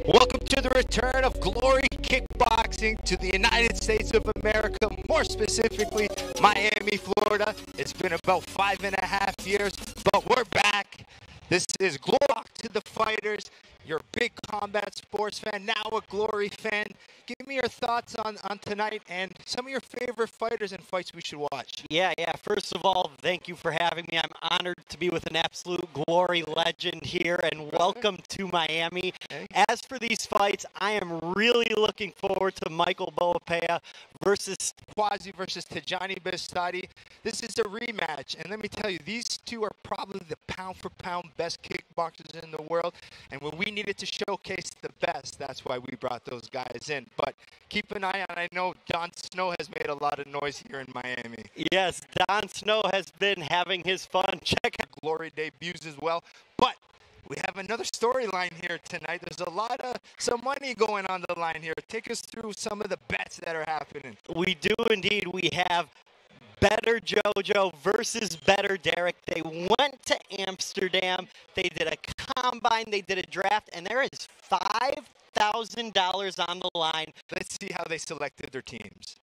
Welcome to the return of Glory Kickboxing to the United States of America, more specifically Miami, Florida. It's been about 5.5 years, but we're back. This is Glory to the Fighters. You're a big combat sports fan, now a Glory fan. Give me your thoughts on tonight and some of your favorite fighters and fights we should watch. Yeah. First of all, thank you for having me. I'm honored to be with an absolute Glory legend here, and welcome to Miami. As for these fights, I am really looking forward to Michael Boapeah versus Kwasi versus Tyjani Beztati. This is a rematch, and let me tell you, these two are probably the pound-for-pound best kickboxers in the world, and when we needed to showcase the best, that's why we brought those guys in. But keep an eye on, I know Don Snow has made a lot of noise here in Miami. Yes, Don Snow has been having his fun. Check out Glory debuts as well. But we have another storyline here tonight. There's a lot of some money going on the line here. Take us through some of the bets that are happening. We do indeed. We have Betr Jojo versus Betr Derek. They went to Amsterdam. They did a combine. They did a draft, and there is $5,000 on the line. Let's see how they selected their teams.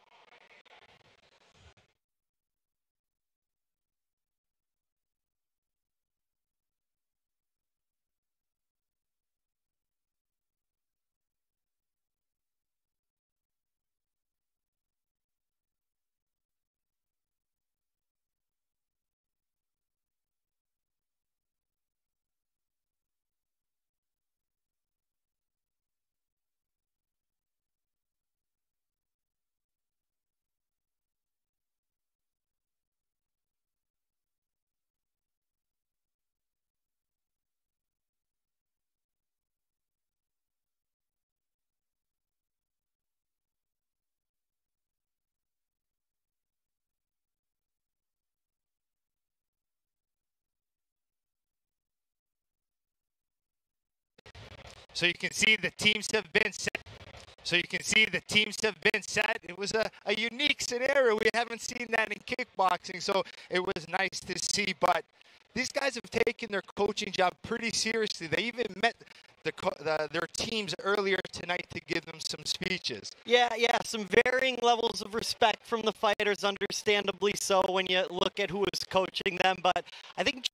So you can see the teams have been set. It was a unique scenario. We haven't seen that in kickboxing, so it was nice to see. But these guys have taken their coaching job pretty seriously. They even met their teams earlier tonight to give them some speeches. Yeah, some varying levels of respect from the fighters, understandably so when you look at who was coaching them. But I think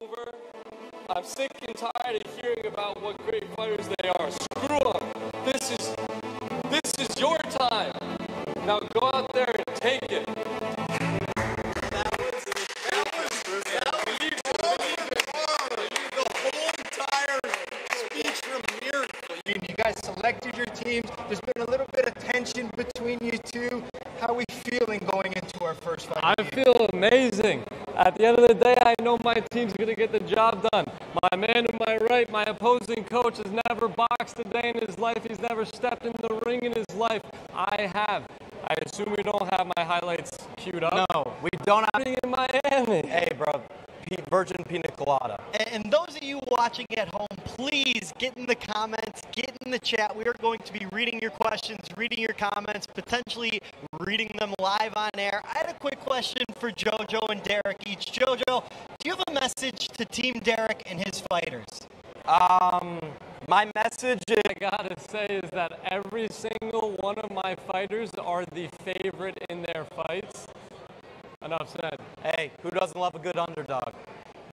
over. I'm sick and tired of hearing about what great fighters they are. Screw them. This is your time. Now go out there and take it. That was the whole entire speech from Miracle. You guys selected your teams. There's been a little bit of tension between you two. How are we feeling going into our first fight? I feel amazing. At the end of the day, I know my team's going to get the job done. My man to my right, my opposing coach, has never boxed a day in his life. He's never stepped in the ring in his life. I have. I assume we don't have my highlights queued up. no, we don't have. In Miami. Hey, bro. Virgin Pina Colada. And those of you watching at home, please get in the comments, get in the chat. We are going to be reading your questions, reading your comments, potentially reading them live on air. I had a quick question for JoJo and Derek each. JoJo, do you have a message to Team Derek and his fighters? My message, I gotta say, is that every single one of my fighters are the favorite in their fights. Enough said. Hey, who doesn't love a good underdog?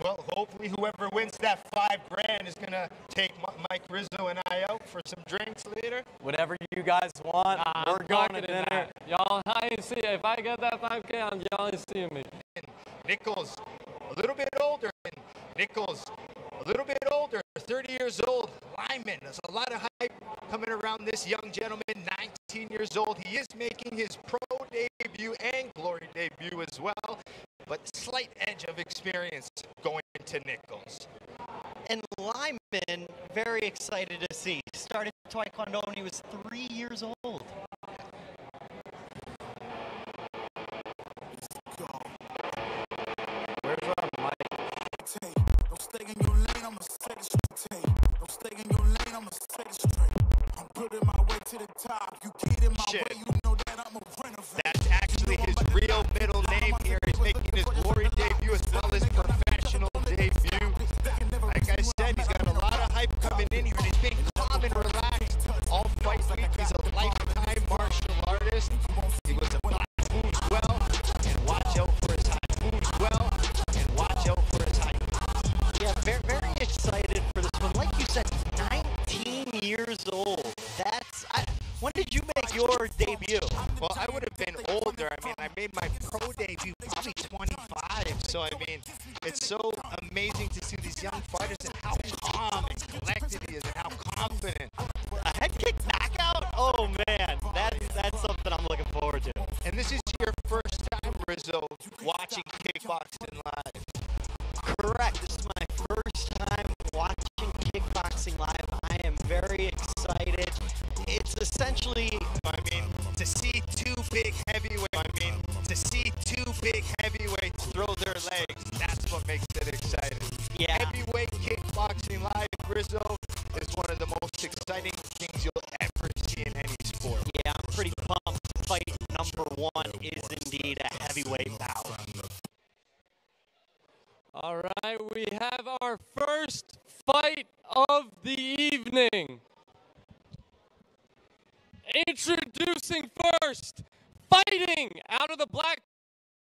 Well, hopefully whoever wins that $5,000 is going to take Mike Rizzo and I out for some drinks later. Whatever you guys want, we're going to dinner. Y'all, I ain't see. If I get that $5,000, y'all ain't seeing me. And Nichols, a little bit older. And Nichols, a little bit older, 30 years old. Lyman, there's a lot of hype coming around this young gentleman, 19 years old. He is making his pro debut and Glory debut as well, but slight edge of experience going to Nichols. And Lyman, very excited to see. Started Taekwondo when he was 3 years old. Nation. That's actually his real middle name here. He's making his glory debut as well as professional debut. Like I said, he's got a lot of hype coming in here, and he's being calm and relaxed all fight week. He's a lifetime martial artist. He was a black as well, and watch out for his height. Moves well, and watch out for his height. Yeah, very, very excited for this one. Like you said, 19 years old. When did you make your debut? Well, I would have been older. I mean, I made my pro debut probably 25. So, I mean, it's so amazing to see these young fighters and how calm and collected he is and how confident. A head kick knockout? Oh, man. That's something I'm looking forward to. And this is your first time, Rizzo, watching kickboxing live. Correct. This is my first time watching kickboxing live. I am very excited. It's essentially, to see two big heavyweights throw their legs, that's what makes it exciting. Yeah. Heavyweight kickboxing live, Rizzo, is one of the most exciting things you'll ever see in any sport. Yeah, I'm pretty pumped. Fight number one is indeed a heavyweight bout. All right, we have our first fight of the evening. Introducing first, fighting out of the black,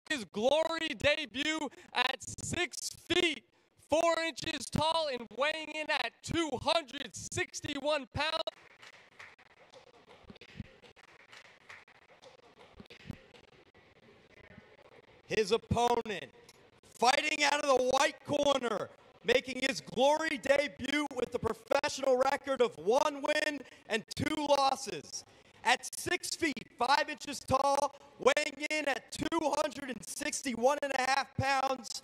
his glory debut at 6 feet, 4 inches tall, and weighing in at 261 pounds. His opponent, fighting out of the white corner, making his glory debut with a professional record of 1 win and 2 losses. At 6 feet, 5 inches tall, weighing in at 261.5 pounds,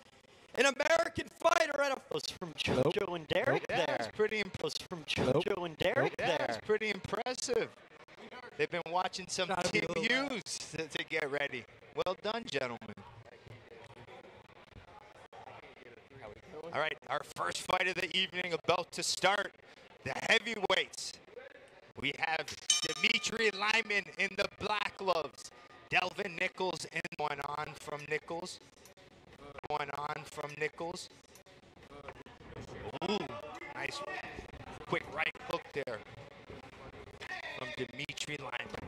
an American fighter at a... Was from Jojo and Derek there. That's pretty impressive. Was from Jojo and Derek there. That's pretty impressive. They've been watching some TVUs to get ready. Well done, gentlemen. All right, our first fight of the evening about to start. The heavyweights. We have Demitri Lyman in the black gloves. Delvin Nichols in one on from Nichols. Ooh, nice quick right hook there from Demitri Lyman.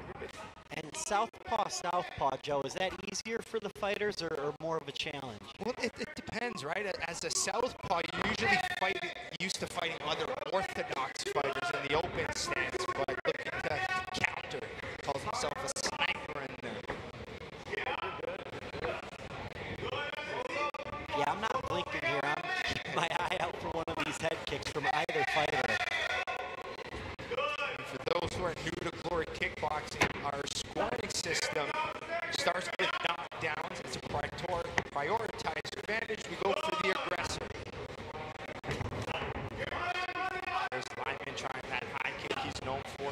And southpaw, Joe, is that easier for the fighters or more of a challenge? Well, it depends, right? As a southpaw, you usually used to fighting other orthodox fighters in the open stance, but looking to counter, calls himself a sniper in there. Yeah, I'm not blinking here. I'm keeping my eye out for one of these head kicks from either fighter. And for those who are new to Glory Kickboxing, our scoring system starts with knockdowns. It's a prioritized advantage. We go for the aggressor. There's Lyman trying that high kick he's known for.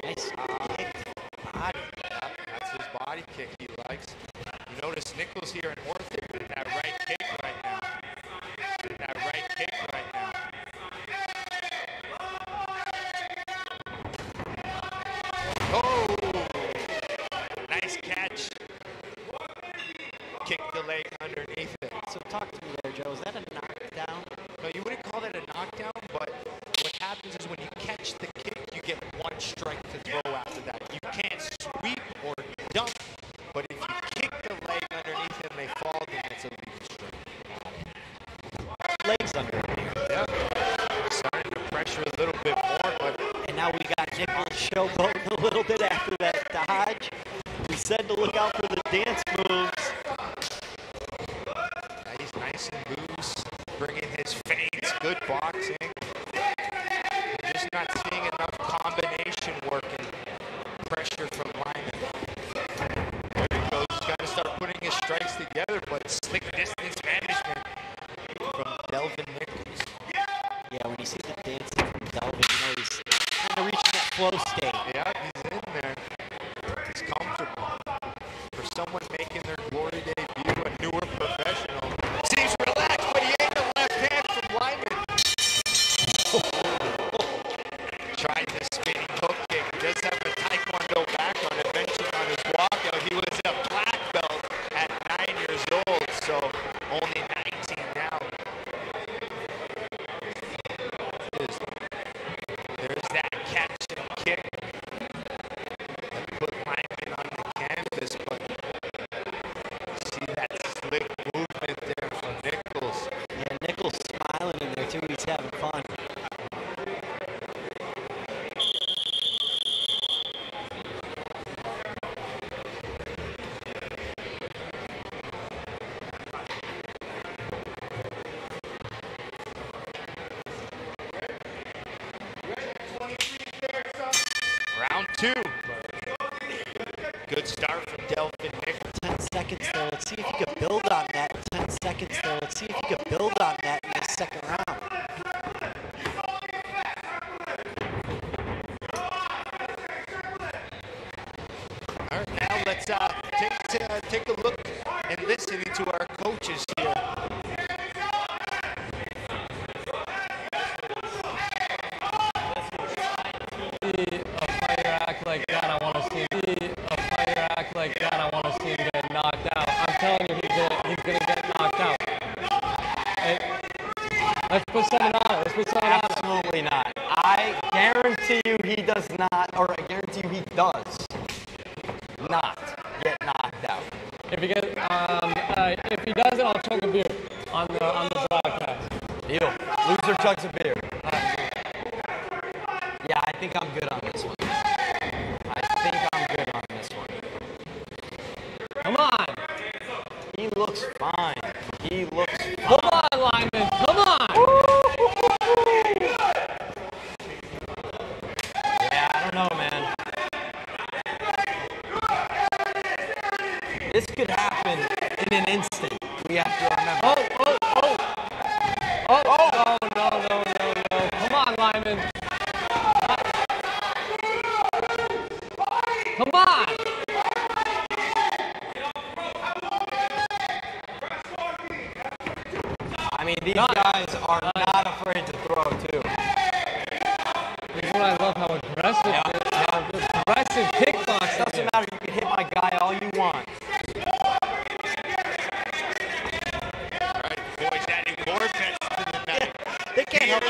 Nice body. That's his body kick he likes. You notice Nichols here in ortho with that right kick right now. Oh! Nice catch. Kick the leg underneath it. So talk to me there, Joe. Is that a knockdown? No, you wouldn't call that a knockdown, but what happens is when you catch the kick, you get 1 strike to throw after that. You can't sweep or dump, but if you kick the leg underneath and they fall, then it's a legal strike. Legs underneath. Yep. Starting to pressure a little bit more, but... And now we got Nichols showboating a little bit after that dodge. We said to look out for the dance moves. He's nice and loose, bringing his feints, good boxing. We're just not seeing enough combination work and pressure from Lyman. There he goes, he's got to start putting his strikes together, but slick distance management from Delvin Nichols. Yeah, when you see the dancing from Delvin, you know he's kind of reaching that flow state. Yeah, he's in there. He's comfortable. For someone making their glory debut, a newer professional, seems relaxed, but he ain't Good start from Delvin. 10 seconds there. Let's see if he could build on that. 10 seconds there. Let's see if he could build on that in the second round. All right, now let's take a look and listen to our coaches here. A fighter act like that, I want to see him get knocked out. I'm telling you, he's gonna get knocked out. Let's put 7 on it. Absolutely not. I guarantee you he does not, or I guarantee you he does not get knocked out. If he doesn't, I'll chug a beer on the broadcast. Deal. Loser chugs a beer. Yeah, I think I'm good on this one. Come on. He looks fine. Come on, Lyman. Come on. Yeah, I don't know, man. This could happen in an instant. We have to remember. No. Come on, Lyman. Come on. I mean, these guys are not afraid to throw, too. This is what I love, how aggressive aggressive kickboxing. Doesn't matter, you can hit my guy all you want. All right, boys adding more bets to the night. They can't help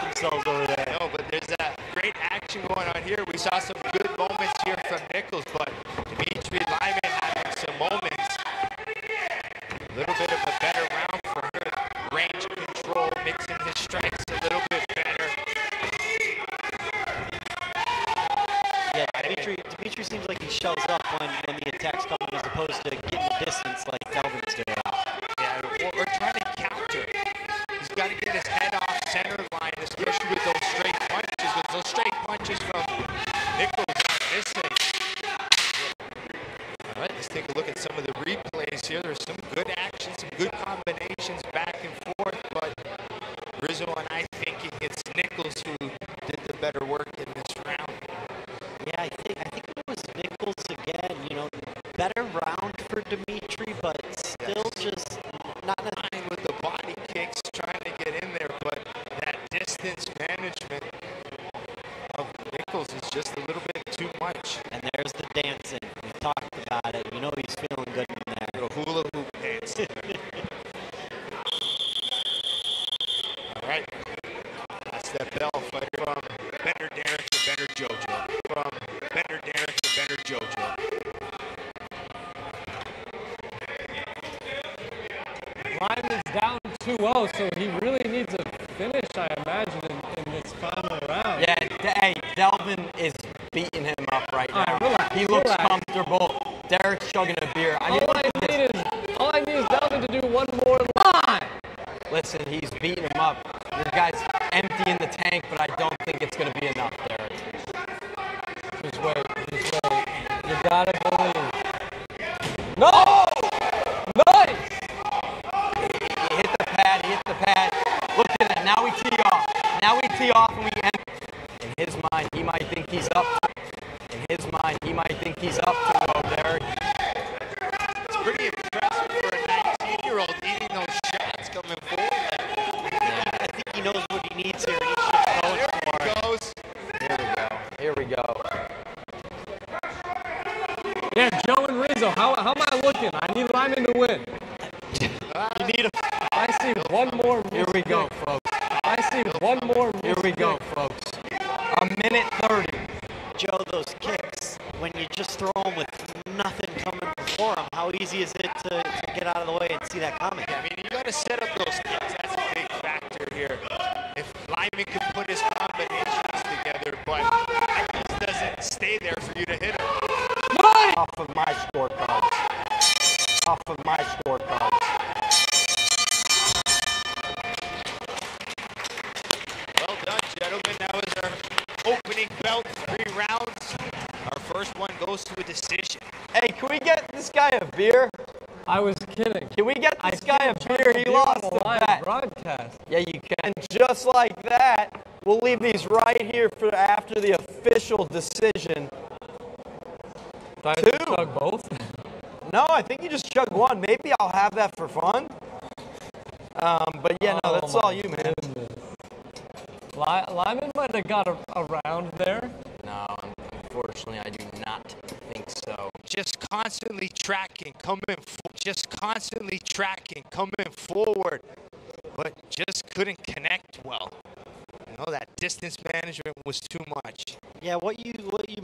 themselves over there. No, but there's great action going on here. We saw some good moments here from Nichols, but Demitri, Lyman having some moments. A little bit of a better round for her. Range control, mixing his strikes a little bit better. Yeah, Demitri seems like he shows up when the attack's coming as opposed to getting distance like Delvin's doing. Yeah, we're trying to counter. He's got to get his head off center line, especially with those straight punches. With those straight punches from Nichols are missing. All right, let's take a look at some of the replays here. There's some good action, some good combinations back and forth, but Rizzo and I thinking it's Nichols who did the better work in this round. Yeah, I think it was Nichols again. You know, better round for Demitri, but still just not line with the body kicks, trying to get in there, but that distance management of Nichols is just a little bit too much. And there's the dancing. We talked about it. You know he's feeling good in there. The hula hoop dance. All right. That's that bell fighter from Betr Derek to Betr Jojo. From Betr Derek to Betr Jojo. Lyman's down 2-0, so he really needs a finish, I imagine, in this final round. Yeah, hey, Delvin is beating him up right now. Relax, he looks comfortable. Derek's chugging a beer. All I need is Delvin to do one more line. Listen, he's beating him up. Your guy's empty in the tank, but I don't think it's going to be enough, Derek. Just wait. You gotta believe. No! Nice! He hit the pad. Look at it. Now we tee off and we end. In his mind, he might think he's up. Derek. It's pretty impressive for a 19-year-old eating those shots coming forward. I think he knows what he needs here. And he's just going for it. Goes. Here we go. Yeah, Joe and Rizzo, how am I looking? I need Lyman to win. You need a... I see one more. Here we go, folks. Here we go, folks. A minute 30. Joe, those kicks, when you just throw them with nothing coming before them, how easy is it to get out of the way and see that coming? I mean, you got to set up those kicks. That's a big factor here. If Lyman can put his combinations together, but it just doesn't stay there for you to hit him. Off of my scorecards. Well done, gentlemen. That was our opening belt, 3 rounds. Our first first one goes to a decision. Hey, can we get this guy a beer? I was kidding. Can we get this guy a beer? He lost the bet. Broadcast. Yeah, you can. Just like that, we'll leave these right here for after the official decision. Do I have to chug both? No, I think you just chug one. Maybe I'll have that for fun. But yeah, no, that's all you, man. Lyman might have got around there. No, unfortunately, I do not think so. Just constantly tracking, coming forward, but just couldn't connect well. You know, that distance management was too much. Yeah, what you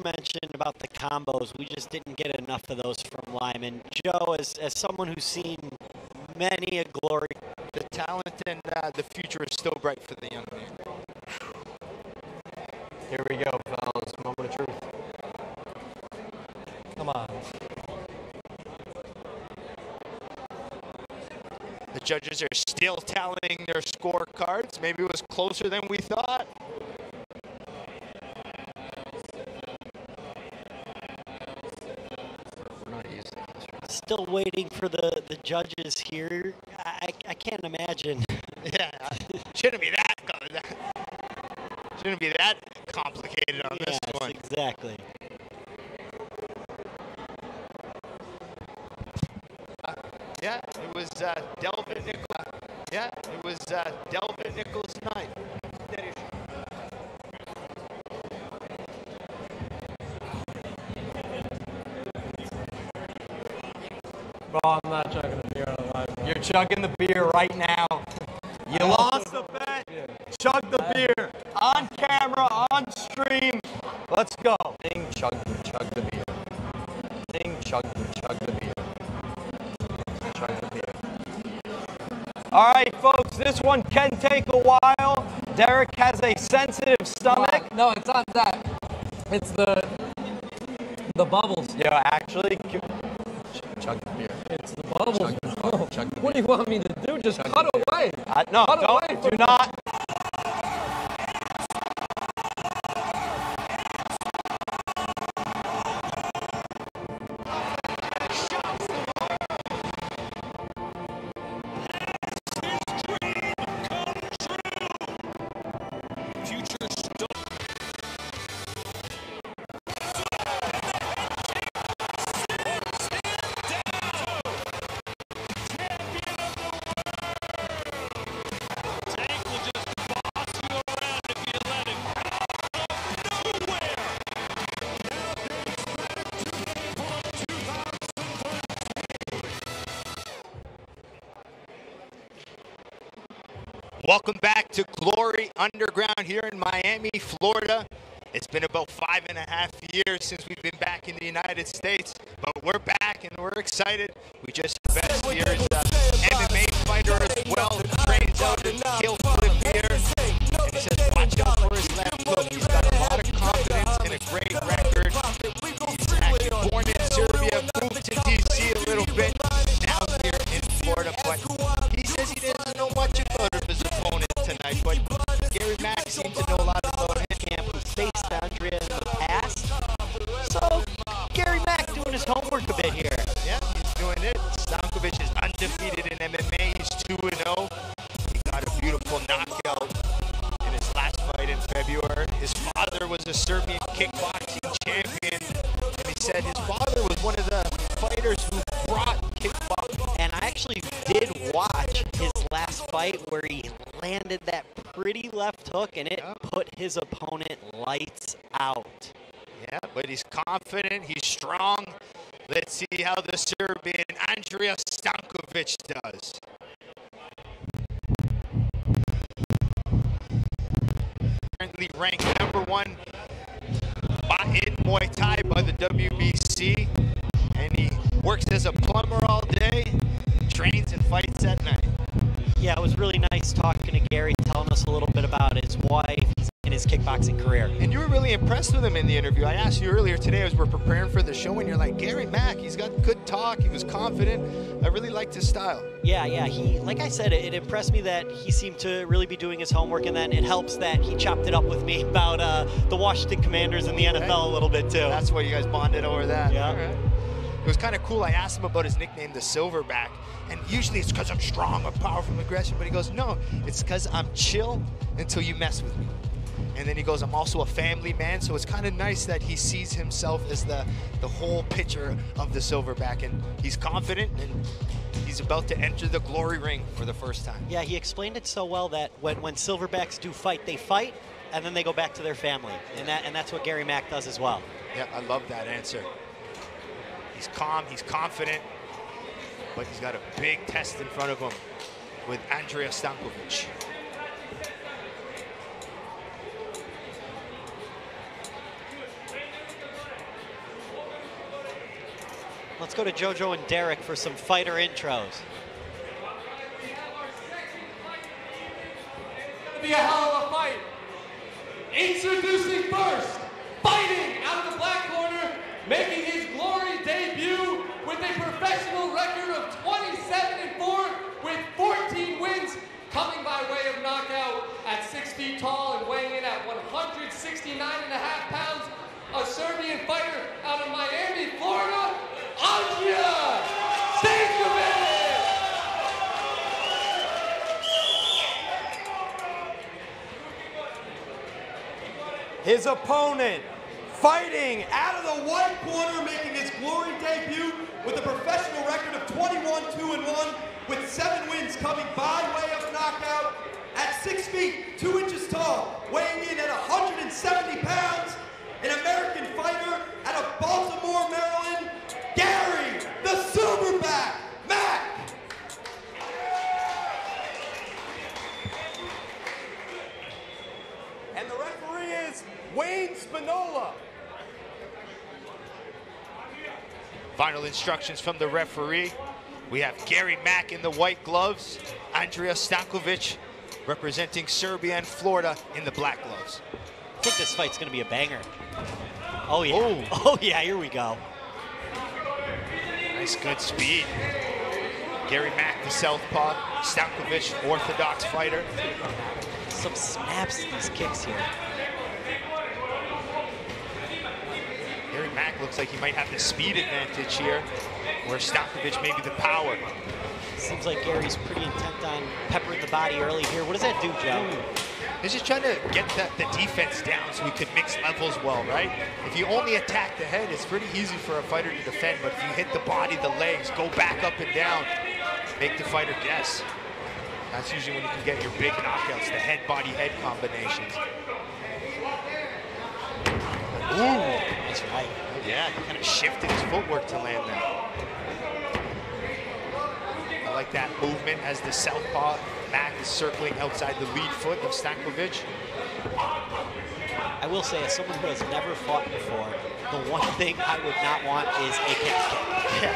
mentioned about the combos, we just didn't get enough of those from Lyman. Joe, as someone who's seen many a glory, the talent and the future is still bright for the young man. Here we go, fellas. Moment of truth. Come on. The judges are still tallying their scorecards. Maybe it was closer than we thought. Still waiting for the judges here. I can't imagine. Yeah, shouldn't be that complicated on this one. Exactly. Yeah, it was Delvin Nichols. Yeah, it was Delvin Nichols night. Bro, I'm not chugging a beer on live. You're chugging the beer right now. You lost the bet. Chug the beer on camera, on stream. Let's go. Ding, chug the beer. Ding, chug the beer. Chug the beer. All right, folks, this one can take a while. Derek has a sensitive stomach. No, it's not that. It's the bubbles. Yeah, actually, chug the beer. It's the bubbles. Chug the What do you want me to do? Just cut away. No, cut don't. away Do not. Welcome back to Glory Underground here in Miami, Florida. It's been about 5.5 years since we've been back in the United States, but we're back and we're excited. We just had Best here is MMA fighter as well, trains out in Kill Flip here. And he says, watch out for his left hook. He's got a lot of confidence and a great record. He's actually born in Serbia, moved to DC a little bit, now here in Florida, but he says he doesn't know much about his opponent tonight, but Gary Mack seems to know a lot about him. Camp who faced Andrija in the past. So Gary Mack doing his homework a bit here. Yeah, he's doing it. Stankovic is undefeated in MMA. He's 2-0. He got a beautiful knockout in his last fight in February. His father was a Serbian kickboxing champion, and he said his father was one of the fighters who brought kickboxing. And I actually did watch his last fight where he landed that pretty left hook, and it put his opponent lights out. Yeah, but he's confident, he's strong. Let's see how the Serbian Andrija Stankovic does. Currently ranked #1 in Muay Thai by the WBC, and he works as a plumber all day, trains and fights at night. Yeah, it was really nice talking to Gary, telling us a little bit about his wife and his kickboxing kickboxing career. And you were really impressed with him in the interview. I asked you earlier today as we're preparing for the show, and you're like, Gary Mack, he's got good talk, he was confident. I really liked his style. Yeah, he, like I said, it impressed me that he seemed to really be doing his homework, and then it helps that he chopped it up with me about the Washington Commanders and the NFL a little bit too. That's why you guys bonded over that. Yeah. All right. It was kind of cool. I asked him about his nickname, the Silverback, and usually it's because I'm strong, I'm powerful, I'm aggressive, but he goes, no, it's because I'm chill until you mess with me. And then he goes, I'm also a family man, so it's kind of nice that he sees himself as the whole picture of the Silverback, and he's confident, and he's about to enter the glory ring for the first time. Yeah, he explained it so well that when Silverbacks do fight, they fight, and then they go back to their family, and that's what Gary Mack does as well. Yeah, I love that answer. He's calm, he's confident, but he's got a big test in front of him with Andrija Stankovic. Let's go to JoJo and Derek for some fighter intros. It'll be a hell of a fight. Introducing first, fighting out of the black corner, making his glory debut with a professional record of 27-4 with 14 wins, coming by way of knockout at 6 feet tall and weighing in at 169.5 pounds, a Serbian fighter out of Miami, Florida, Andrija Stankovic! His opponent, fighting out of the white corner, making his glory debut with a professional record of 21-2-1 with 7 wins, coming by way of knockout at 6 feet, 2 inches tall, weighing in at 170 pounds, an American fighter out of Baltimore, Maryland, Gary, the Silverback, Mack. And the referee is Wayne Spinola. Final instructions from the referee. We have Gary Mack in the white gloves, Andrija Stankovic representing Serbia and Florida in the black gloves. I think this fight's gonna be a banger. Oh yeah, Oh. oh yeah, here we go. Nice, good speed. Gary Mack, the southpaw, Stankovic, orthodox fighter. Some snaps to these kicks here. Gary Mack looks like he might have the speed advantage here, where Stankovic maybe the power. Seems like Gary's pretty intent on peppering the body early here. What does that do, Joe? He's just trying to get the defense down so he could mix levels well, right? If you only attack the head, it's pretty easy for a fighter to defend, but if you hit the body, the legs, go back up and down, make the fighter guess. That's usually when you can get your big knockouts, the head-body-head combinations. Ooh, That's right. yeah, he kind of shifted his footwork to land that. I like that movement as the southpaw Mack is circling outside the lead foot of Stankovic. I will say, as someone who has never fought before, the one thing I would not want is a kick.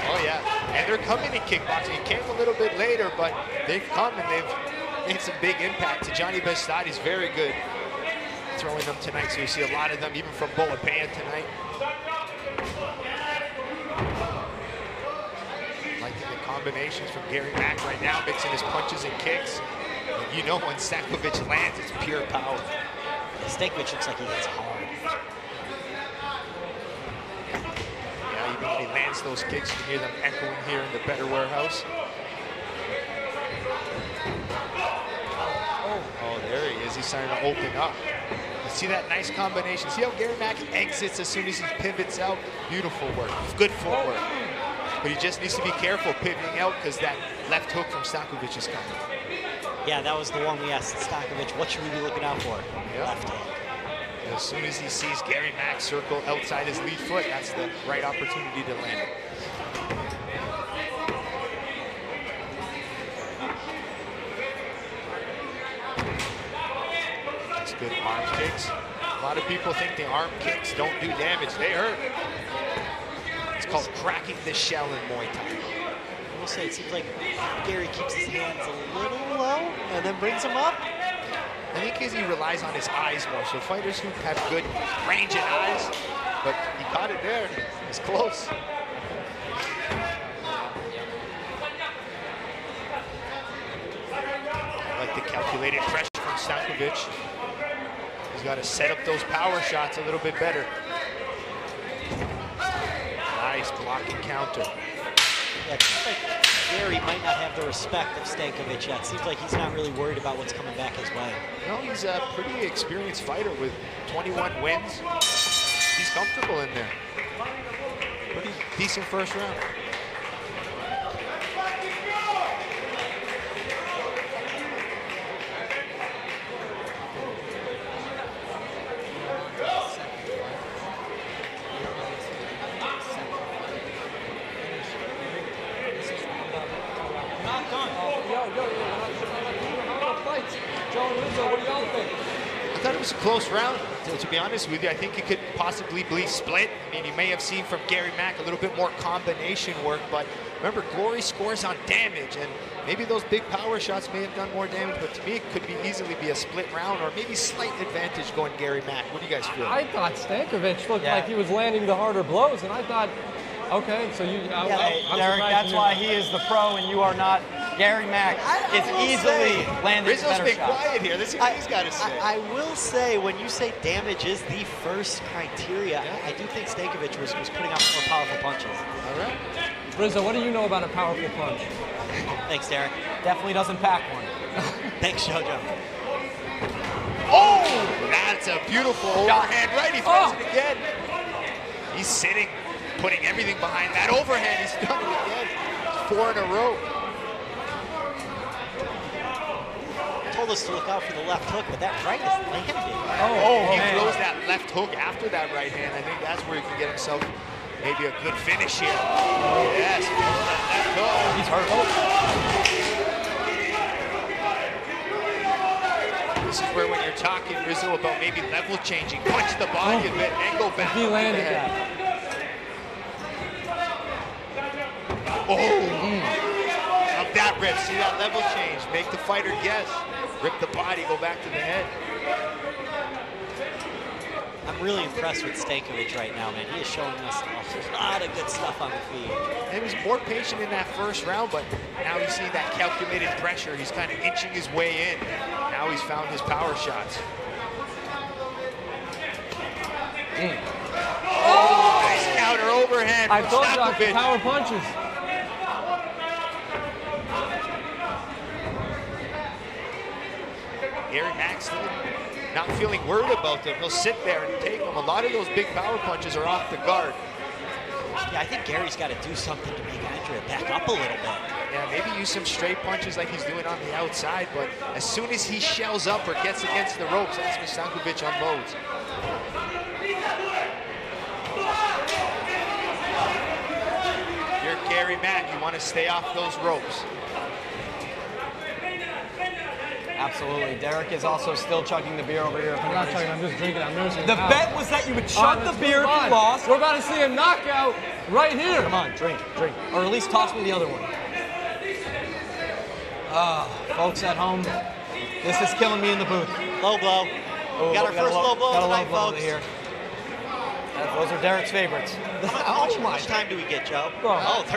Oh yeah, and they're coming in kickboxing. It came a little bit later, but they've come and they've made some big impact. Tyjani Beztati is very good throwing them tonight, so you see a lot of them, even from Boapeah tonight. Liking the combinations from Gary Mack right now, mixing his punches and kicks. And you know when Stankovic lands, it's pure power. Stankovic looks like he hits hard. Yeah, even when he lands those kicks, you can hear them echoing here in the Betr warehouse. Oh, there he is. He's starting to open up. You see that nice combination. See how Gary Mack exits as soon as he pivots out? Beautiful work. Good footwork. But he just needs to be careful pivoting out because that left hook from Stankovic is coming. Yeah, that was the one we asked Stankovic, what should we be looking out for? Yep. Left hand. As soon as he sees Gary Mack circle outside his lead foot, that's the right opportunity to land it. That's good arm kicks. A lot of people think the arm kicks don't do damage. They hurt. It's called cracking the shell in Muay Thai. I will say, it seems like Gary keeps his hands a little low and then brings them up. I think because he relies on his eyes more. So fighters who have good range and eyes, but he caught it there. It's close. I like the calculated pressure from Stankovic. He's got to set up those power shots a little bit better. Nice block and counter. Yeah, it seems like Gary might not have the respect of Stankovic yet. Seems like he's not really worried about what's coming back his way. No, he's a pretty experienced fighter with 21 wins. He's comfortable in there. Pretty decent first round. I thought it was a close round, to be honest with you. I think it could possibly be split. I mean, you may have seen from Gary Mack a little bit more combination work, but remember, Glory scores on damage, and maybe those big power shots may have done more damage, but to me, it could easily be a split round, or maybe slight advantage going Gary Mack. What do you guys feel? I thought Stankovic looked like he was landing the harder blows, and I thought, okay, so you... Derek, that's why he is the pro and you are not. Gary Mack is easily landing Rizzo's better been shots. quiet here. Let's see what he's got to say. I will say, when you say damage is the first criteria, I do think Stankovic was putting out more powerful punches. All right. Rizzo, what do you know about a powerful punch? Thanks, Derek. Definitely doesn't pack one. Thanks, JoJo. Oh! That's a beautiful overhand right. He throws it again. He's sitting, putting everything behind that overhand. He's done it again. 4 in a row. Told us to look out for the left hook, but that right is landing. He throws that left hook after that right hand. I think that's where he can get himself maybe a good finish here. Yes, that left hook. He's hurt. This is where when you're talking, Rizzo, about maybe level changing, punch the body a bit and go back. He landed that. Up that rip, see that level change, make the fighter guess. Rip the body, go back to the head. I'm really impressed with Stankovic right now, man. He is showing us a lot of good stuff on the feet. And he was more patient in that first round, but now he's seeing that calculated pressure. He's kind of inching his way in. Now he's found his power shots. Oh, nice counter overhand. I told you, Stankovic. power punches. Gary Mack still not feeling worried about them. He'll sit there and take them. A lot of those big power punches are off the guard. Yeah, I think Gary's got to do something to make Andrija back up a little bit. Yeah, maybe use some straight punches like he's doing on the outside, but as soon as he shells up or gets against the ropes, that's when Stankovic unloads. You're Gary Mack, you want to stay off those ropes. Absolutely. Derek is also still chugging the beer over here. I'm not chugging, I'm just drinking. I'm nursing. The bet was that you would chug the beer if you lost. We're about to see a knockout right here. Come on, drink. Or at least toss me the other one. Folks at home, this is killing me in the booth. Low blow. Oh, Got our first low blow got a tonight, low blow folks. here. Those are Derek's favorites. How much time do we get, Joe?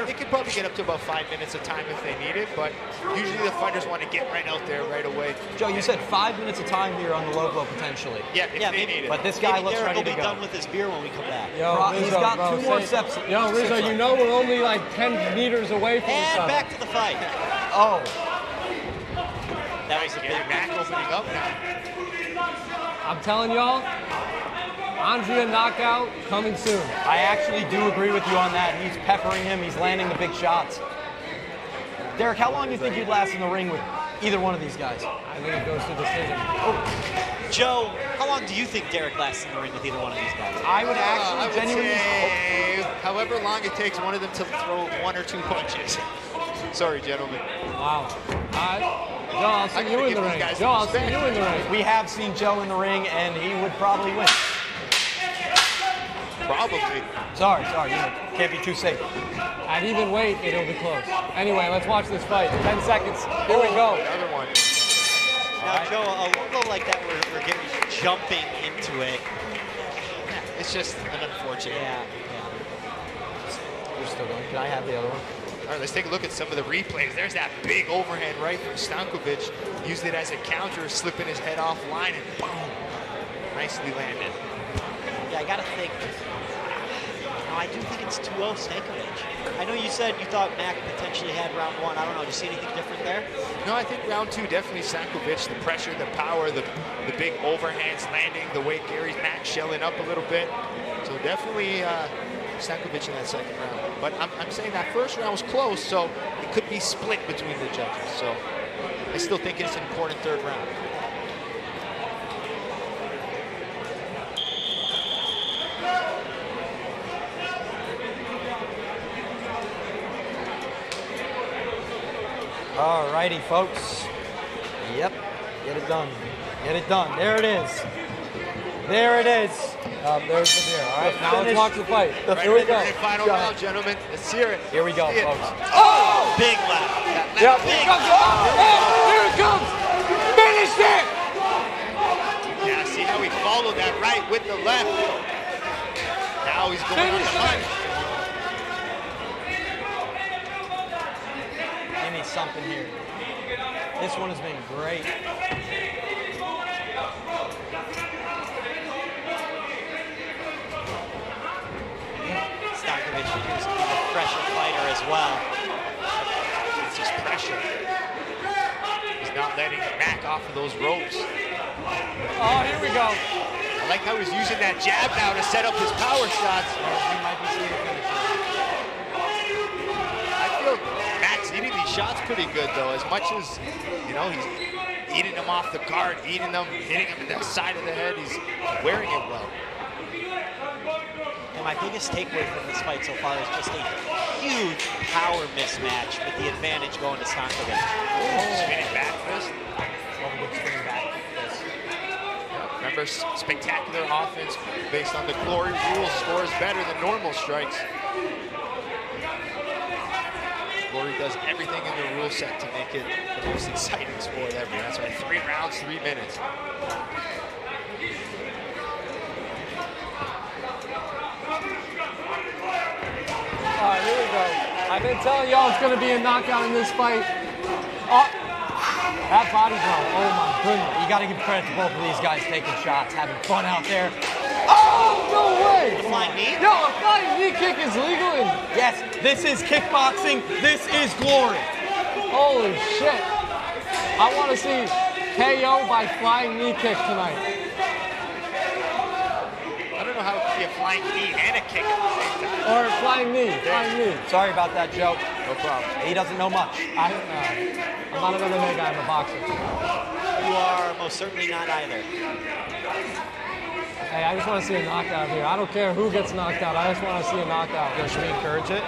They could probably get up to about 5 minutes of time if they need it, but usually the fighters want to get right out there right away. Joe, you said 5 minutes of time here on the low blow potentially. Yeah, if they need it. But this guy looks Derek ready will to be go. done with his beer when we come back. He's got 2 more steps. Yo, Rizzo, you know we're only like 10 meters away from each And other. back to the fight. Oh, That was a big Mack opening up now. I'm telling y'all, Andrija knockout coming soon. I actually do agree with you on that. He's peppering him. He's landing the big shots. Derek, how long do you think you'd last in the ring with either one of these guys? I think it goes to decision. Joe, how long do you think Derek lasts in the ring with either one of these guys? I would actually I would genuinely say however long it takes one of them to throw 1 or 2 punches. Sorry, gentlemen. Wow. Joe, I'll see you in the ring. Joe, I'll see you in the ring. We have seen Joe in the ring, and he would probably win. Probably. Sorry, you can't be too safe. At even weight, it'll be close. Anyway, let's watch this fight. 10 seconds. Here we go. Another one. Now, Joe, a logo like that where Gary's jumping into it. It's just an unfortunate. Yeah. You're still going. Can I have the other one? All right, let's take a look at some of the replays. There's that big overhand right from Stankovic. Used it as a counter, slipping his head offline, and boom, nicely landed. Yeah, I got to think. No, I do think it's 2-0 Stankovic. I know you said you thought Mack potentially had round one. I don't know. Do you see anything different there? No, I think round two, definitely Stankovic. The pressure, the power, the big overhands landing, the way Gary's Mack shelling up a little bit. So definitely Stankovic in that second round. But I'm saying that first round was close, so it could be split between the judges. So I still think it's an important third round. All righty, folks. Yep, get it done. Get it done. There it is. There it is. There's the beer. All right, now let's watch the fight. Here we go. Final round, gentlemen. Let's hear it. Here we go, folks. Oh! Big left. Yep. Big Here it comes. Finish it. Yeah, see how he followed that right with the left. Now he's going on the punch. Give me something here. This one has been great. Stankovic appears to be the pressure fighter as well. It's just pressure. He's not letting Mack off of those ropes. Oh, here we go. I like how he's using that jab now to set up his power shots. He might be seeing the finish. I feel Mack's eating these shots pretty good, though. As much as, you know, he's eating them off the guard, eating them, hitting him in the side of the head. He's wearing it well. And my biggest takeaway from this fight so far is just a huge power mismatch with the advantage going to Stankovic. Spinning back fist. Spinning back fist. Remember, spectacular offense based on the glory rule scores better than normal strikes. Glory does everything in the rule set to make it the most exciting sport ever. That's right, 3 rounds, 3 minutes. All right, here we go. I've been telling y'all it's going to be a knockout in this fight. Oh, that body blow. Oh, my goodness. You got to give credit to both of these guys taking shots, having fun out there. Oh, no way. The flying knee? Yo, a flying knee kick is legal. Yes, this is kickboxing. This is glory. Holy shit. I want to see KO by flying knee kick tonight. I don't know how it could be a flying knee and a kick at the same time. Or flying knee, flying knee. Sorry about that, Joe. No problem. He doesn't know much. I'm not an MMA guy, I'm a boxer. You are most certainly not either. Hey, I just want to see a knockout here. I don't care who gets knocked out. I just want to see a knockout. Should we encourage it?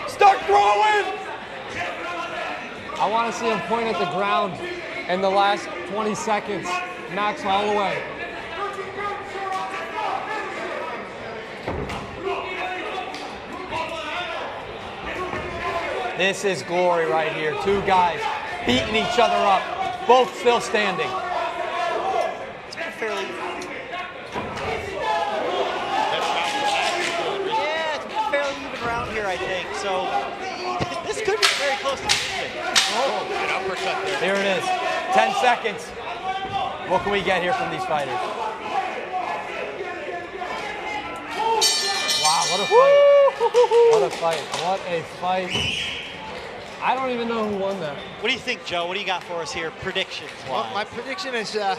Start throwing! I want to see him point at the ground in the last 20 seconds. Max Holloway. This is glory right here. Two guys beating each other up, both still standing. It's been a fairly... it's been a fairly even round here, I think. So this could be very close to decision. Oh, an uppercut there. Here it is. 10 seconds. What can we get here from these fighters? Wow, what a fight. What a fight. What a fight. I don't even know who won that. What do you think, Joe? What do you got for us here, predictions-wise? Well, my prediction is, I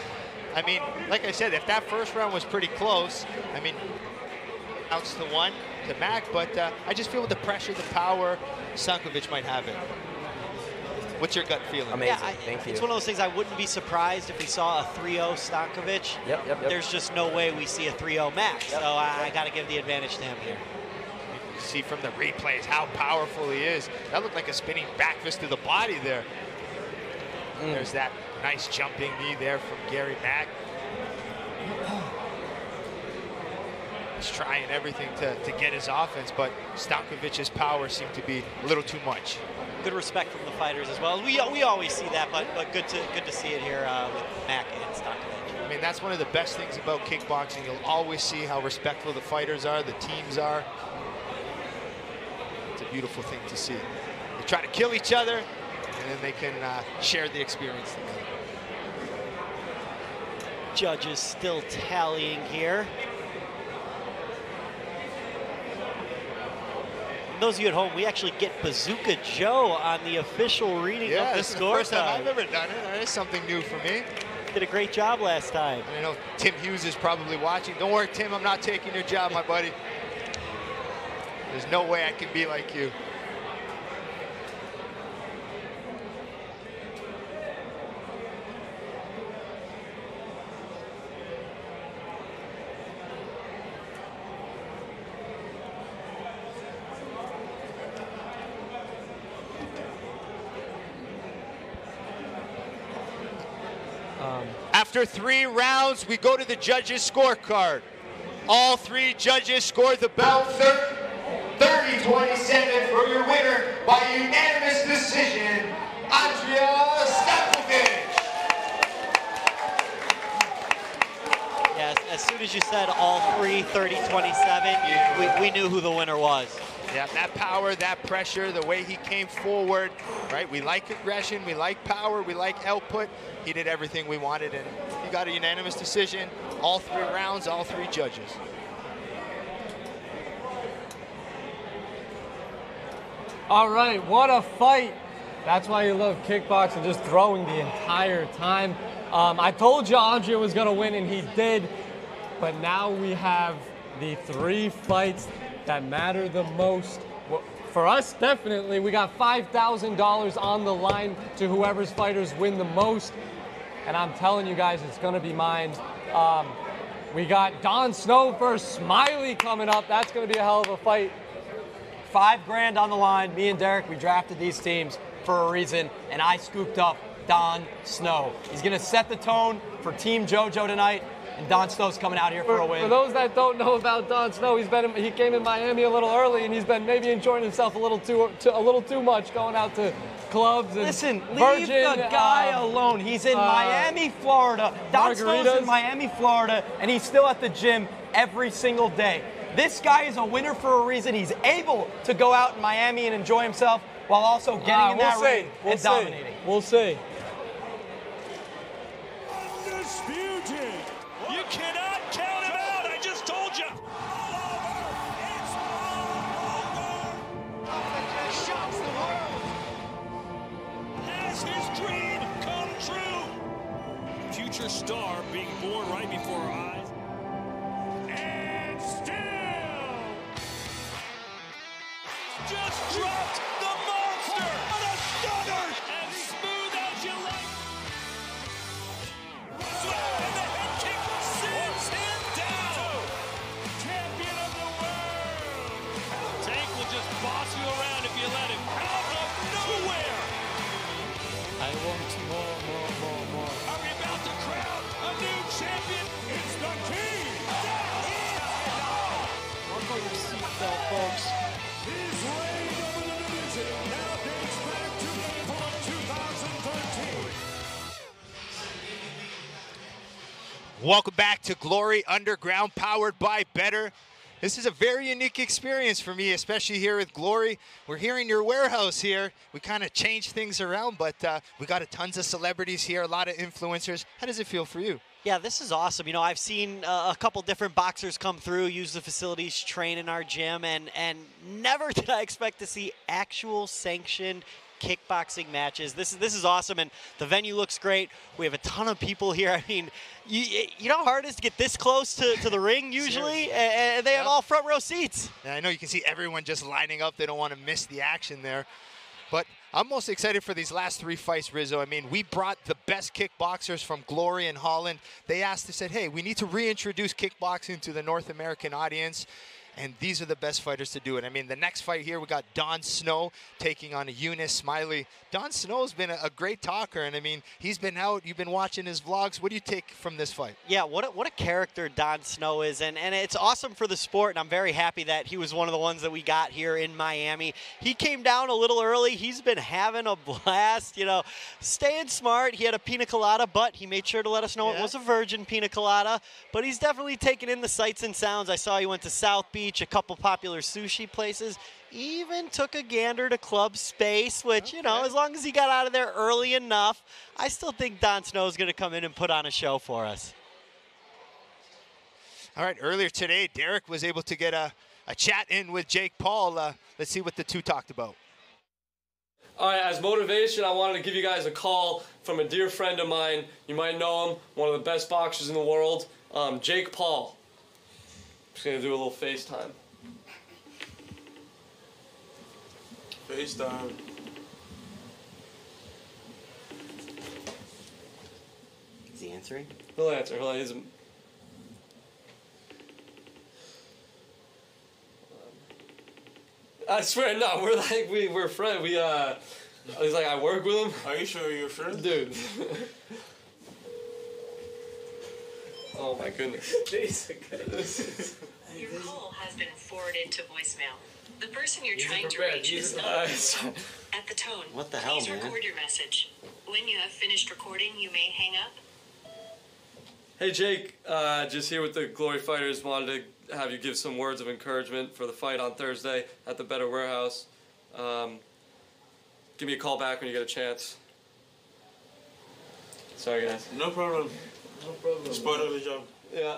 mean, like I said, if that first round was pretty close, I mean, outs to 1 to Mack, but I just feel with the pressure, the power, Stankovic might have it. What's your gut feeling? Amazing. Yeah, Thank you. It's one of those things I wouldn't be surprised if we saw a 3-0 Stankovic. Yep. There's just no way we see a 3-0 Mack, so I got to give the advantage to him here. You see from the replays how powerful he is. That looked like a spinning back fist to the body there. There's that nice jumping knee there from Gary Mack. He's trying everything to get his offense, but Stankovic's power seemed to be a little too much. Good respect from the fighters as well. We always see that, but good to see it here with Mack and Stankovic. I mean, that's one of the best things about kickboxing. You'll always see how respectful the fighters are, the teams are. It's a beautiful thing to see. They try to kill each other, and then they can share the experience together. Judges still tallying here. Those of you at home, we actually get Bazooka Joe on the official reading of the score. First time I've ever done it. That is something new for me. Did a great job last time. I know Tim Hughes is probably watching. Don't worry, Tim, I'm not taking your job, my buddy. There's no way I can be like you. After 3 rounds, we go to the judges' scorecard. All 3 judges scored the bout 30-27 for your winner by unanimous decision, Andrija Stankovic. Yes, as soon as you said all 3 30-27, we knew who the winner was. Yeah, that power, that pressure, the way he came forward, right? We like aggression, we like power, we like output. He did everything we wanted, and he got a unanimous decision. All 3 rounds, all 3 judges. All right, what a fight. That's why you love kickboxing, just throwing the entire time. I told you Andrija was going to win, and he did. But now we have the 3 fights that matter the most. For us, definitely, we got $5,000 on the line to whoever's fighters win the most. And I'm telling you guys, it's going to be mine. We got Don Snow versus Smaili coming up. That's going to be a hell of a fight. $5 grand on the line. Me and Derek, we drafted these teams for a reason, and I scooped up Don Snow. He's going to set the tone for Team JoJo tonight, and Don Snow's coming out here for a win. For those that don't know about Don Snow, he came in Miami a little early, and he's been maybe enjoying himself a little too much, going out to clubs and Listen, Virgin, leave the guy alone. He's in Miami, Florida. Don Snow's in Miami, Florida, and he's still at the gym every single day. This guy is a winner for a reason. He's able to go out in Miami and enjoy himself while also getting in that ring and dominating. We'll see. Undisputed. You cannot count him out. I just told you. It's all over. Shocks the world. Has his dream come true? Future star being born right before our eyes. And still. Just dropped the monster. What a stunner. As smooth as you like. And the head kick sends him down. Champion of the world. Tank will just boss you around if you let him. Out of nowhere. I want more. Are we about to crown a new champion? It's the king. Buckle your seatbelt, folks. His reign over the division now dates back to April of 2013. Welcome back to Glory Underground, powered by Betr. This is a very unique experience for me, especially here with Glory. We're here in your warehouse here. We kind of changed things around, but we got tons of celebrities here, a lot of influencers. How does it feel for you? Yeah, this is awesome. You know, I've seen a couple different boxers come through, use the facilities, train in our gym, and never did I expect to see actual sanctioned kickboxing matches. This is awesome, and the venue looks great. We have a ton of people here. I mean, you know how hard it is to get this close to the ring usually, and they have all front row seats. And I know you can see everyone just lining up. They don't want to miss the action there. But I'm most excited for these last 3 fights, Rizzo. I mean, we brought the best kickboxers from Glory and Holland. They said, hey, we need to reintroduce kickboxing to the North American audience. and these are the best fighters to do it. I mean, the next fight here, we got Don Snow taking on Younes Smaili. Don Snow's been a great talker, and I mean, he's been out. You've been watching his vlogs. What do you take from this fight? Yeah, what a character Don Snow is, and it's awesome for the sport, and I'm very happy that he was one of the ones that we got here in Miami. He came down a little early. He's been having a blast, you know, staying smart. He had a pina colada, but he made sure to let us know it was a virgin pina colada, but he's definitely taken in the sights and sounds. I saw he went to South Beach, a couple popular sushi places, even took a gander to Club Space, which, you know, as long as he got out of there early enough, I still think Don Snow is going to come in and put on a show for us. All right, earlier today, Derek was able to get a chat in with Jake Paul. Let's see what the two talked about. All right, as motivation, I wanted to give you guys a call from a dear friend of mine. You might know him, one of the best boxers in the world, Jake Paul. Just gonna do a little FaceTime. FaceTime. Is he answering? He'll answer. I swear, no. We're like we're friends. He's like, I work with him. Are you sure you're friends? Dude. Oh my goodness. Your call has been forwarded to voicemail. The person you're trying to reach is not at the tone. What the hell, man? Please record your message. When you have finished recording, you may hang up. Hey Jake, just here with the Glory Fighters. Wanted to have you give some words of encouragement for the fight on Thursday at the Betr Warehouse. Give me a call back when you get a chance. Sorry guys. No problem. No problem. It's part of the job. Yeah.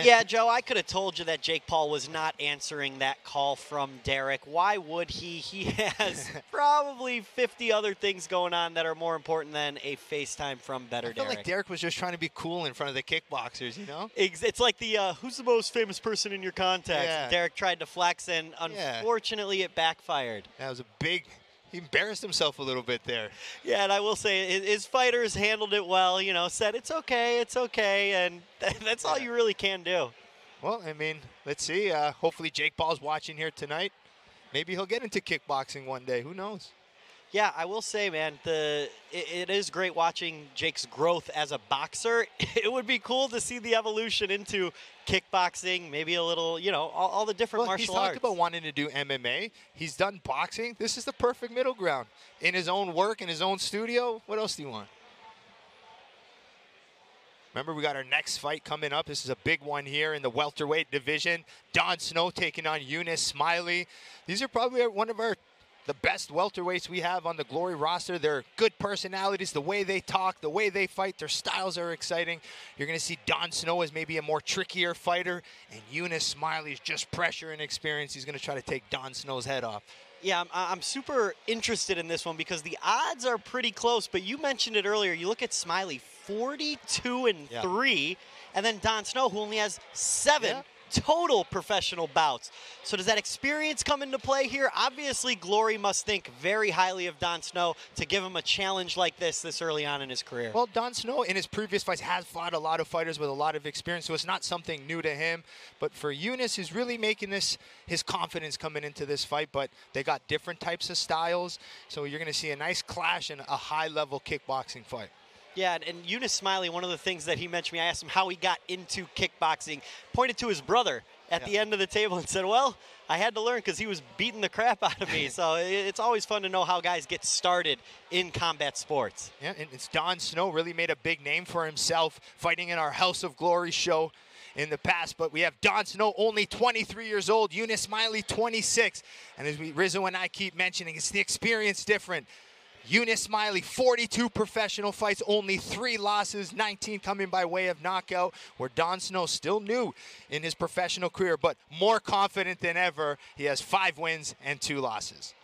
Yeah, Joe, I could have told you that Jake Paul was not answering that call from Derek. Why would he? He has probably 50 other things going on that are more important than a FaceTime from Betr I feel Derek. like Derek was just trying to be cool in front of the kickboxers, you know? It's like the, who's the most famous person in your contacts? Yeah. Derek tried to flex, and unfortunately it backfired. That was a big... He embarrassed himself a little bit there. Yeah, and I will say his fighters handled it well, you know, said it's okay, and that's all you really can do. Well, I mean, let's see. Hopefully Jake Paul's watching here tonight. Maybe he'll get into kickboxing one day. Who knows? Yeah, I will say, man, it is great watching Jake's growth as a boxer. It would be cool to see the evolution into kickboxing, maybe a little, you know, all the different martial arts. He's talked about wanting to do MMA. He's done boxing. This is the perfect middle ground. In his own work, in his own studio, what else do you want? Remember, we got our next fight coming up. This is a big one here in the welterweight division. Don Snow taking on Younes Smaili. These are probably one of the best welterweights we have on the Glory roster. They're good personalities, the way they talk, the way they fight, their styles are exciting. You're going to see Don Snow as maybe a more trickier fighter, and Younes Smaili is just pressure and experience. He's going to try to take Don Snow's head off. Yeah, I'm super interested in this one because the odds are pretty close, but you mentioned it earlier. You look at Smaili, 42-3, and then Don Snow, who only has 7 total professional bouts. So does that experience come into play here? Obviously, Glory must think very highly of Don Snow to give him a challenge like this early on in his career. Well, Don Snow, in his previous fights, has fought a lot of fighters with a lot of experience, so it's not something new to him. But for Younes, he's really making this his confidence coming into this fight, but they got different types of styles, so you're going to see a nice clash and a high-level kickboxing fight. Yeah, and Younes Smaili, one of the things that he mentioned to me, I asked him how he got into kickboxing, pointed to his brother at the end of the table and said, well, I had to learn because he was beating the crap out of me. So it's always fun to know how guys get started in combat sports. Yeah, and it's Don Snow really made a big name for himself fighting in our House of Glory show in the past, but we have Don Snow only 23 years old, Younes Smaili 26, and as Rizzo and I keep mentioning, it's the experience different. Younes Smaili, 42 professional fights, only 3 losses, 19 coming by way of knockout, where Don Snow still new in his professional career, but more confident than ever. He has 5 wins and 2 losses.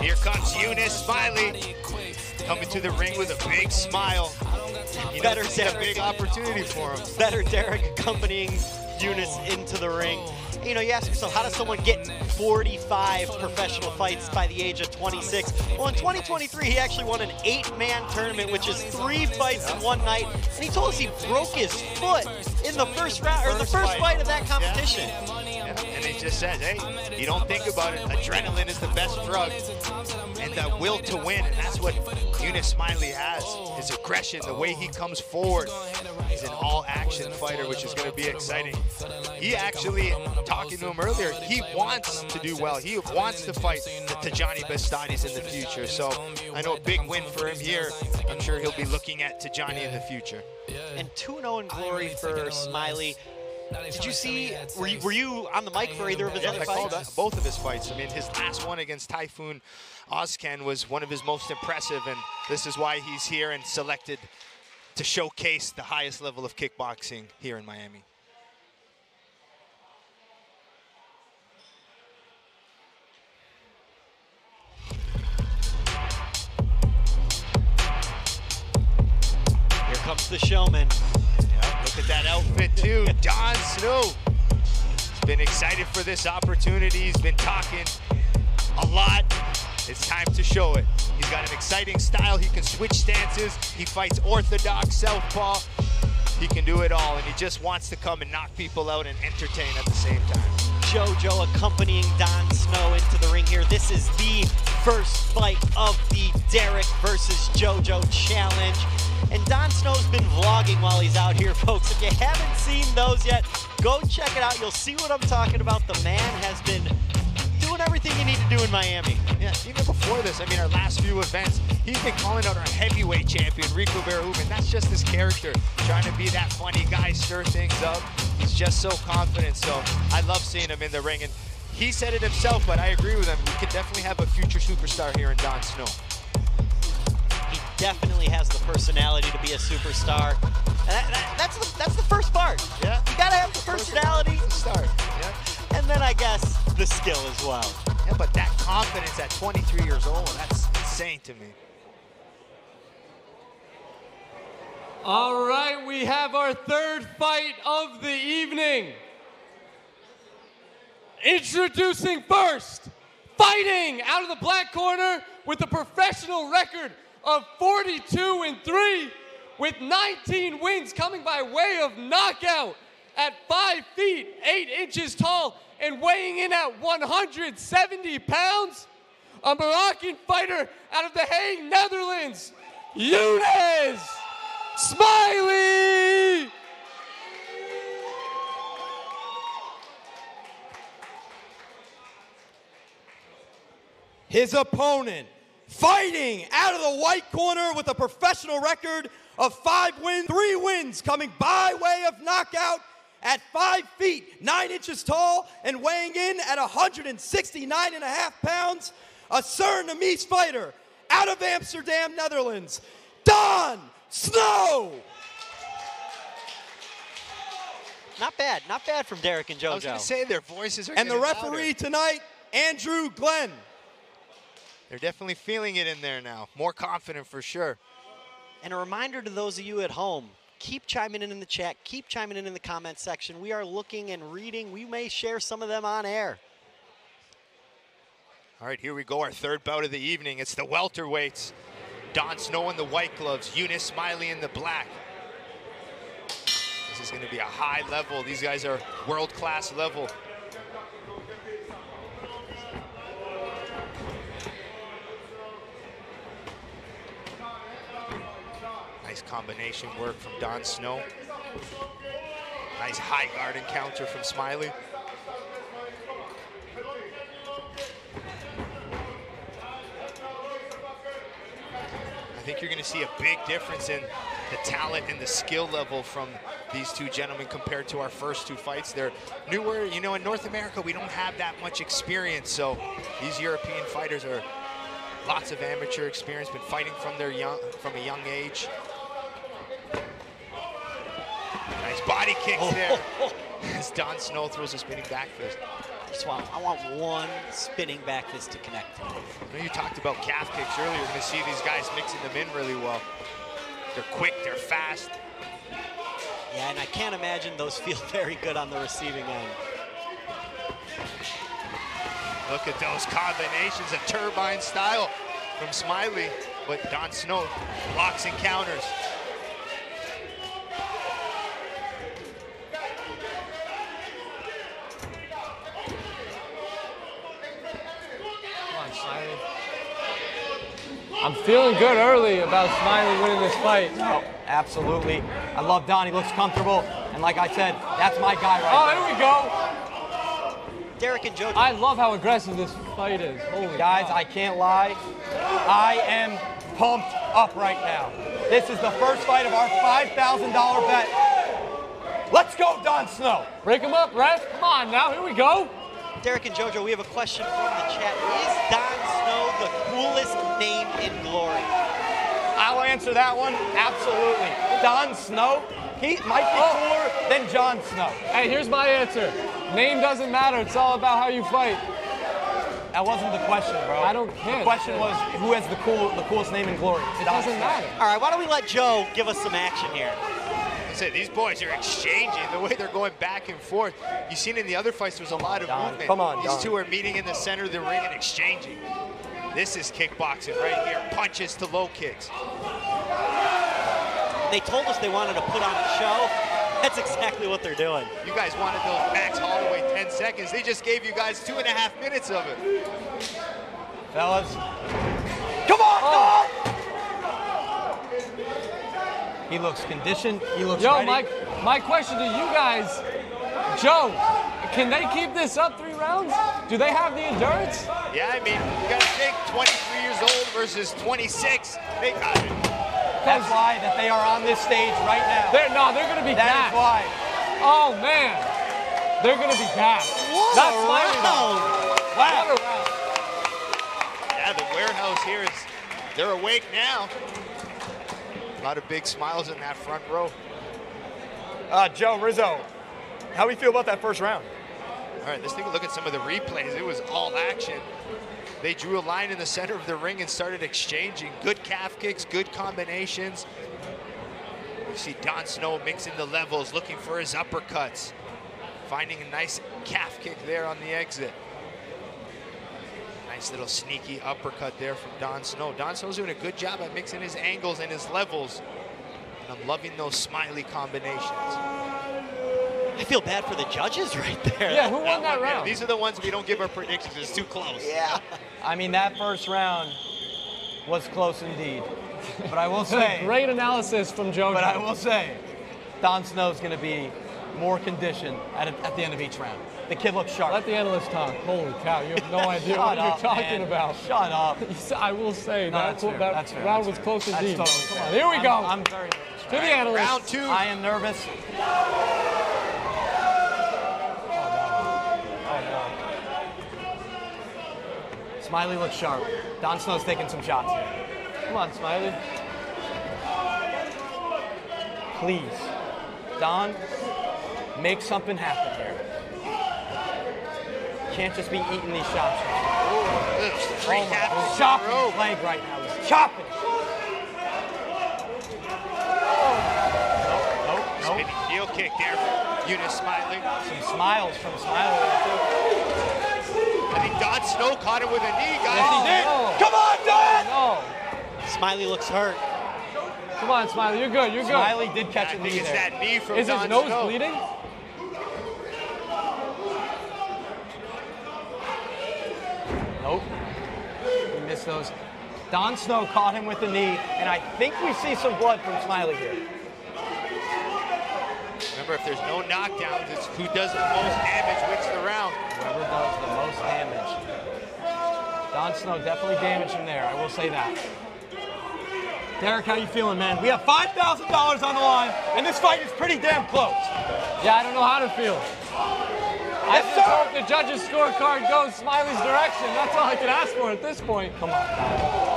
Here comes Younes Smaili coming to the ring with a big smile. You Better It's a big opportunity for him. Betr Derek accompanying Younes into the ring. You know, you ask yourself, how does someone get 45 professional fights by the age of 26? Well, in 2023, he actually won an 8-man tournament, which is 3 fights in one night. And he told us he broke his foot in the first round, or the first fight of that competition. Yeah. And he just says, hey, you don't think about it. Adrenaline is the best drug. And the will to win. And that's what Younes Smaili has. His aggression, the way he comes forward. He's an all-action fighter, which is going to be exciting. He actually, talking to him earlier, he wants to do well. He wants to fight the Tyjani Beztatis in the future. So I know a big win for him here. I'm sure he'll be looking at Tyjani in the future. And 2-0 in glory for Smaili. Did you see, were you on the mic for either of his other fights? I called both of his fights. I mean, his last one against Typhoon Ozcan was one of his most impressive, and this is why he's here and selected to showcase the highest level of kickboxing here in Miami. Here comes the showman. Look at that outfit too, Don Snow. He's been excited for this opportunity. He's been talking a lot. It's time to show it. He's got an exciting style. He can switch stances. He fights orthodox southpaw. He can do it all, and he just wants to come and knock people out and entertain at the same time. JoJo accompanying Don Snow into the ring here. This is the first fight of the Derek versus JoJo challenge. And Don Snow's been vlogging while he's out here, folks. If you haven't seen those yet, go check it out. You'll see what I'm talking about. The man has been doing everything you need to do in Miami. Yeah, even before this, I mean, our last few events, he's been calling out our heavyweight champion, Rico Verhoeven. That's just his character, trying to be that funny guy, stir things up. He's just so confident, so I love seeing him in the ring. And he said it himself, but I agree with him. We could definitely have a future superstar here in Don Snow. He definitely has the personality to be a superstar. And that's the first part. Yeah. You gotta have the personality. Start. Yeah. And then I guess the skill as well. Yeah, but that confidence at 23 years old, that's insane to me. All right, we have our third fight of the evening. Introducing first, fighting out of the black corner with a professional record of 42-3 with 19 wins coming by way of knockout at 5 feet, 8 inches tall and weighing in at 170 pounds, a Moroccan fighter out of The Hague, Netherlands, Younes Smaili! His opponent, fighting out of the white corner with a professional record of 5 wins, 3 wins, coming by way of knockout at 5 feet, 9 inches tall, and weighing in at 169.5 pounds, a Surinamese fighter out of Amsterdam, Netherlands, Don Snow! Not bad from Derek and JoJo. I was going to say their voices are And the getting referee louder. tonight, Andrew Glenn. They're definitely feeling it in there now. More confident for sure. And a reminder to those of you at home, keep chiming in the chat, keep chiming in the comment section. We are looking and reading. We may share some of them on air. All right, here we go, our third bout of the evening. It's the welterweights. Don Snow in the white gloves, Younes Smaili in the black. This is going to be a high level. These guys are world-class level. Nice combination work from Don Snow. Nice high guard encounter from Smaili. I think you're going to see a big difference in the talent and the skill level from these two gentlemen compared to our first 2 fights. They're newer, you know, in North America, we don't have that much experience. So these European fighters are lots of amateur experience, been fighting from a young age. Nice body kick there as Don Snow throws a spinning back fist. I want one spinning back fist to connect. I know you talked about calf kicks earlier. You're going to see these guys mixing them in really well. They're quick, they're fast. Yeah, and I can't imagine those feel very good on the receiving end. Look at those combinations, a turbine style from Smaili, but Don Snow blocks and counters. Come on, Smaili. I'm feeling good early about Smaili winning this fight. Oh, absolutely. I love Don. He looks comfortable. And like I said, that's my guy right there. Here we go. Derek and Jojo. I love how aggressive this fight is. Holy Guys, cow. I can't lie. I am pumped up right now. This is the first fight of our $5,000 bet. Let's go, Don Snow. Break him up, ref. Come on now. Here we go. Derek and Jojo, we have a question from the chat. Is Don Snow the coolest name in glory? I'll answer that one. Absolutely. Don Snow, he might be cooler than Jon Snow. Hey, here's my answer. Name doesn't matter. It's all about how you fight. That wasn't the question, bro. I don't care. The question was, who has the coolest name in glory? It doesn't matter. All right, why don't we let Joe give us some action here? I said, these boys are exchanging the way they're going back and forth. You've seen in the other fights, there's a lot of movement. Come on, These Don. two are meeting in the center of the ring and exchanging. This is kickboxing right here. Punches to low kicks. They told us they wanted to put on a show. That's exactly what they're doing. You guys wanted those Max Holloway 10 seconds. They just gave you guys 2.5 minutes of it. Fellas. Come on, Don! He looks conditioned. He looks ready. My question to you guys, Joe, can they keep this up 3 rounds? Do they have the endurance? Yeah, I mean, you gotta think 23 years old versus 26. They got it. That's why that they are on this stage right now. They're going to be That gassed. is why. Oh, man. They're going to be gassed. That's Smaili. Wow. Yeah, the warehouse here is, they're awake now. A lot of big smiles in that front row. Joe Rizzo, how do we feel about that first round? All right, let's take a look at some of the replays. It was all action. They drew a line in the center of the ring and started exchanging. Good calf kicks, good combinations. You see Don Snow mixing the levels, looking for his uppercuts. Finding a nice calf kick there on the exit. Nice little sneaky uppercut there from Don Snow. Don Snow's doing a good job at mixing his angles and his levels. And I'm loving those Smaili combinations. I feel bad for the judges right there. Yeah, who won that Yeah, round? these are the ones we don't give our predictions. It's too close. Yeah. I mean, that first round was close indeed. But I will say, Great analysis from Joe. but I will say, Don Snow's going to be more conditioned at the end of each round. The kid looks sharp. Let the analyst talk. Holy cow, you have no idea what Shut you're up, talking man. about. Shut up. I will say No, that, that's fair. that That's fair. round That's was fair. close That's indeed. totally Come fair. on, here we go. I'm very nervous. To the analyst. Round 2. I am nervous. Smaili looks sharp. Don Snow's taking some shots here. Come on, Smaili. Please, Don, make something happen here. Can't just be eating these shots. Three He's taps. chopping his leg right now. He's chopping. Nope. Spinning heel kick there from Younes Smaili. Some smiles from Smaili there too. I think Don Snow caught him with a knee, guys. Yes, he did. no. Come on, Don! No. Smaili looks hurt. Come on, Smaili. You're good. You're good. Smaili did catch I a think knee it's there. that knee from Is Don his nose Snow. bleeding? Nope. He missed those. Don Snow caught him with the knee, and I think we see some blood from Smaili here. Remember, if there's no knockdowns, it's who does the most damage wins the round. Whoever does the most damage. Don Snow definitely damaged him there, I will say that. Derek, how you feeling, man? We have $5,000 on the line, and this fight is pretty damn close. Yeah, I don't know how to feel. I Yes, just sir. hope the judges' scorecard goes Smiley's direction. That's all I can ask for at this point. Come on, Don.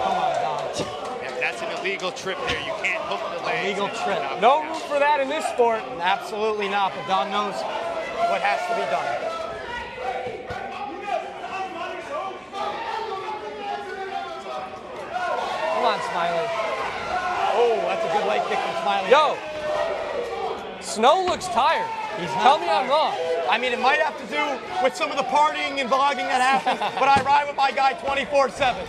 Come on, Don. Yeah, that's an illegal trip there. You can't hook the legs. Illegal trip. No room for that in this sport. Absolutely not, but Don knows what has to be done. Come on, Smiley. Oh, that's a a good leg kick from Smaili. Yo, Snow looks tired. Tell me I'm wrong. I mean, it might have to do with some of the partying and vlogging that happens, but I ride with my guy 24/7.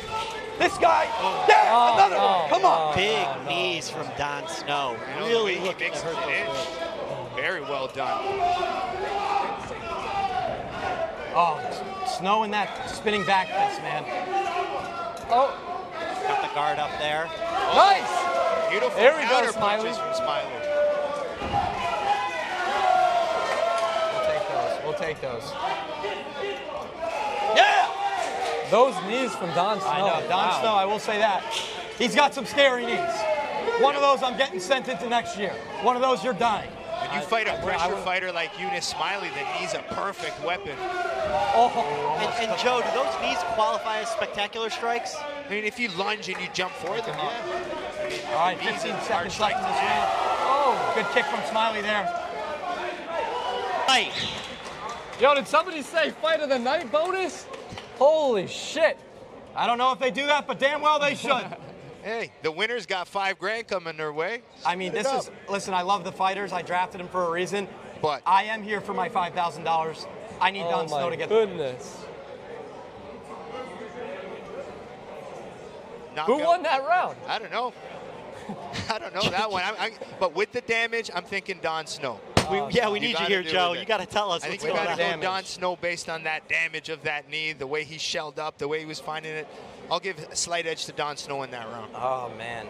This guy, another one. Come on. Big knees from Don Snow. Really looking to hurt those ribs. Very well done. Oh, Snow in that spinning back fist, man. Oh. Got the guard up there. Nice. Beautiful There we go, counter Smaili. punches from Smaili. We'll take those. Those knees from Don Snow. I know, Don Snow, I will say that. He's got some scary knees. One of those I'm getting sent into next year. One of those you're dying. When you fight a pressure fighter like Younes Smaili, the knee's a perfect weapon. And Joe, do those knees qualify as spectacular strikes? I mean, if you lunge and you jump for them, yeah. All right, 15 seconds left in this round. Oh, good kick from Smaili there. Fight. Yo, did somebody say fight of the night bonus? Holy shit. I don't know if they do that, but damn well they should. Hey, the winner's got $5 grand coming their way. I mean, this is, listen, I love the fighters. I drafted them for a reason. But I am here for my $5,000. I need Don Snow to get goodness. Knockout. Who won that round? I don't know. I don't know that one. But with the damage, I'm thinking Don Snow. We need you here, Joe. You got to tell us I think what's we going got to on. go Don Snow based on that damage of that knee, the way he shelled up, the way he was finding it. I'll give a slight edge to Don Snow in that round. Oh, man.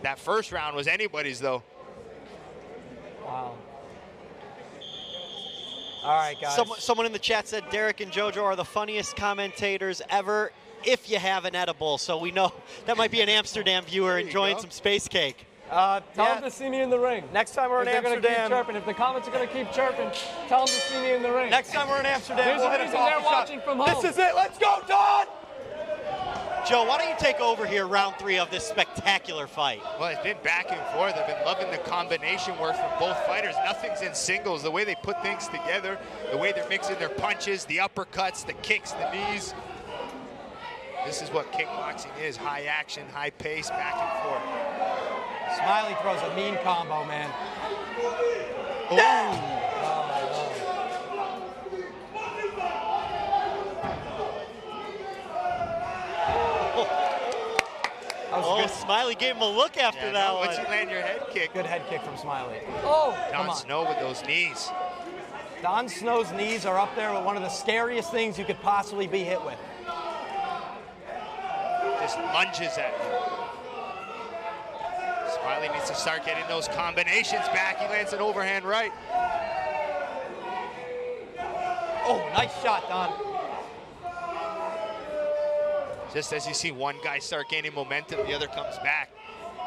That first round was anybody's, though. Wow. All right, guys. Someone in the chat said Derek and JoJo are the funniest commentators ever if you have an edible. So we know that might be an Amsterdam viewer enjoying some space cake. Tell them to see me in the ring. Next time we're in Amsterdam. Keep Amsterdam. chirping. If the comments are going to keep chirping, tell them to see me in the ring. Next time we're in Amsterdam, There's we'll a hit a reason they're coffee shop. watching from home. This is it. Let's go, Don! Joe, why don't you take over here round 3 of this spectacular fight? Well, it's been back and forth. I've been loving the combination work from both fighters. Nothing's in singles. The way they put things together, the way they're mixing their punches, the uppercuts, the kicks, the knees. This is what kickboxing is. High action, high pace, back and forth. Smaili throws a mean combo, man. Smaili gave him a look after that one. Once you land your head kick. Good head kick from Smaili. Don Snow with those knees. Don Snow's knees are up there with one of the scariest things you could possibly be hit with. Just lunges at you. Smaili needs to start getting those combinations back. He lands an overhand right. Oh, nice shot, Don. Just as you see one guy start gaining momentum, the other comes back.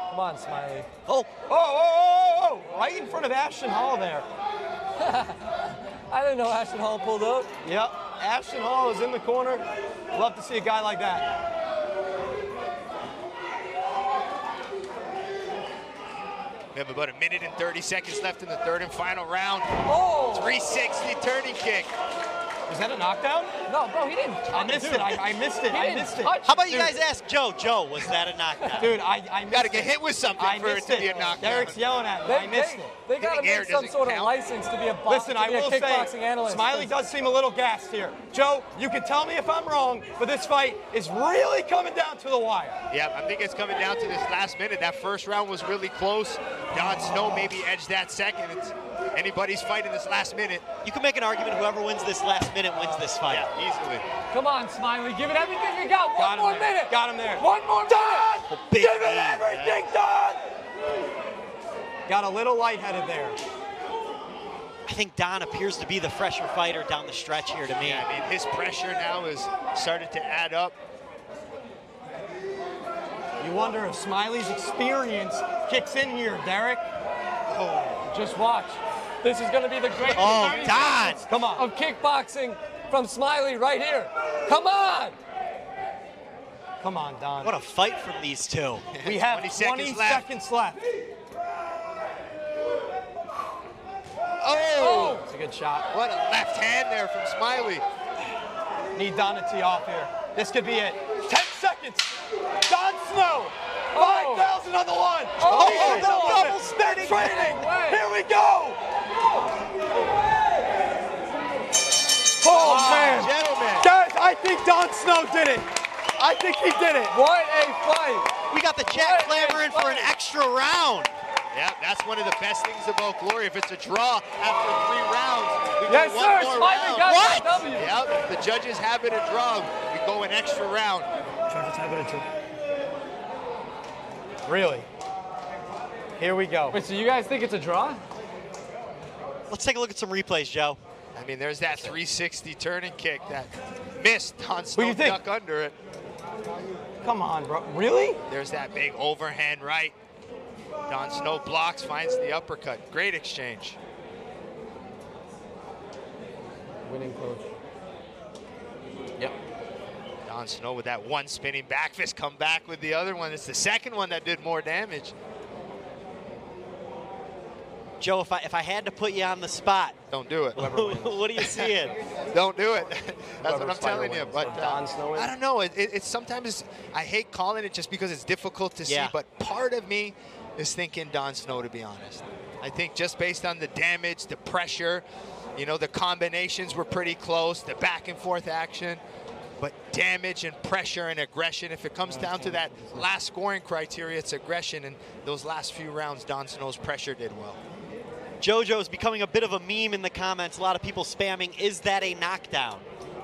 Come on, Smaili. Oh, right in front of Ashton Hall there. I didn't know Ashton Hall pulled up. Yep, Ashton Hall is in the corner. Love to see a guy like that. We have about 1 minute and 30 seconds left in the third and final round. Oh! 360 turning kick. Was that a knockdown? No, bro, he didn't. I missed it. I missed it. I missed it. How about you guys ask Joe? Joe, was that a knockdown? Dude, I missed it. Got to get hit with something for it to be a knockdown. Derek's yelling at me. I missed it. They got to make some sort of license to be a Listen, I will say, kickboxing analyst. Smaili does seem a little gassed here. Joe, you can tell me if I'm wrong, but this fight is really coming down to the wire. Yeah, I think it's coming down to this last minute. That first round was really close. Don Snow maybe edged that second. It's anybody's fight in this last minute. You can make an argument whoever wins this last minute wins this fight. Yeah, easily. Come on, Smaili. Give it everything you got. One more minute. Got him there. One more minute. Give it everything, Don! Got a little lightheaded there. I think Don appears to be the fresher fighter down the stretch here to me. Yeah, I mean, his pressure now has started to add up. You wonder if Smiley's experience kicks in here, Derek. Oh, just watch. This is going to be the greatest 30 seconds Come on. of kickboxing from Smaili right here. Come on. Come on, Don. What a fight from these two. We have 20 seconds left. Oh! It's a good shot. What a left hand there from Smaili. Need Don to tee off here. This could be it. 10 seconds. Don Snow, $5,000. another one. Oh, He's double spin training. Here we go. Oh, man. Gentlemen. Guys, I think Don Snow did it. I think he did it. What a fight. We got the chat clamoring for an extra round. Yeah, that's one of the best things about Glory. If it's a draw after 3 rounds, we Yes, go sir. one more Smiley round. got the W. Yep, the judges have it a draw. We go an extra round. Really? Here we go. Wait, so you guys think it's a draw? Let's take a look at some replays, Joe. I mean, there's that 360 turning kick that missed. Don Snow do you think? duck under it. Come on, bro. Really? There's that big overhand right. Don Snow blocks, finds the uppercut. Great exchange. Winning coach. Yep. Don Snow with that one spinning back fist, come back with the other one. It's the second one that did more damage. Joe, if I had to put you on the spot, Don't do it. what are you seeing? Don't do it. That's what I'm telling you. wins. But Don Snow wins. I don't know. It's sometimes I hate calling it just because it's difficult to see. Yeah. But part of me is thinking Don Snow, to be honest. I think just based on the damage, the pressure, you know, the combinations were pretty close, the back and forth action. But damage and pressure and aggression, if it comes down to that last scoring criteria, it's aggression. And those last few rounds, Don Snow's pressure did well. JoJo's becoming a bit of a meme in the comments. A lot of people spamming, is that a knockdown?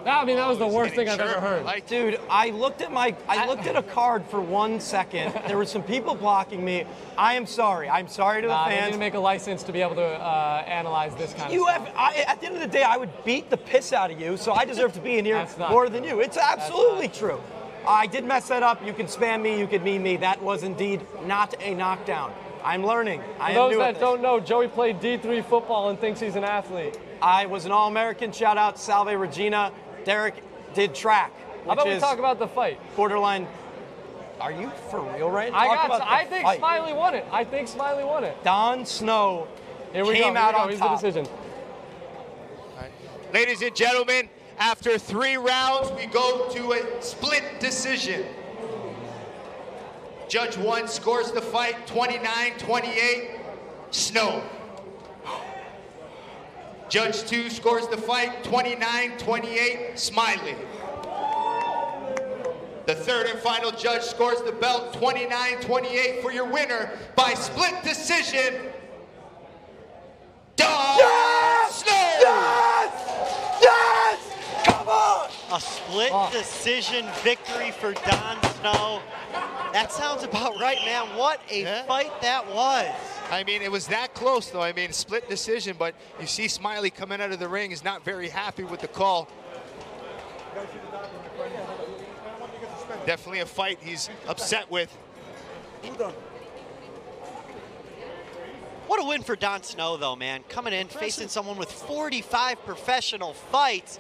I mean, that was the worst thing I've Sure, ever heard. like- Dude, I looked at a card for 1 second. There were some people blocking me. I am sorry. I'm sorry to the They need fans. to make a license to be able to analyze this kind You of stuff. have, at the end of the day, I would beat the piss out of you, so I deserve to be in here That's not more true. than you. It's absolutely true. I did mess that up. You can spam me, you can meme me. That was indeed not a knockdown. I'm learning. I For am those new at that this. don't know, Joey played D3 football and thinks he's an athlete. I was an All-American. Shout out Salve Regina. Derek did track, How about which we is talk about the fight? borderline. Are you for real right now? Talk about I the think fight. Smaili won it. I think Smaili won it. Don Snow Here we came go. out on Here's top. the decision. All right. Ladies and gentlemen, after 3 rounds, we go to a split decision. Judge 1 scores the fight 29-28, Snow. Judge 2 scores the fight 29-28, Smaili. The third and final judge scores the belt 29-28 for your winner by split decision, Don Snow. Yes! Come on! A split decision victory for Don Snow. That sounds about right, man. What a fight that was. I mean, it was that close, though. I mean, split decision, but you see Smaili coming out of the ring is not very happy with the call. Definitely a fight he's upset with. What a win for Don Snow, though, man. Coming in, facing someone with 45 professional fights,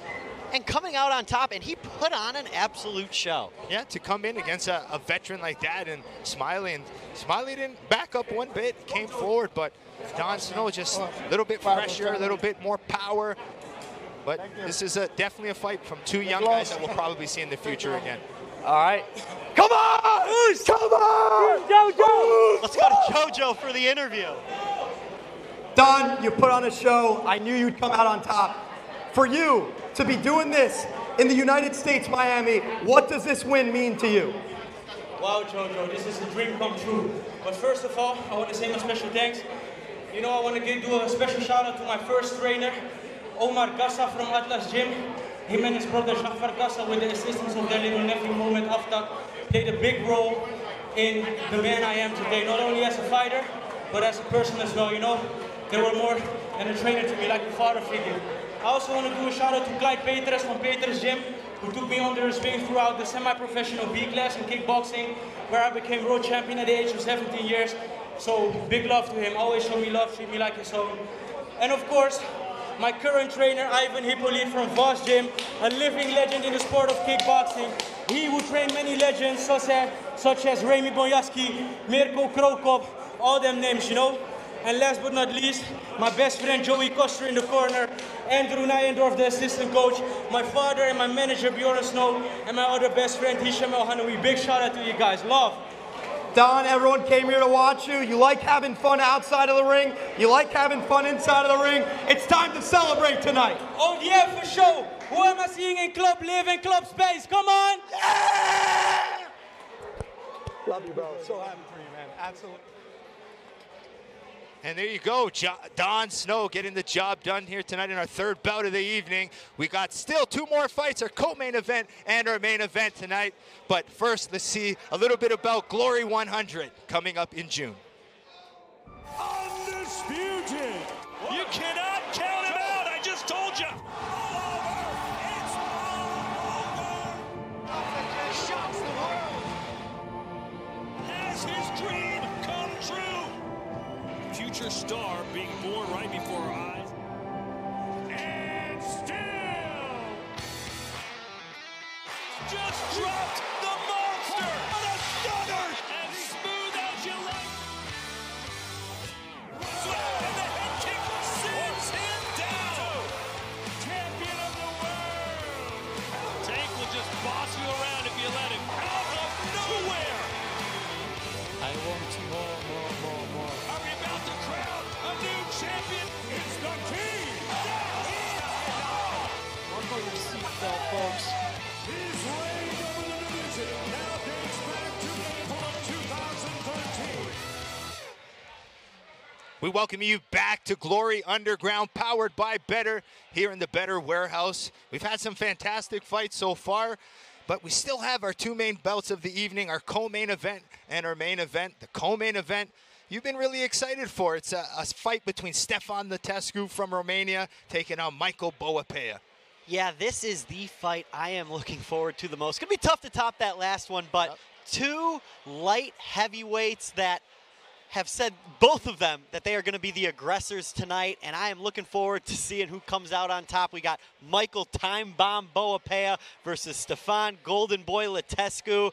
and coming out on top, and he put on an absolute show. Yeah, to come in against a veteran like that, and Smaili didn't back up one bit, came forward, but Don Snow just a little bit pressure, a little bit more power. But this is definitely a fight from 2 young guys that we'll probably see in the future again. All right. Come on! Come on! JoJo! Let's go to JoJo for the interview. Don, you put on a show. I knew you'd come out on top. For you to be doing this in the United States, Miami, what does this win mean to you? Wow, JoJo, this is a dream come true. But first of all, I want to say my special thanks. You know, I want to do a special shout out to my first trainer, Omar Gassa from Atlas Gym. Him and his brother Jafar Gassa, with the assistance of their little nephew Moment Aftak, played a big role in the man I am today. Not only as a fighter, but as a person as well. You know, they were more than a trainer to me, like a father figure. I also want to do a shout out to Clyde Peters from Peters Gym, who took me under his wing throughout the semi-professional B class in kickboxing, where I became world champion at the age of 17 years. So big love to him, always show me love, treat me like his own. And of course, my current trainer, Ivan Hippolyte from Voss Gym, a living legend in the sport of kickboxing. He who trained many legends such as Remy Boyaski, Mirko Krokop, all them names, you know. And last but not least, my best friend Joey Koster in the corner, Andrew Nijendorf, the assistant coach, my father and my manager Bjorn Snow, and my other best friend Hisham El Hanoui. Big shout out to you guys. Love. Don, everyone came here to watch you. You like having fun outside of the ring. You like having fun inside of the ring. It's time to celebrate tonight. Oh yeah, for sure. Who am I seeing in club live in club space? Come on. Yeah! Love you, bro. So happy for you, man. Absolutely. And there you go, Don Snow getting the job done here tonight in our third bout of the evening. We got still 2 more fights, our co-main event and our main event tonight. But first, let's see a little bit about Glory 100 coming up in June. Undisputed. You cannot count him out. I just told you. Shocks the world. Has his dream come true? Future star being born right before our eyes. And still just dropped the monster. What a stunner! As smooth as you like. And the head kick sends him down. Champion of the world. Tank will just boss you around if you let him. Out of nowhere. I want more. Are we about to crown a new champion? It's the king! Buckle your seatbelt, folks. His reign over the division now dates back to April of 2013. We welcome you back to Glory Underground, powered by Betr, here in the Betr warehouse. We've had some fantastic fights so far, but we still have our 2 main belts of the evening, our co-main event and our main event. The co-main event, you've been really excited for. It's a fight between Stefan Latescu from Romania taking on Michael Boapeah. Yeah, this is the fight I am looking forward to the most. It's going to be tough to top that last one, but Yep. 2 light heavyweights that have said, both of them, that they are going to be the aggressors tonight, and I am looking forward to seeing who comes out on top. We got Michael Time Bomb Boapeah versus Stefan Golden Boy Latescu.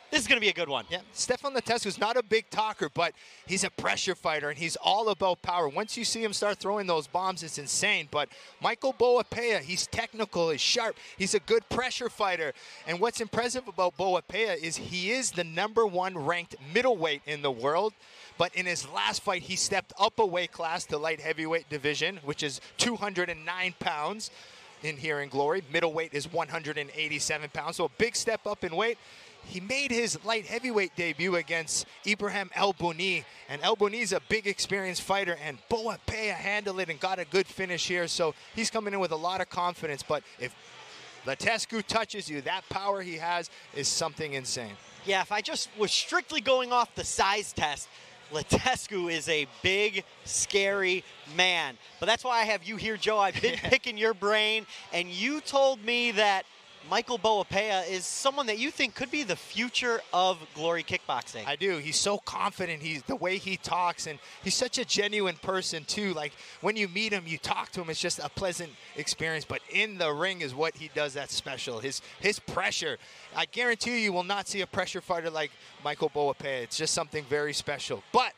This is going to be a good one. Yeah, Stefan Latescu is not a big talker, but he's a pressure fighter, and he's all about power. Once you see him start throwing those bombs, it's insane. But Michael Boapeah, he's technical, he's sharp, he's a good pressure fighter. And what's impressive about Boapeah is he is the #1 ranked middleweight in the world. But in his last fight, he stepped up a weight class to light heavyweight division, which is 209 pounds in here in Glory. Middleweight is 187 pounds, so a big step up in weight. He made his light heavyweight debut against Ibrahim El Bouni, and El Bouni's a big experienced fighter, and Boapeah handled it and got a good finish here, so he's coming in with a lot of confidence. But if Latescu touches you, that power he has is something insane. Yeah, if I just was strictly going off the size test, Latescu is a big, scary man. But that's why I have you here, Joe. I've been picking your brain, and you told me that Michael Boapeah is someone that you think could be the future of Glory Kickboxing. I do. He's so confident. He's the way he talks, and he's such a genuine person too. Like when you meet him, you talk to him, it's just a pleasant experience. But in the ring is what he does that's special. His pressure. I guarantee you will not see a pressure fighter like Michael Boapeah. It's just something very special. But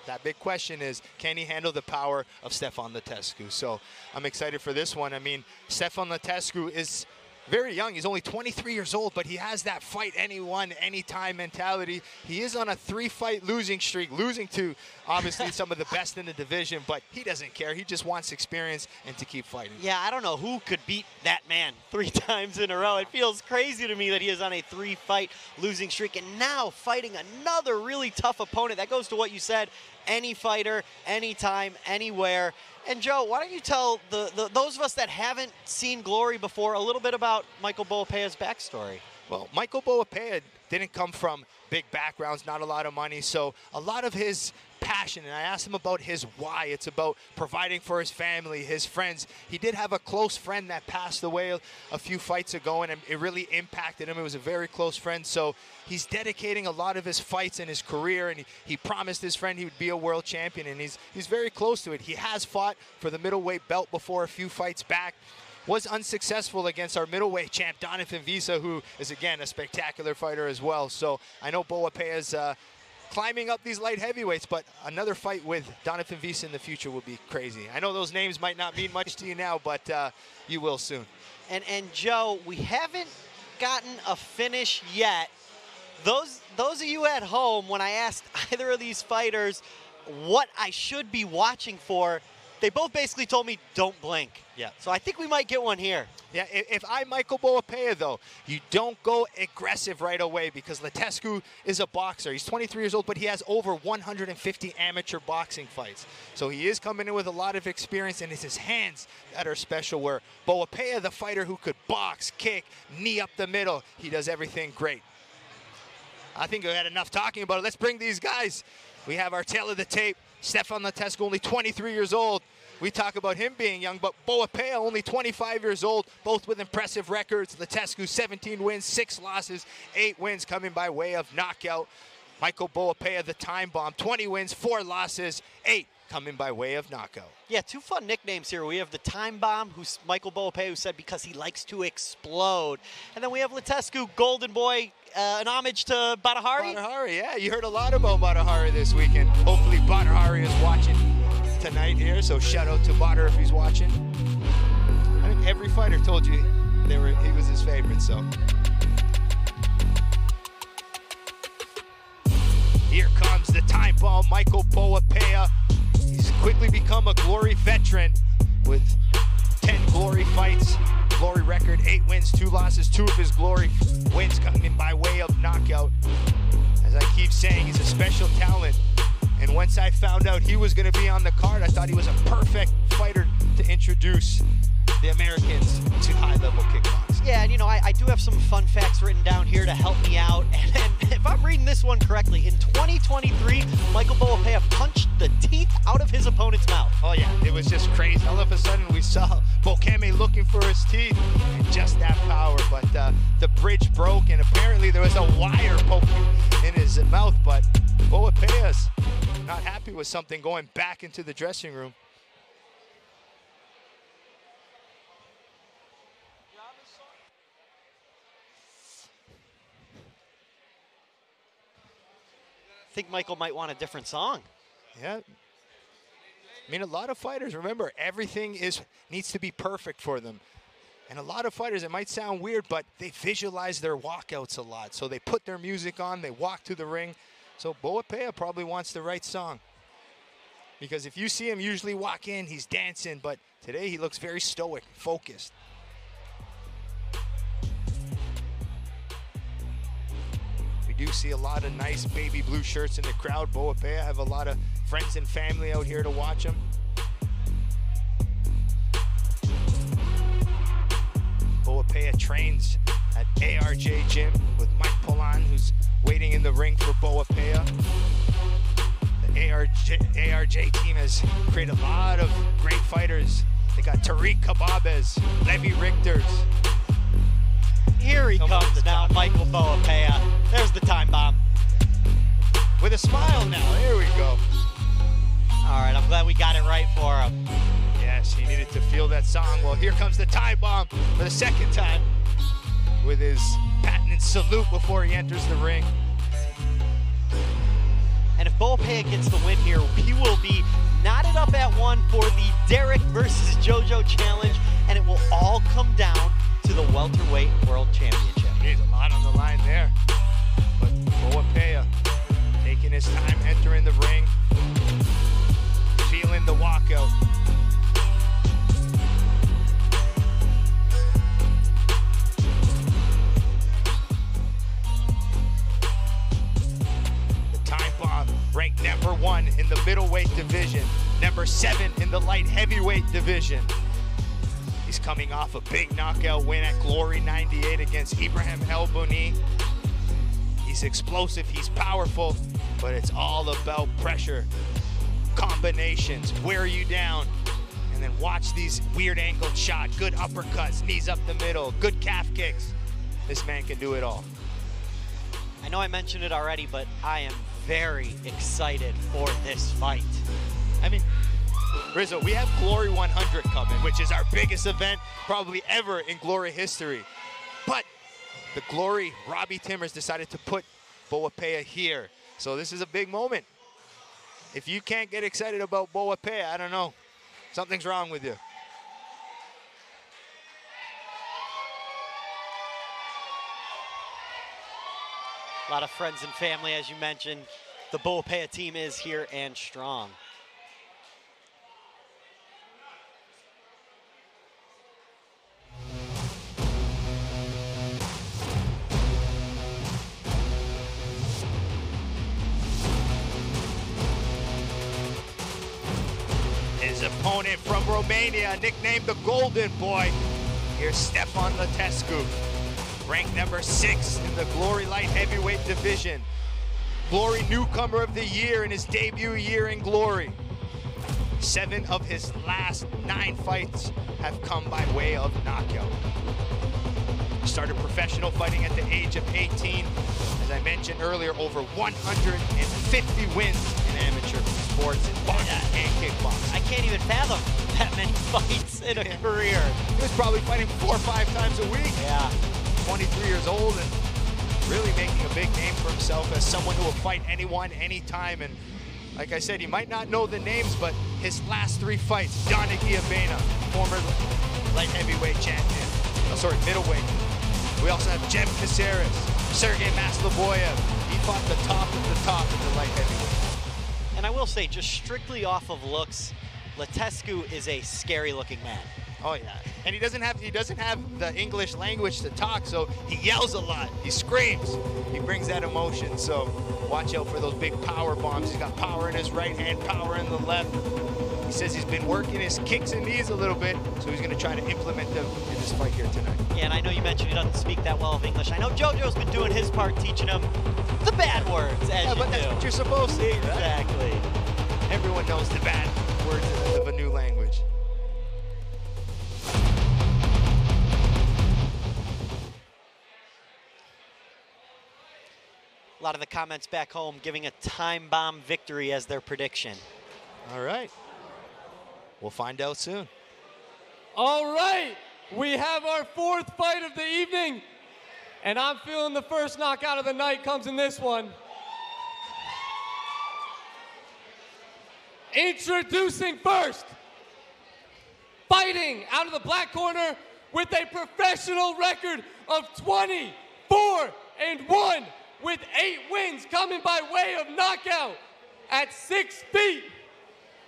that big question is, can he handle the power of Stefan Latescu? So I'm excited for this one. I mean, Stefan Latescu is very young. He's only 23 years old, but he has that fight anyone, anytime mentality. He is on a 3-fight losing streak, losing to obviously some of the best in the division, but he doesn't care. He just wants experience and to keep fighting. Yeah, I don't know who could beat that man 3 times in a row. It feels crazy to me that he is on a 3-fight losing streak and now fighting another really tough opponent. That goes to what you said, any fighter, anytime, anywhere. And Joe, why don't you tell those of us that haven't seen Glory before a little bit about Michael Boapeah's backstory? Well, Michael Boapeah didn't come from big backgrounds, not a lot of money, so a lot of his passion, and I asked him about his why. It's about providing for his family, his friends. He did have a close friend that passed away a few fights ago, and it really impacted him. It was a very close friend, so he's dedicating a lot of his fights and his career, and he promised his friend he would be a world champion, and he's very close to it. He has fought for the middleweight belt before a few fights back. Was unsuccessful against our middleweight champ, Donathan Visa, who is, again, a spectacular fighter as well. So I know Boapeah is climbing up these light heavyweights, but another fight with Donathan Visa in the future would be crazy. I know those names might not mean much to you now, but you will soon. And Joe, we haven't gotten a finish yet, those of you at home, when I asked either of these fighters what I should be watching for, they both basically told me don't blink. Yeah. So I think we might get one here. Yeah, if I'm Michael Boapeah, though, you don't go aggressive right away because Latescu is a boxer. He's 23 years old, but he has over 150 amateur boxing fights. So he is coming in with a lot of experience, and it's his hands that are special, where Boapeah, the fighter who could box, kick, knee up the middle, he does everything great. I think we had enough talking about it. Let's bring these guys. We have our tail of the tape. Stefan Latescu, only 23 years old. We talk about him being young, but Boapeah, only 25 years old, both with impressive records. Latescu, 17 wins, 6 losses, 8 wins coming by way of knockout. Michael Boapeah, the time bomb, 20 wins, 4 losses, 8 coming by way of knockout. Yeah, 2 fun nicknames here. We have the time bomb, who's Michael Boapeah, who said because he likes to explode. And then we have Latescu, golden boy, an homage to Badahari. Badahari, yeah, you heard a lot about Badahari this weekend. Hopefully Badahari is watching tonight here, so shout out to Betr if he's watching. I think every fighter told you he was his favorite, so. Here comes the time bomb, Michael Boapeah. He's quickly become a Glory veteran with 10 Glory fights. Glory record, 8 wins, 2 losses. 2 of his Glory wins coming by way of knockout. As I keep saying, he's a special talent. And once I found out he was going to be on the card, I thought he was a perfect fighter to introduce the Americans to high-level kickboxing. Yeah, and you know, I do have some fun facts written down here to help me out. And if I'm reading this one correctly, in 2023, Michael Boapeah punched the teeth out of his opponent's mouth. Oh yeah, it was just crazy. All of a sudden we saw Boapeah looking for his teeth, and just that power. But the bridge broke, and apparently there was a wire poking in his mouth. But Boapeah's not happy with something, going back into the dressing room. I think Michael might want a different song. Yeah. I mean, a lot of fighters, remember, everything needs to be perfect for them. And a lot of fighters, it might sound weird, but they visualize their walkouts a lot. So they put their music on, they walk to the ring. So Boapeah probably wants the right song. Because if you see him usually walk in, he's dancing, but today he looks very stoic, focused. We do see a lot of nice baby blue shirts in the crowd. Boapeah have a lot of friends and family out here to watch him. Boapeah trains at ARJ Gym with Mike Polan, who's waiting in the ring for Boapeah. The ARJ team has created a lot of great fighters. They got Tariq Kababes, Levi Richters. Here he comes now, Michael Boapeah. There's the time bomb. With a smile now, there we go. All right, I'm glad we got it right for him. Yes, he needed to feel that song. Well, here comes the time bomb for the second time with his patented salute before he enters the ring. And if Boapeah gets the win here, he will be knotted up at 1 for the Derek versus JoJo challenge, and it will all come down to the Welterweight World Championship. There's a lot on the line there. But Boapeah taking his time entering the ring, feeling the walkout. The time bomb ranked number 1 in the middleweight division, number 7 in the light heavyweight division. He's coming off a big knockout win at Glory 98 against Ibrahim El Bouni. He's explosive, he's powerful, but it's all about pressure, combinations, wear you down, and then watch these weird angled shots, good uppercuts, knees up the middle, good calf kicks. This man can do it all. I know I mentioned it already, but I am very excited for this fight. I mean, Rizzo, we have Glory 100 coming, which is our biggest event probably ever in Glory history. But the Glory, Robbie Timmers decided to put Boapeah here. So this is a big moment. If you can't get excited about Boapeah, I don't know. Something's wrong with you. A lot of friends and family, as you mentioned. The Boapeah team is here and strong. His opponent from Romania, nicknamed the Golden Boy, here's Stefan Latescu, ranked number 6 in the Glory Light Heavyweight division. Glory Newcomer of the Year in his debut year in Glory. 7 of his last 9 fights have come by way of knockout. Started professional fighting at the age of 18. As I mentioned earlier, over 150 wins in amateur sports in boxing and kickboxing. I can't even fathom that many fights in a career. He was probably fighting 4 or 5 times a week. Yeah. 23 years old and really making a big name for himself as someone who will fight anyone, anytime. And like I said, you might not know the names, but his last 3 fights, Andrija, former light heavyweight champion. Oh, sorry, middleweight. We also have Jem Caceres, Sergey Maslovoyev. He fought the top of the top in the light heavyweight. And I will say, just strictly off of looks, Latescu is a scary looking man. Oh yeah, and he doesn't have the English language to talk, so he yells a lot, he screams, he brings that emotion. So watch out for those big power bombs. He's got power in his right hand, power in the left. He says he's been working his kicks and knees a little bit, so he's going to try to implement them in this fight here tonight. Yeah, and I know you mentioned he doesn't speak that well of English. I know JoJo's been doing his part, teaching him the bad words, as you but do. that's what you're supposed to, right? Exactly. Everyone knows the bad words of a new language. A lot of the comments back home giving a time bomb victory as their prediction. All right. We'll find out soon. All right, we have our 4th fight of the evening, and I'm feeling the first knockout of the night comes in this one. Introducing first, fighting out of the black corner with a professional record of 24-1, with 8 wins coming by way of knockout at 6 feet.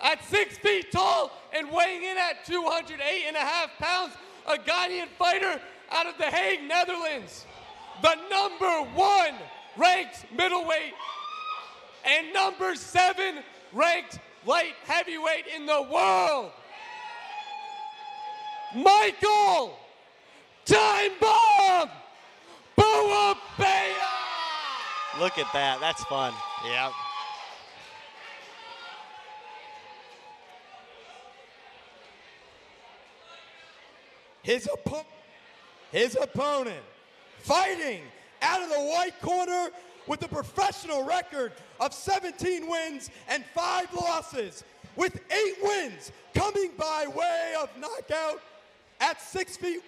At 6 feet tall and weighing in at 208.5 pounds, a Ghanaian fighter out of The Hague, Netherlands. The number 1 ranked middleweight and number 7 ranked light heavyweight in the world. Michael Time Bomb Boapeah! Look at that, that's fun. Yeah. His opponent, fighting out of the white corner with a professional record of 17 wins and 5 losses, with 8 wins coming by way of knockout at 6'1".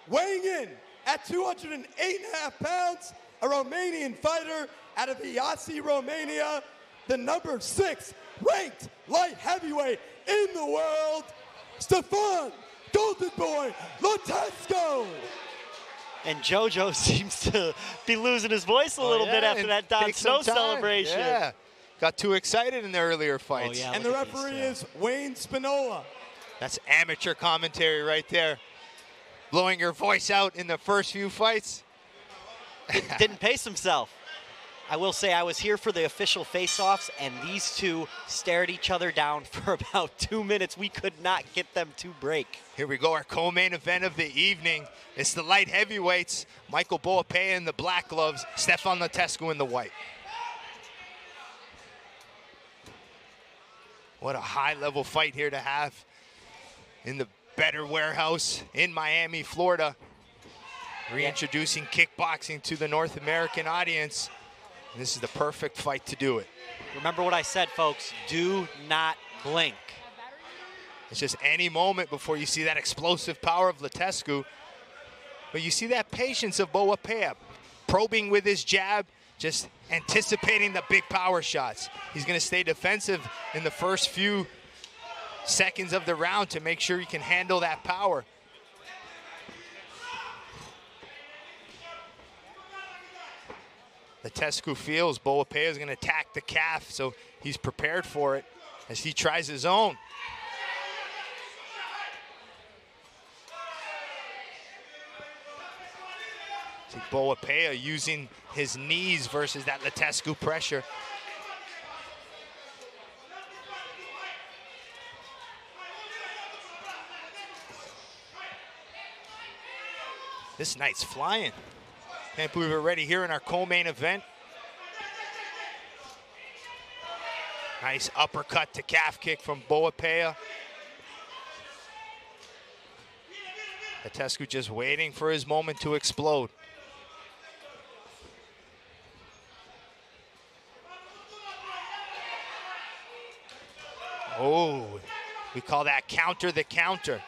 Weighing in at 208.5 pounds, a Romanian fighter out of Iasi, Romania, the number 6 ranked light heavyweight in the world, Stefan Golden Boy Latescu. And JoJo seems to be losing his voice a little bit after that Don Snow celebration. Yeah, got too excited in the earlier fights. Oh, yeah, and the referee is Wayne Spinola. That's amateur commentary right there. Blowing your voice out in the first few fights. Didn't pace himself. I will say I was here for the official face-offs, and these two stared each other down for about 2 minutes. We could not get them to break. Here we go, our co-main event of the evening. It's the light heavyweights. Michael Boapeah in the black gloves, Stefan Latescu in the white. What a high-level fight here to have in the Betr warehouse in Miami, Florida. Reintroducing kickboxing to the North American audience. And this is the perfect fight to do it. Remember what I said, folks. Do not blink. It's just any moment before you see that explosive power of Latescu. But you see that patience of Boapeah, probing with his jab, just anticipating the big power shots. He's going to stay defensive in the first few seconds of the round to make sure he can handle that power. Latescu feels Boapeah is going to attack the calf, so he's prepared for it as he tries his own. See Boapeah using his knees versus that Latescu pressure. This night's flying. Can't believe we're already here in our co-main event. Nice uppercut to calf kick from Boapeah. Latescu just waiting for his moment to explode. Oh, we call that counter the counter.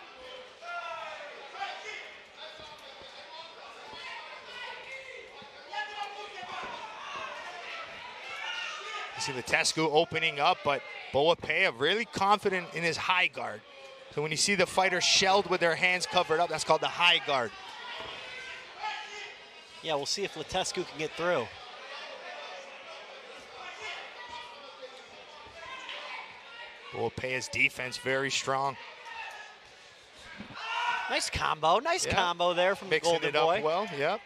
You see Latescu opening up, but Boapeah really confident in his high guard. So when you see the fighter shelled with their hands covered up, that's called the high guard. Yeah, we'll see if Latescu can get through. Boapeah's defense very strong. Nice combo, combo there from the Golden Mixing it Boy. up well, yep.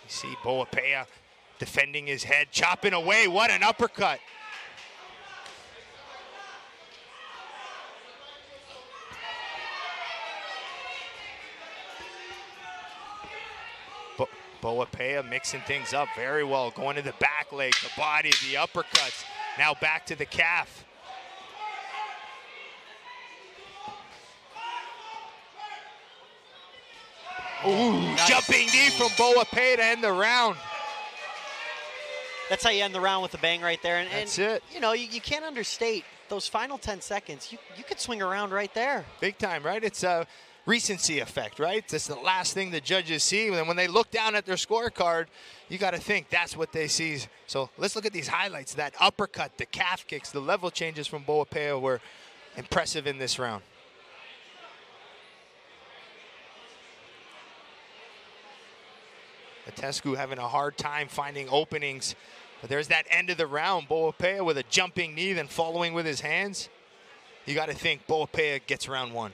You see Boapeah defending his head, chopping away. What an uppercut. Boapeah mixing things up very well, going to the back leg, the body, the uppercuts. Now back to the calf. Ooh, nice. Jumping knee from Boapeah to end the round. That's how you end the round with a bang right there. And that's it. You know, you can't understate those final 10 seconds. You could swing around right there. Big time, right? It's a recency effect, right? That's the last thing the judges see. And when they look down at their scorecard, you got to think that's what they see. So let's look at these highlights. That uppercut, the calf kicks, the level changes from Boapeah were impressive in this round. Latescu having a hard time finding openings. But there's that end of the round. Boapeah with a jumping knee, then following with his hands. You got to think Boapeah gets round one.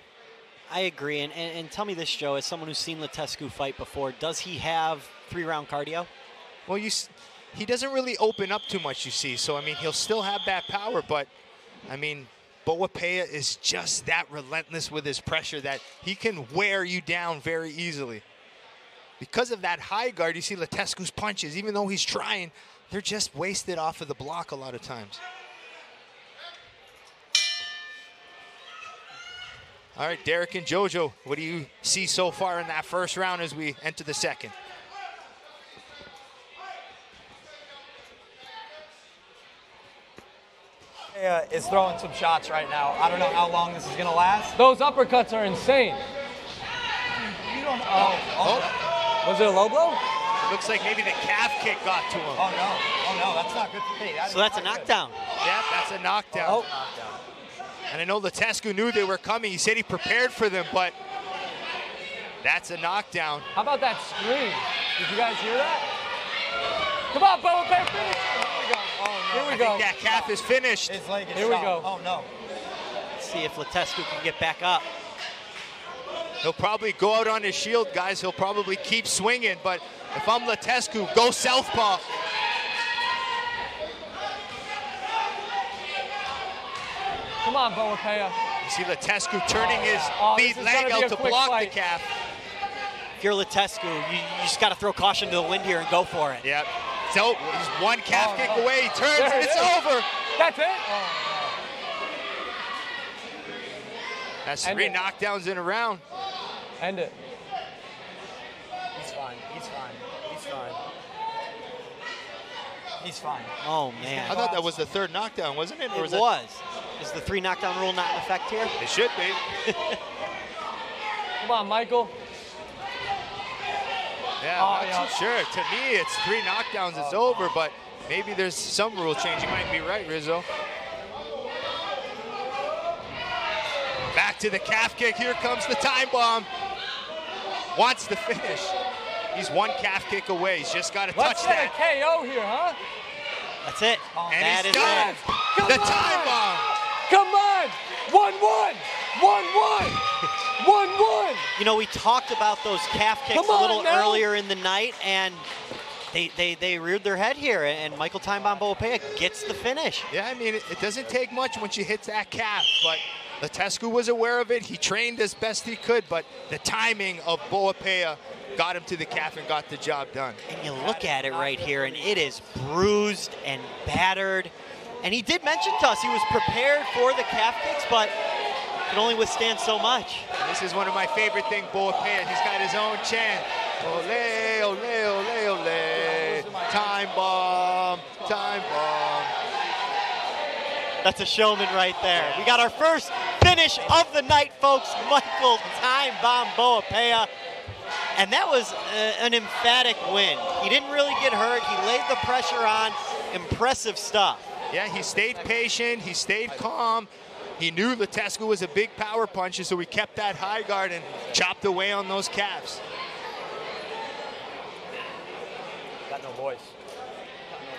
I agree. And tell me this, Joe, as someone who's seen Latescu fight before, does he have 3-round cardio? Well, he doesn't really open up too much, you see. So, I mean, he'll still have that power. But, I mean, Boapeah is just that relentless with his pressure that he can wear you down very easily. Because of that high guard, you see Latescu's punches, even though he's trying, they're just wasted off of the block a lot of times. All right, Derek and JoJo, what do you see so far in that first round as we enter the second? Is throwing some shots right now. I don't know how long this is going to last. Those uppercuts are insane. You don't Was it a low blow? It looks like maybe the calf kick got to him. Oh no, that's not good for me. So that's a knockdown. Yeah, that's a knockdown. Oh. And I know Latescu knew they were coming. He said he prepared for them, but that's a knockdown. How about that scream? Did you guys hear that? Come on, Boapeah, finish it. Here we go. Oh, no. Here we I go. think that calf is finished. His leg is Here we shot. go. Oh no. Let's see if Latescu can get back up. He'll probably go out on his shield, guys. He'll probably keep swinging, but if I'm Latescu, go southpaw. Come on, Boapeah. You see Latescu turning his lead this is leg gonna be out a to quick block fight. the calf. If you're Latescu, you just got to throw caution to the wind here and go for it. Yep. So he's one calf kick no. away. He turns There and it it's is. over. That's it? That's End 3 it. knockdowns in a round. End it. He's fine. He's fine. He's fine. He's fine. Oh, man. I thought that was the 3rd knockdown, wasn't it? Or It was. Is the 3 knockdown rule not in effect here? It should be. Come on, Michael. Yeah, I'm not too sure. To me, it's 3 knockdowns, it's over, but maybe there's some rule change. You might be right, Rizzo. Back to the calf kick. Here comes the time bomb. Wants the finish. He's one calf kick away. He's just got to touch that. Let's get a KO here, huh? That's it. And that he's is done. it. The time bomb. Come on. 1-1. 1-1. 1-1. You know, we talked about those calf kicks a little earlier in the night, and they reared their head here, and Michael Time Bomb Boapeah gets the finish. Yeah, I mean, it doesn't take much when she hits that calf, but Latescu was aware of it. He trained as best he could, but the timing of Boapeah got him to the calf and got the job done. And you look at it right here, and it is bruised and battered. And he did mention to us he was prepared for the calf kicks, but can only withstand so much. This is one of my favorite things, Boapeah. He's got his own chant. Ole, ole, ole, ole. Time bomb, time bomb. That's a showman right there. We got our first finish of the night, folks. Michael Time Bomb Boapeah. And that was an emphatic win. He didn't really get hurt. He laid the pressure on. Impressive stuff. Yeah, he stayed patient. He stayed calm. He knew Latescu was a big power puncher, so he kept that high guard and chopped away on those calves. Got no voice.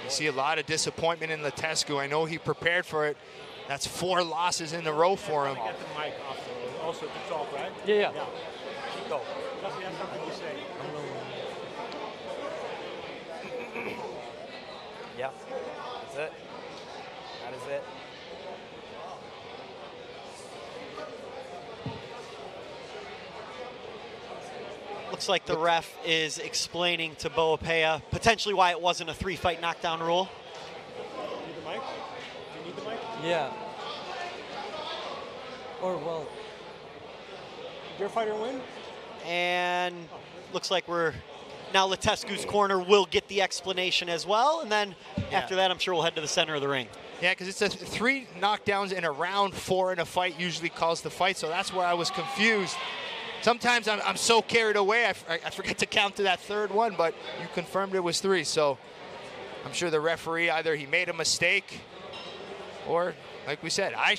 You see a lot of disappointment in Latescu. I know he prepared for it. That's 4 losses in a row for him. Get the mic off also to talk, right? Yeah. Chico. Does he have something to say? Yeah. That's it. That is it. Looks like the ref is explaining to Boapeah potentially why it wasn't a 3-fight knockdown rule. Need the mic? Do you need the mic? Yeah. Or, well. Did your fighter win? And looks like we're now Latescu's corner will get the explanation as well. And then after that, I'm sure we'll head to the center of the ring. Yeah, because it's 3 knockdowns in a round, 4 in a fight usually calls the fight, so that's where I was confused. Sometimes I'm so carried away, I forget to count to that 3rd one, but you confirmed it was 3, so I'm sure the referee, either he made a mistake or, like we said, I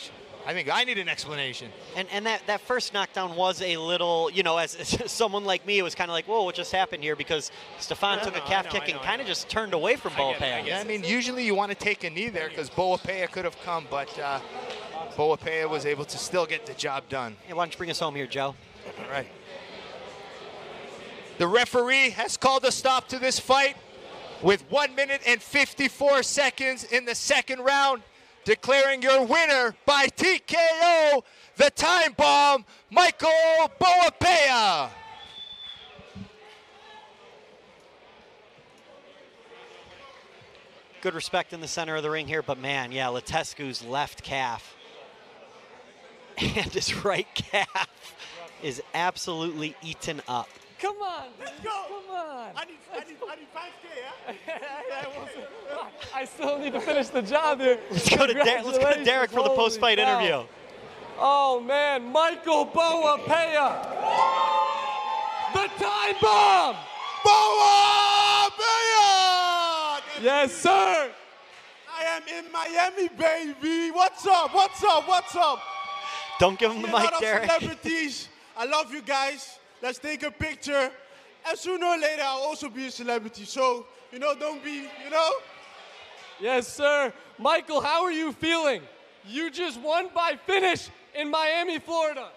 think I need an explanation. And that first knockdown was a little, you know, as someone like me, it was kind of like, whoa, what just happened here? Because Stefan took a calf kick and kind of just turned away from Boapeah. Yeah, I mean, usually you want to take a knee there because Boapeah could have come, but Boapeah was able to still get the job done. Hey, why don't you bring us home here, Joe? All right. The referee has called a stop to this fight with 1 minute and 54 seconds in the 2nd round, declaring your winner by TKO, the time bomb, Michael Boapeah. Good respect in the center of the ring here, but man, yeah, Latescu's left calf and his right calf is absolutely eaten up. Come on. Let's go. Come on. I need 5K, yeah? I still need to finish the job here. Let's go to Derek for the post-fight interview. Oh, man. Michael Boapeah. The time bomb. Boapeah! Yes, sir. I am in Miami, baby. What's up? What's up? What's up? Don't give him the mic, Derek. Celebrities. I love you guys. Let's take a picture. And sooner or later, I'll also be a celebrity. So, you know, don't be, you know? Yes, sir. Michael, how are you feeling? You just won by finish in Miami, Florida.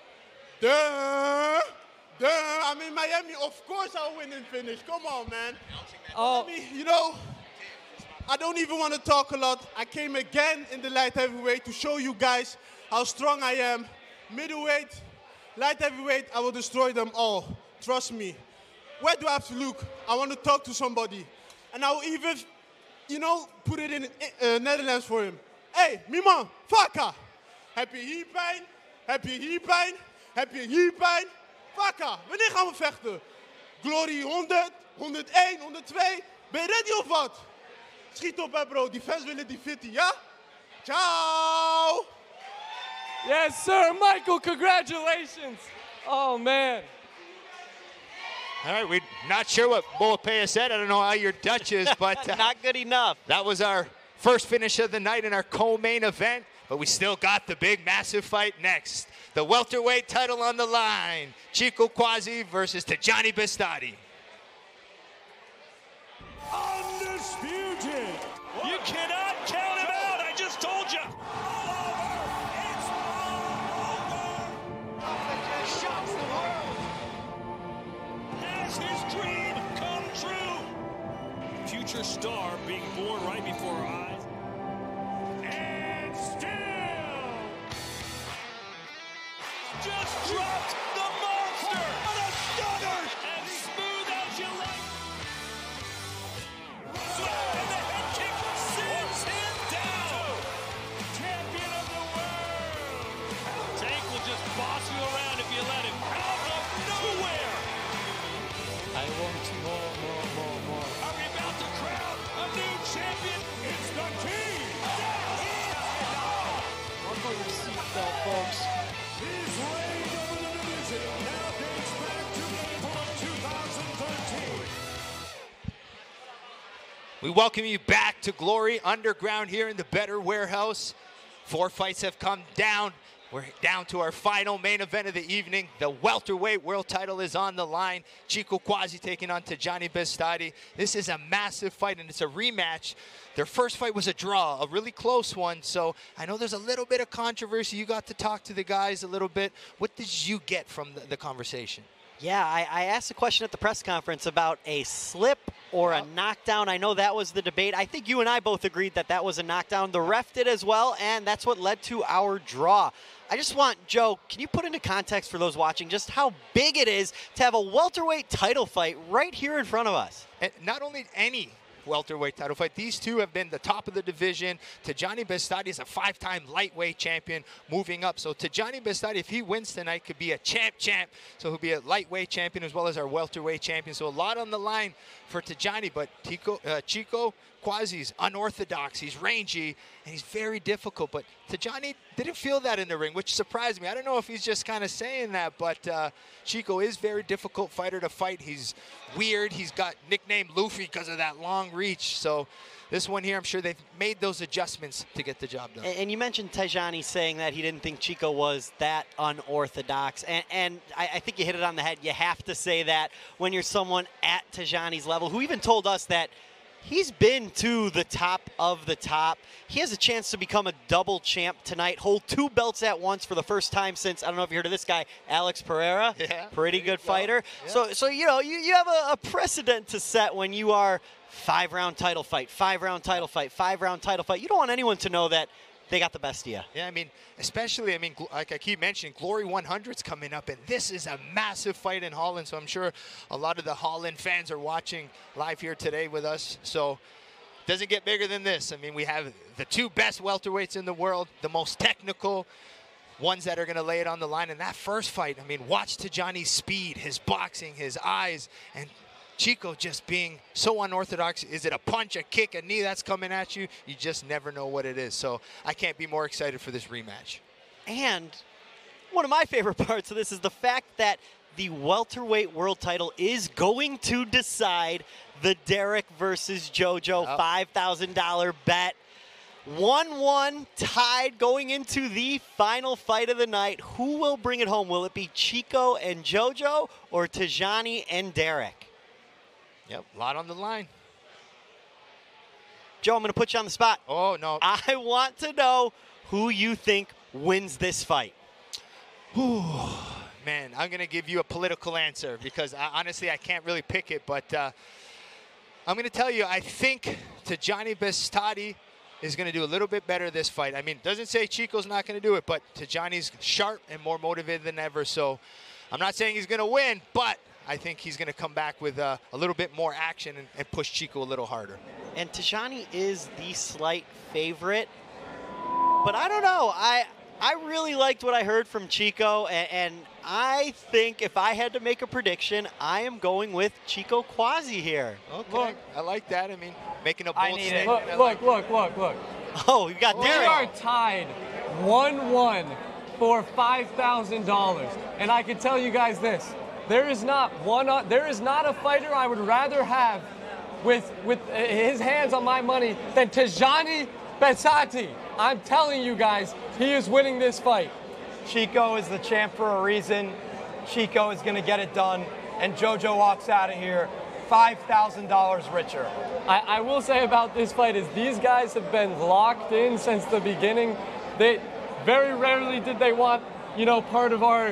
Duh. I'm in Miami. Of course I'll win and finish. Come on, man. Oh. You know, I don't even want to talk a lot. I came again in the light heavyweight to show you guys how strong I am. Middleweight, light heavyweight, I will destroy them all. Trust me. Where do I have to look? I want to talk to somebody. And I will even, you know, put it in Netherlands for him. Hey, Mima, Faka. Heb je hier pijn? Heb je hier pijn? Heb je hier pijn? Faka, wanneer gaan we vechten? Glory 100, 101, 102. Ben je ready of wat? Schiet op, hè, bro. Die fans willen die fitty, ja? Ciao! Yes, sir. Michael, congratulations. Oh, man. All right, we're not sure what Boapeah said. I don't know how your Dutch is, but not good enough. That was our first finish of the night in our co-main event. But we still got the big, massive fight next. The welterweight title on the line. Chico Kwasi versus Tyjani Beztati. Undisputed. You cannot count him out. I just told you. It's all over. Just shocks the world. Has his dream come true? Future star being born right before our eyes. And still just dropped the monster. What a stunner. As smooth as you like. And the head kick sends him down. Champion of the world. Tank will just boss you around if you let him. Out of nowhere. I want more. Are we about to crown a new champion? It's the king. Buckle your seatbelt, folks. His reign over the division now dates back to April of 2013. We welcome you back to Glory Underground here in the Betr warehouse. 4 fights have come down. We're down to our final main event of the evening. The welterweight world title is on the line. Chico Kwasi taking on Tyjani Beztati. This is a massive fight, and it's a rematch. Their first fight was a draw, a really close one. So I know there's a little bit of controversy. You got to talk to the guys a little bit. What did you get from the conversation? Yeah, I asked a question at the press conference about a slip or a knockdown. I know that was the debate. I think you and I both agreed that that was a knockdown. The ref did as well, and that's what led to our draw. I just want, Joe, can you put into context for those watching just how big it is to have a welterweight title fight right here in front of us? And not only any welterweight title fight. These two have been the top of the division. Tyjani Beztati is a 5-time lightweight champion moving up. So Tyjani Beztati, if he wins tonight, could be a champ. So he'll be a lightweight champion as well as our welterweight champion. So a lot on the line for Tyjani, but Chico Kwasi's unorthodox. He's rangy, and he's very difficult. But Tyjani didn't feel that in the ring, which surprised me. I don't know if he's just kind of saying that, but Chico is a very difficult fighter to fight. He's weird. He's got nicknamed Luffy because of that long reach. So this one here, I'm sure they've made those adjustments to get the job done. And you mentioned Tyjani saying that he didn't think Chico was that unorthodox. And I think you hit it on the head. You have to say that when you're someone at Tyjani's level, who even told us that he's been to the top of the top. He has a chance to become a double champ tonight, hold 2 belts at once for the first time since, I don't know if you heard of this guy, Alex Pereira. Yeah, pretty good fighter. Yeah. So you know, you have a precedent to set when you are 5-round title fight, 5-round title fight, 5-round title fight. You don't want anyone to know that they got the best of you. Yeah, I mean, especially, like I keep mentioning, Glory 100's coming up, and this is a massive fight in Holland, so I'm sure a lot of the Holland fans are watching live here today with us, so it doesn't get bigger than this. I mean, we have the 2 best welterweights in the world, the most technical ones that are going to lay it on the line. In that first fight, I mean, watch Tyjani's speed, his boxing, his eyes, and Chico just being so unorthodox. Is it a punch, a kick, a knee that's coming at you? You just never know what it is. So I can't be more excited for this rematch. And one of my favorite parts of this is the fact that the welterweight world title is going to decide the Derek versus JoJo $5,000 bet. 1-1 tied going into the final fight of the night. Who will bring it home? Will it be Chico and JoJo or Tyjani and Derek? Yep, a lot on the line. Joe, I'm going to put you on the spot. Oh, no. I want to know who you think wins this fight. Man, I'm going to give you a political answer because honestly, I can't really pick it. But I'm going to tell you, I think Tyjani Beztati is going to do a little bit better this fight. I mean, doesn't say Chico's not going to do it, but Tyjani's sharp and more motivated than ever. So I'm not saying he's going to win, but I think he's going to come back with a little bit more action and push Chico a little harder. And Tyjani is the slight favorite, but I don't know. I really liked what I heard from Chico, and I think if I had to make a prediction, I am going with Chico Kwasi here. Okay, look, I like that. I mean, making a bold statement. Look. Oh, you got Derek. We are tied 1-1 for $5,000, and I can tell you guys this. There is not a fighter I would rather have with his hands on my money than Tyjani Beztati, I'm telling you guys, he is winning this fight. Chico is the champ for a reason. Chico is going to get it done. And JoJo walks out of here $5,000 richer. I will say about this fight is these guys have been locked in since the beginning. They very rarely did they want, you know, part of our,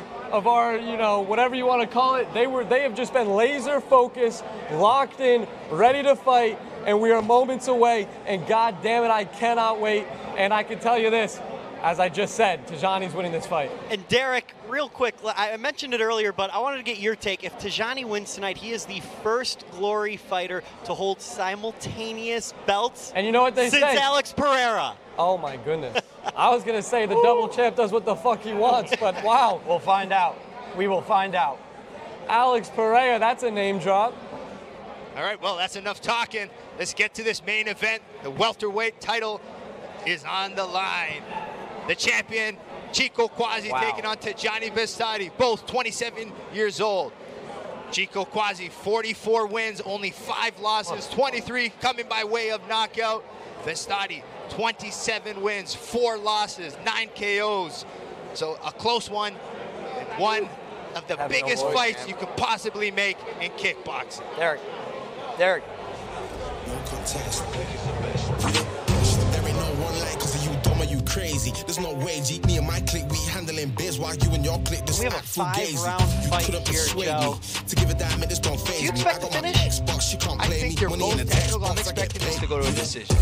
you know, whatever you want to call it. They have just been laser focused, locked in, ready to fight, and we are moments away. And God damn it, I cannot wait. And I can tell you this, as I just said, Tyjani's winning this fight. And Derek, real quick, I mentioned it earlier, but I wanted to get your take. If Tyjani wins tonight, he is the first Glory fighter to hold simultaneous belts. And you know what they say? Since Alex Pereira. Oh my goodness. I was going to say the double champ does what the fuck he wants, but wow. We'll find out. We will find out. Alex Pereira, that's a name drop. All right, well, that's enough talking. Let's get to this main event. The welterweight title is on the line. The champion, Chico Kwasi, taking on Tyjani Beztati, both 27 years old. Chico Kwasi, 44 wins, only 5 losses, 23 coming by way of knockout. Beztati, 27 wins, 4 losses, 9 KOs. So a close one, and one of the biggest fights you could possibly make in kickboxing. Derek. No contest. There ain't no one like, cause you dumb or you crazy. There's no way, G. Me and my clique, we handling biz while you and your clique just act fugazi. You couldn't persuade me to give a damn, this don't phase me. Do you expect to finish? Xbox, you can't I play think me. they're Money in both the technical. I'm Xbox, I get expecting this paid. to go to a decision.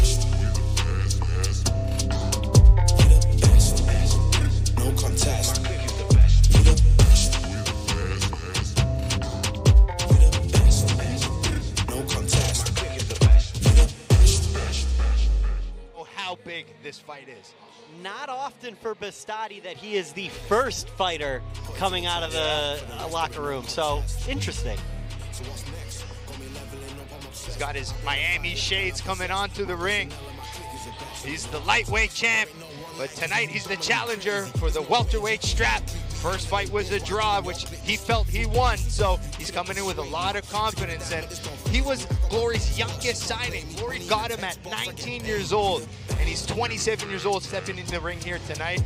No contest. How big this fight is. Not often for Beztati that he is the first fighter coming out of the locker room, so interesting. He's got his Miami shades coming onto the ring. He's the lightweight champ, but tonight he's the challenger for the welterweight strap. First fight was a draw, which he felt he won, so he's coming in with a lot of confidence, and he was Glory's youngest signing. Glory got him at 19 years old, and he's 27 years old stepping into the ring here tonight.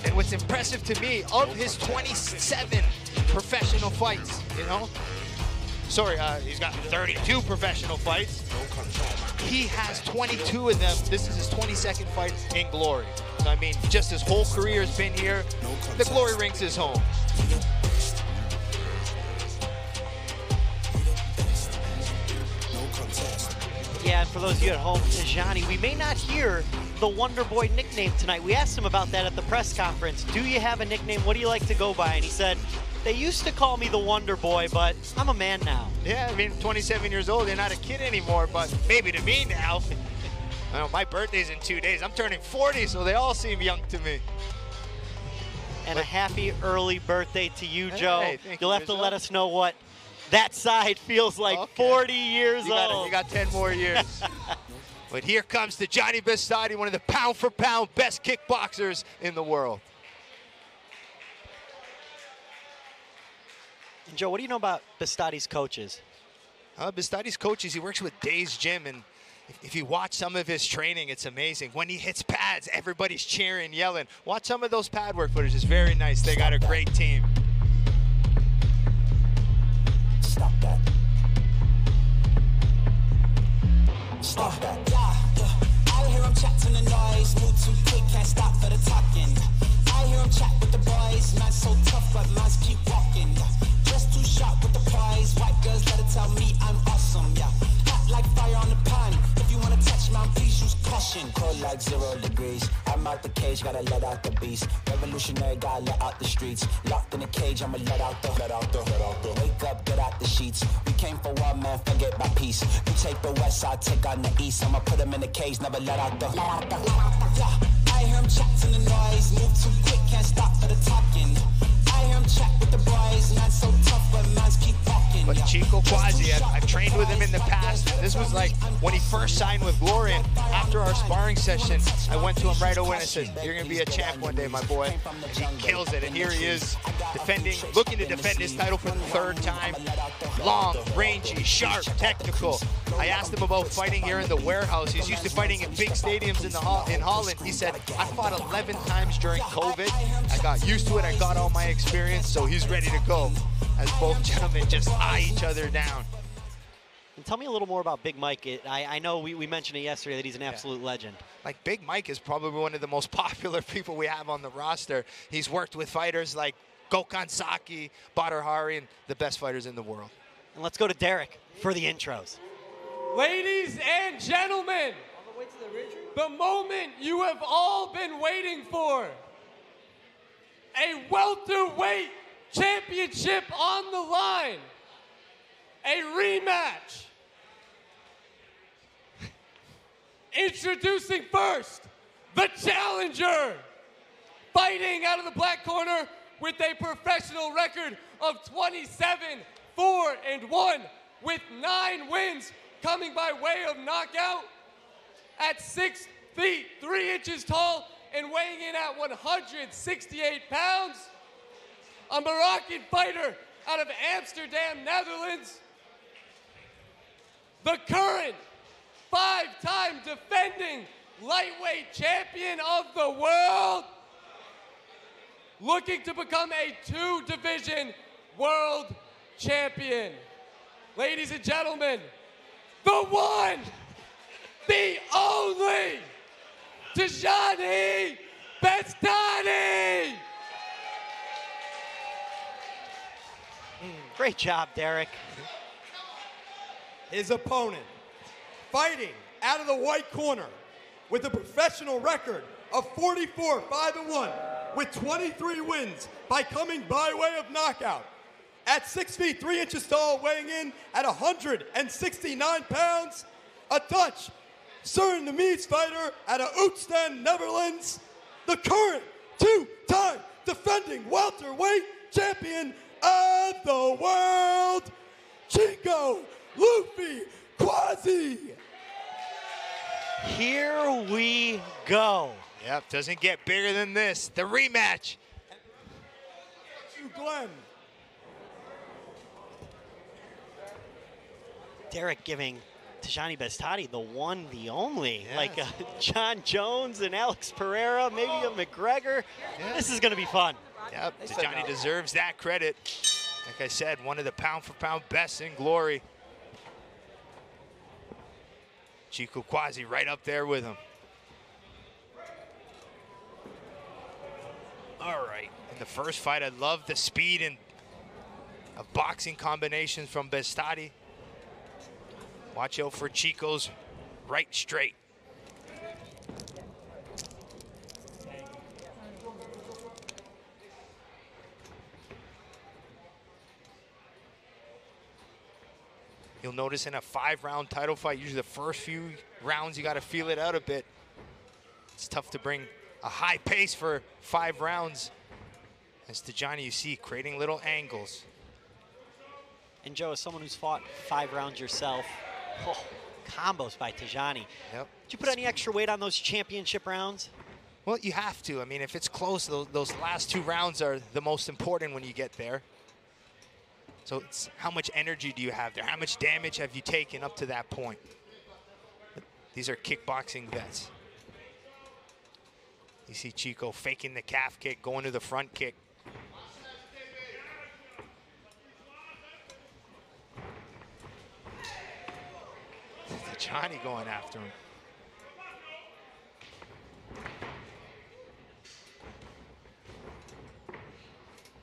And what's impressive to me, of his 27 professional fights, you know, he's got 32 professional fights. He has 22 of them. This is his 22nd fight in Glory. So, I mean, just his whole career has been here. The Glory ring's his home. Yeah, and for those of you at home, Tyjani, we may not hear the Wonder Boy nickname tonight. We asked him about that at the press conference. Do you have a nickname? What do you like to go by? And he said, they used to call me the Wonder Boy, but I'm a man now. Yeah, I mean, 27 years old, you're not a kid anymore, but maybe to me now. I know, my birthday's in 2 days. I'm turning 40, so they all seem young to me. And a happy early birthday to you, Joe. Hey, You'll have to let us know what that side feels like. 40 years old. You got 10 more years. But here comes Tyjani Beztati, one of the pound-for-pound best kickboxers in the world. And Joe, what do you know about Beztati's coaches? Beztati's coaches, he works with Days Gym, and if you watch some of his training, it's amazing. When he hits pads, everybody's cheering, yelling. Watch some of those pad work footage. It's very nice. They got a great team. Stop that. Stop that. I hear him chatting the noise. Move too quick, can't stop for the talking. I hear him chat with the boys. Man's so tough, but man's keep walking. Just too sharp with the prize. White girls, let it tell me I'm awesome, yeah. Hot like fire on the pan. If you wanna touch man, please use caution. Cold like 0 degrees. I'm out the cage, gotta let out the beast. Revolutionary, gotta let out the streets. Locked in a cage, I'ma let out the. Wake up, get out the sheets. We came for one man, forget my peace. You take the west, I take on the east. I'ma put him in the cage, never let out the. Yeah, I hear him chatting the noise. Move too quick, can't stop for the talking. I hear him chat with the boys. Man's so tough, but man's keep walking. But Chico Kwasi, I've trained with him in the past. And this was like when he first signed with Glory. And after our sparring session, I went to him right away and I said, "You're gonna be a champ one day, my boy." And he kills it. And here he is, looking to defend his title for the 3rd time. Long, rangy, sharp, technical. I asked him about fighting here in the warehouse. He's used to fighting in big stadiums in Holland. He said, I fought 11 times during COVID. I got used to it. I got all my experience, so he's ready to go. As both gentlemen just eye each other down. And tell me a little more about Big Mike. I know we mentioned it yesterday that he's an absolute legend. Like, Big Mike is probably one of the most popular people we have on the roster. He's worked with fighters like Gokhan Saki, Badr Hari, and the best fighters in the world. And let's go to Derek for the intros. Ladies and gentlemen, the moment you have all been waiting for. A welterweight championship on the line. A rematch. Introducing first, the challenger. Fighting out of the black corner with a professional record of 27-4-1 with 9 wins coming by way of knockout. At 6 feet 3 inches tall and weighing in at 168 pounds. A Moroccan fighter out of Amsterdam, Netherlands. The current 5-time defending lightweight champion of the world, looking to become a 2-division world champion. Ladies and gentlemen, the one, the only, Tyjani Beztati! Great job, Derek. His opponent, fighting out of the white corner with a professional record of 44-5-1 with 23 wins by coming by way of knockout. At 6 feet 3 inches tall, weighing in at 169 pounds, a Dutch Surinamese fighter out of Utrecht, Netherlands, the current 2-time defending welterweight champion of the world, Chico Luffy Kwasi. Here we go. Yep, doesn't get bigger than this. The rematch. To Glenn. Derek giving Tyjani Beztati the one, the only. Yes. Like John Jones and Alex Pereira, maybe a McGregor. Yes. This is going to be fun. Yep, Tyjani deserves that credit. Like I said, one of the pound-for-pound best in glory. Chico Kwasi right up there with him. All right, in the first fight, I love the speed and boxing combinations from Beztati. Watch out for Chico's right straight. You'll notice in a 5-round title fight, usually the first few rounds, you got to feel it out a bit. It's tough to bring a high pace for 5 rounds. As Tyjani, you see, creating little angles. And Joe, as someone who's fought 5 rounds yourself, combos by Tyjani. Yep. Did you put any extra weight on those championship rounds? Well, you have to. I mean, if it's close, those last 2 rounds are the most important when you get there. So it's how much energy do you have there? How much damage have you taken up to that point? These are kickboxing vets. You see Chico faking the calf kick, going to the front kick. Johnny going after him.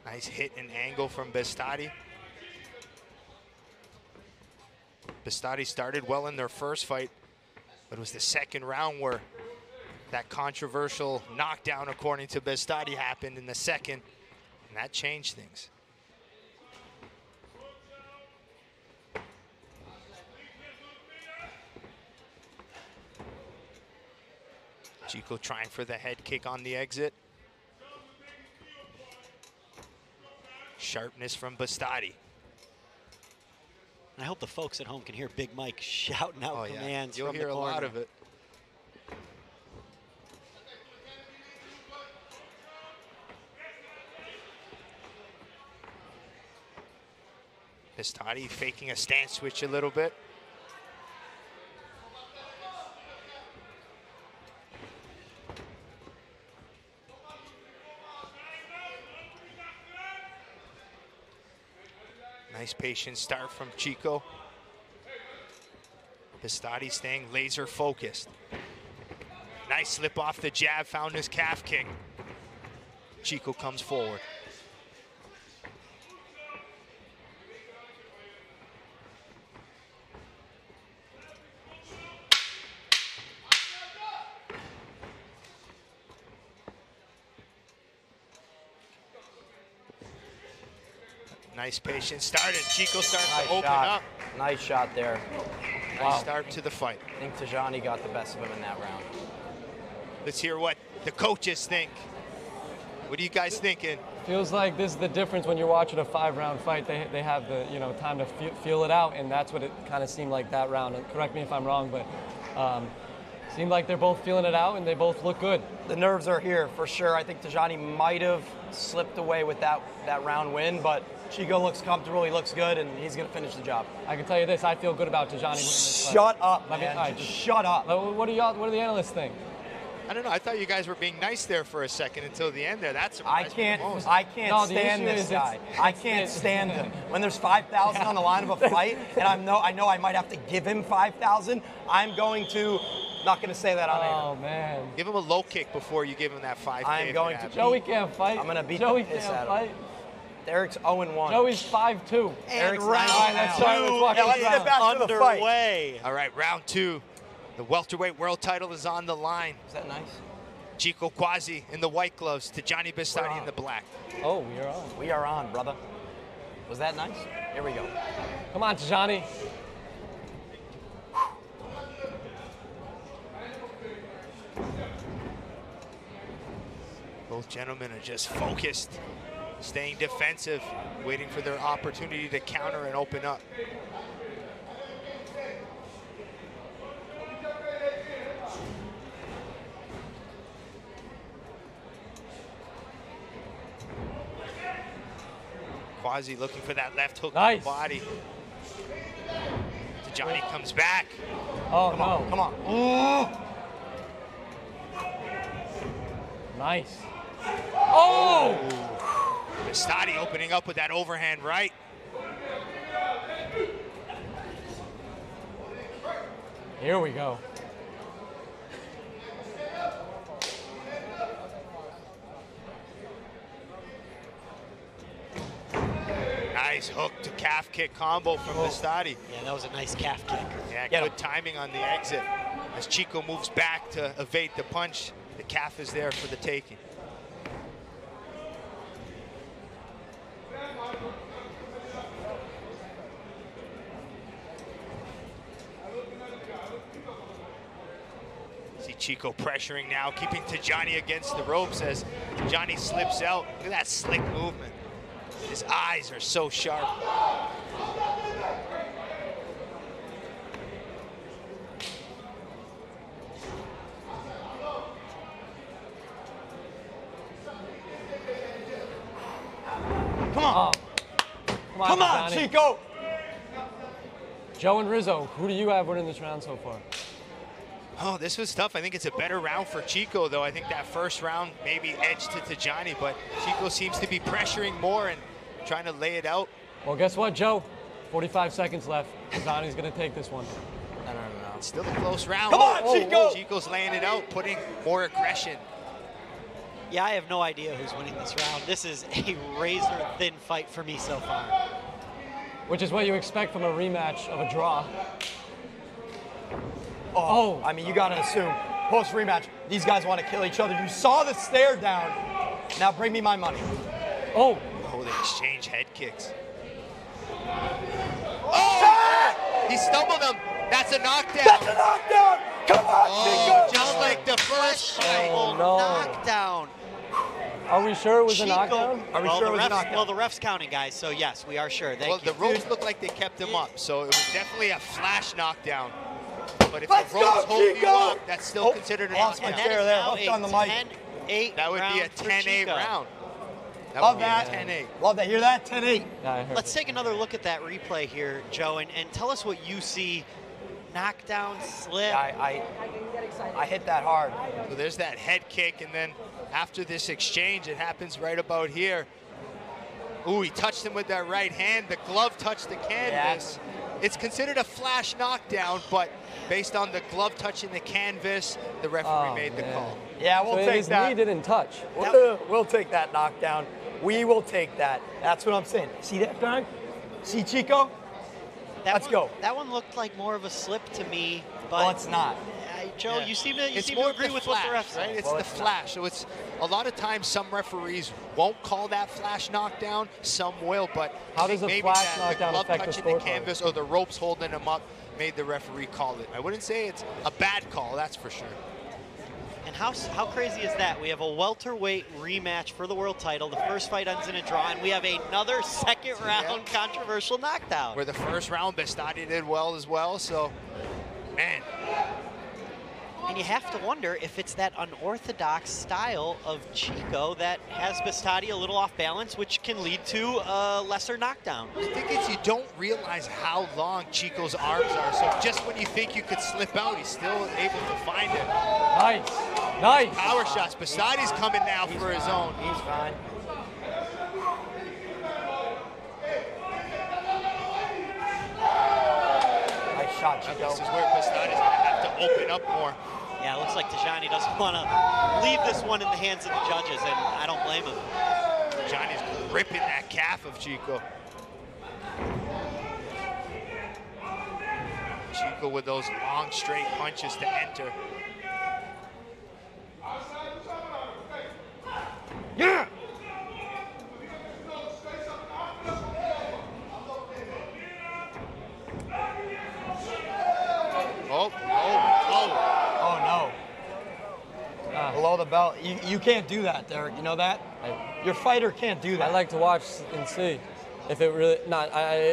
Nice hit and angle from Beztati. Beztati started well in their first fight, but it was the second round where that controversial knockdown, according to Beztati, happened in the second, and that changed things. Chico trying for the head kick on the exit. Sharpness from Beztati. I hope the folks at home can hear Big Mike shouting out commands. You'll hear a lot of it. Beztati faking a stance switch a little bit. Nice patient start from Chico. Beztati staying laser focused. Nice slip off the jab, found his calf kick. Chico comes forward. Nice patient start as Chico starts to open up. Nice shot there. Nice start to the fight. I think Tyjani got the best of him in that round. Let's hear what the coaches think. What are you guys thinking? Feels like this is the difference when you're watching a 5-round fight. They have the time to feel it out, and that's what it kind of seemed like that round. And correct me if I'm wrong, but seemed like they're both feeling it out and they both look good. The nerves are here for sure. I think Tyjani might have slipped away with that round win, but Chico looks comfortable, he looks good, and he's going to finish the job. I can tell you this, I feel good about Tyjani winning this fight. Shut up, man. Shut up. What do the analysts think? I don't know. I thought you guys were being nice there for a second until the end there. That's surprising. I can't stand this guy. I can't stand him. When there's 5,000 on the line of a fight, and I know I might have to give him 5,000, I'm going to. Not going to say that on air. Oh man! Give him a low kick before you give him that 5K. I'm going to. Joey can't fight. I'm going to beat Joey the piss can't out of him. Derek's 0-1. Joey's 5-2. Eric's round 9-2. let's get back to the fight. Underway. All right, round 2. The welterweight world title is on the line. Is that nice? Chico Kwasi in the white gloves, Tyjani Beztati in the black. Oh, we are on. We are on, brother. Was that nice? Here we go. Come on, Tyjani. Both gentlemen are just focused, staying defensive, waiting for their opportunity to counter and open up. Kwasi looking for that left hook in the body. Tyjani comes back. Oh, come no. On, come on. Nice. Oh! Beztati opening up with that overhand right. Here we go. Nice hook to calf kick combo from Beztati. Yeah, that was a nice calf kick. Yeah, good timing on the exit. As Chico moves back to evade the punch, the calf is there for the taking. See Chico pressuring now, keeping Tyjani against the ropes as Tyjani slips out. Look at that slick movement. His eyes are so sharp. Come on. Come on, Chico. Joe and Rizzo, who do you have winning this round so far? Oh, this was tough. I think it's a better round for Chico, though. I think that first round maybe edged to Tyjani, but Chico seems to be pressuring more and trying to lay it out. Well, guess what, Joe? 45 seconds left. Tyjani's going to take this one. No. It's still a close round. Come on, Chico! Chico's laying it out, putting more aggression. Yeah, I have no idea who's winning this round. This is a razor-thin fight for me so far. Which is what you expect from a rematch of a draw. Oh, I mean, you got to assume, post-rematch, these guys want to kill each other. You saw the stare down. Now bring me my money. Oh, they exchange head kicks. Oh! He stumbled him. That's a knockdown. That's a knockdown. Come on, Chico. Just like the first fight. Knockdown. Are we sure it was a knockdown? Are we sure it was a knockdown? Well, the ref's counting, guys, so yes, we are sure. Well, the ropes look like they kept him up, so it was definitely a flash knockdown. But if Let's the ropes go, hold you Chico! up, that's still considered a lost my knockdown. chair there. Hooked on the mic. 10-8 That would be a 10-8 round. That Love would be that. a 10-8. Love that. Hear that? 10-8. Let's take another look at that replay here, Joe, and tell us what you see. Knockdown, slip. I hit that hard. So there's that head kick, and then after this exchange, it happens right about here. Ooh, he touched him with that right hand. The glove touched the canvas. It's considered a flash knockdown, but based on the glove touching the canvas, the referee made the call. Yeah, we'll take his that. knee didn't touch. We'll take that knockdown. We will take that. That's what I'm saying. See that, guy? See Chico? Let's go. That one looked like more of a slip to me, but it's not. Joe, you seem to agree with what the ref said. Right? It's the flash. So it's a lot of times some referees won't call that flash knockdown. Some will, but how does a maybe flash the knockdown glove affect the touching the scorecard? canvas or the ropes holding him up made the referee call it. I wouldn't say it's a bad call. That's for sure. And how crazy is that? We have a welterweight rematch for the world title. The first fight ends in a draw, and we have another second round controversial knockdown. Where the first round, Beztati did well as well, so, man. And you have to wonder if it's that unorthodox style of Chico that has Beztati a little off balance, which can lead to a lesser knockdown. I think it's you don't realize how long Chico's arms are, so just when you think you could slip out, he's still able to find it. Nice. Nice. Power shots. Beztati's coming now for his own. He's fine. Nice shot, Chico. This is where Beztati's going to have to open up more. Yeah, it looks like Tyjani doesn't want to leave this one in the hands of the judges, and I don't blame him. Tyjani's ripping that calf of Chico. Chico with those long, straight punches to enter. Yeah! Oh, no. Below the belt. You can't do that, Derek. You know that? Your fighter can't do that. I like to watch and see if it really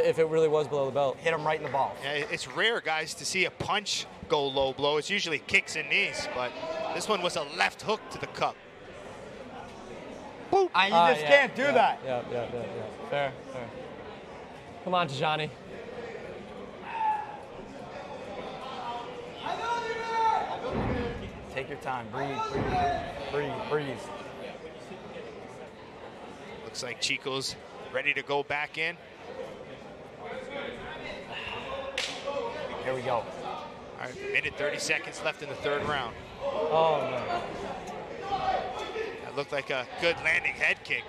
if it really was below the belt. Hit him right in the balls. Yeah, it's rare, guys, to see a punch go low blow. It's usually kicks and knees, but this one was a left hook to the cup. You just can't do that. Yeah. Fair. Come on, Tyjani. Take your time. Breathe. Looks like Chico's ready to go back in. Here we go. All right, minute 30 seconds left in the third round. Oh, no. That looked like a good landing head kick.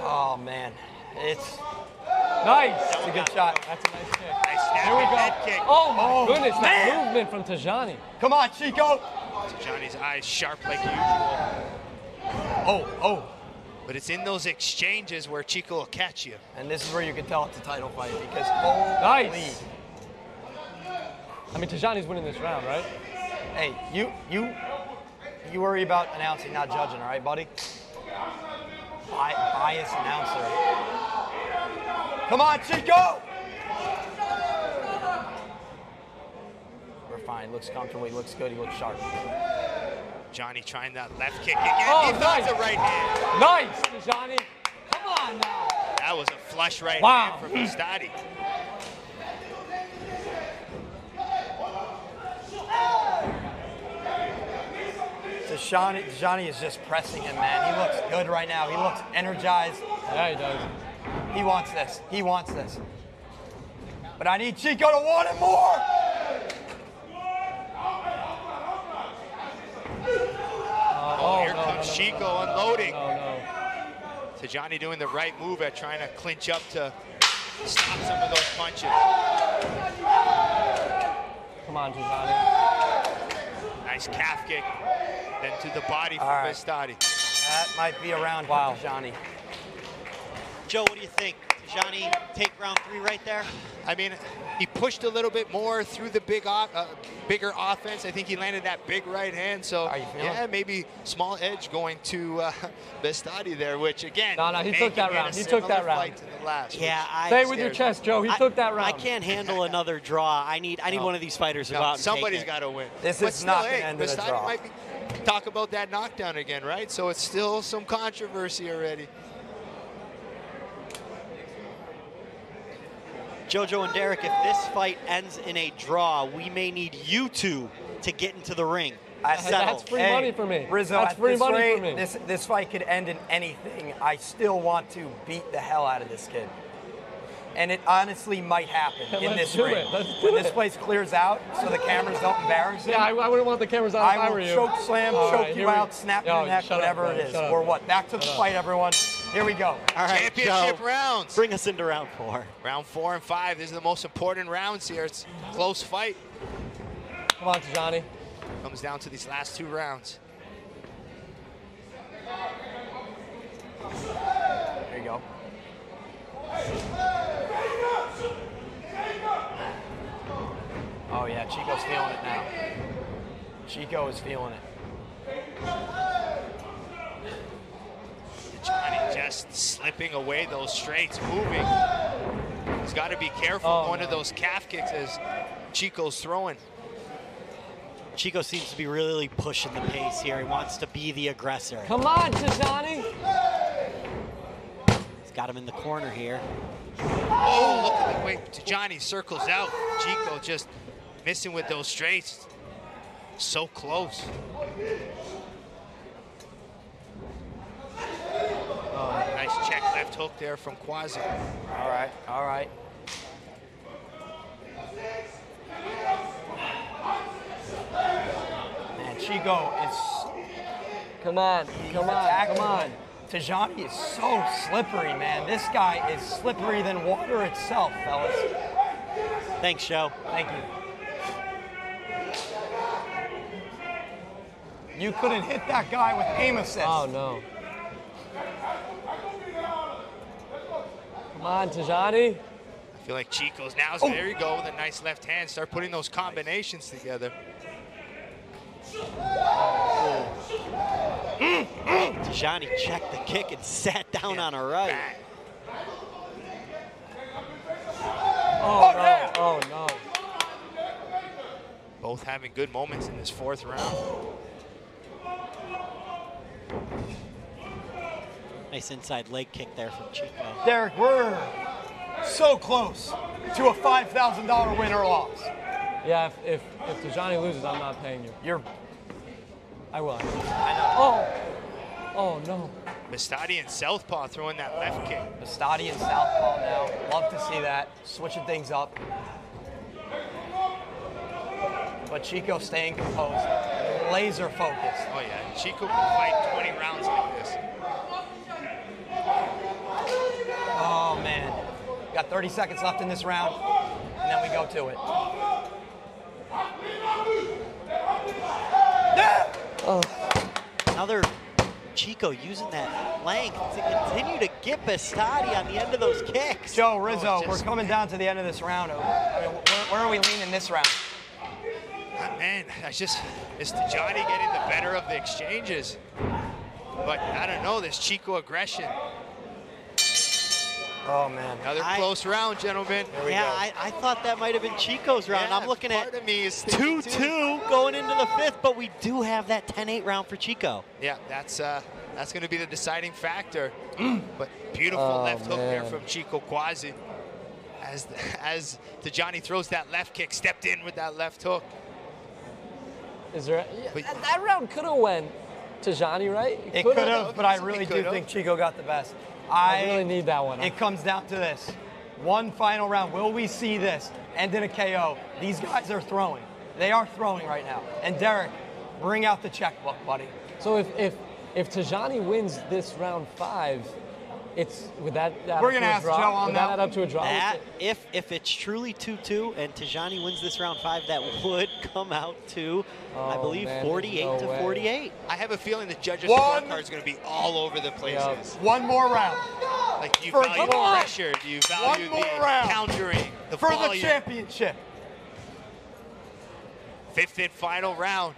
Oh, man. It's nice. That's a good shot. That's a nice kick. Nice Here we snapping go. head kick. Oh, my goodness. That man. movement from Tyjani. Come on, Chico. Tyjani's eyes sharp like usual. Oh. But it's in those exchanges where Chico will catch you. And this is where you can tell it's a title fight because nice. I mean, Tyjani's winning this round, right? Hey, you worry about announcing, not judging, all right, buddy? Bias announcer. Come on, Chico! We're fine. Looks comfortable. He looks good. He looks sharp. Johnny trying that left kick again. Oh, he thought nice. the right hand. Nice, Tyjani. Come on now. That was a flush right Wow. hand from Beztati. Tyjani is just pressing him, man. He looks good right now. He looks energized. Yeah, he does. He wants this. He wants this. But I need Chico to want it more. Here comes Chico unloading. No. Tyjani doing the right move at trying to clinch up to stop some of those punches. Come on, Tyjani. Nice calf kick. Then to the body from Beztati. That might be around for Tyjani. Joe, what do you think? Tyjani take round 3 right there? I mean, he pushed a little bit more through the bigger offense. I think he landed that big right hand. So, yeah, maybe small edge going to Beztati there, which, again, No, he took that round. He took that round. Stay with your chest, Joe. He took that round. I can't handle another draw. I need one of these fighters to go out and somebody's take it. got to win. This But is still, not going to end in a Beztati draw. might be talk about that knockdown again, right? So it's still some controversy already. Jojo and Derek, if this fight ends in a draw, we may need you two to get into the ring. That's free money for me. Rizzo, that's at free this money rate, for me. This fight could end in anything. I still want to beat the hell out of this kid. And it honestly might happen in this ring. When this place clears out so the cameras don't embarrass him. Yeah, I wouldn't want the cameras on if I were you. I will choke slam, choke you out, snap your neck, whatever it is. Or what? Back to the fight, everyone. Here we go. All right, championship rounds. Bring us into round 4. Round 4 and 5. These are the most important rounds here. It's a close fight. Come on, Tyjani. Comes down to these last 2 rounds. There you go. Oh yeah, Chico's feeling it now. Chico is feeling it. Tyjani just slipping away those straights, moving. He's got to be careful one of those calf kicks as Chico's throwing. Chico seems to be really pushing the pace here. He wants to be the aggressor. Come on, Tyjani. He's got him in the corner here. Oh, look at the way Tyjani circles out. Chico just missing with those straights. So close. Oh, nice check left hook there from Kwasi. All right, all right. Man, Chico is... Come on, come on. Tyjani is so slippery, man. This guy is slipperier than water itself, fellas. Thanks, Joe. Thank you. You couldn't hit that guy with aim assist. Oh, no. Come on, Tyjani. I feel like Chico's now. So there you go with a nice left hand. Start putting those combinations together. Tyjani checked the kick and sat down on a right. Oh, no. Oh, no. Both having good moments in this 4th round. Nice inside leg kick there from Chico. Derek, we're so close to a $5,000 win or loss. Yeah, if Tyjani loses, I'm not paying you. I will. I know. Oh, no. Beztati and southpaw throwing that left kick. Beztati and southpaw now. Love to see that. Switching things up. But Chico staying composed. Laser focused. Oh, yeah. Chico can fight 20 rounds like this. Oh, man. Got 30 seconds left in this round, and then we go to it. Oh. Another Chico using that length to continue to get Beztati on the end of those kicks. Joe, Rizzo, we're coming down to the end of this round. I mean, where are we leaning this round? Man, it's Tyjani getting the better of the exchanges. But I don't know, this Chico aggression. Oh, man. Another close round, gentlemen. Yeah, I thought that might have been Chico's round. Yeah, I'm looking at part of me is 2-2 going into the 5th, but we do have that 10-8 round for Chico. Yeah, that's going to be the deciding factor. But beautiful left hook there from Chico Kwasi. As Tyjani throws that left kick, stepped in with that left hook. Is there? That round could have went Tyjani, right? It could have, but I really do think Chico got the best. I really need that one. It comes down to this. One final round. Will we see this end in a KO? These guys are throwing. They are throwing right now. And Derek, bring out the checkbook, buddy. So if Tyjani wins this round 5, it's we're gonna ask Joe on that. Add up to a draw. That, if it's truly 2-2 and Tyjani wins this round 5, that would come out to, I believe, 48 to 48. I have a feeling the judges' scorecard is going to be all over the place. One more round. Like, do you value the pressure? Do you value the countering, the for volume? the championship? 5th and final round.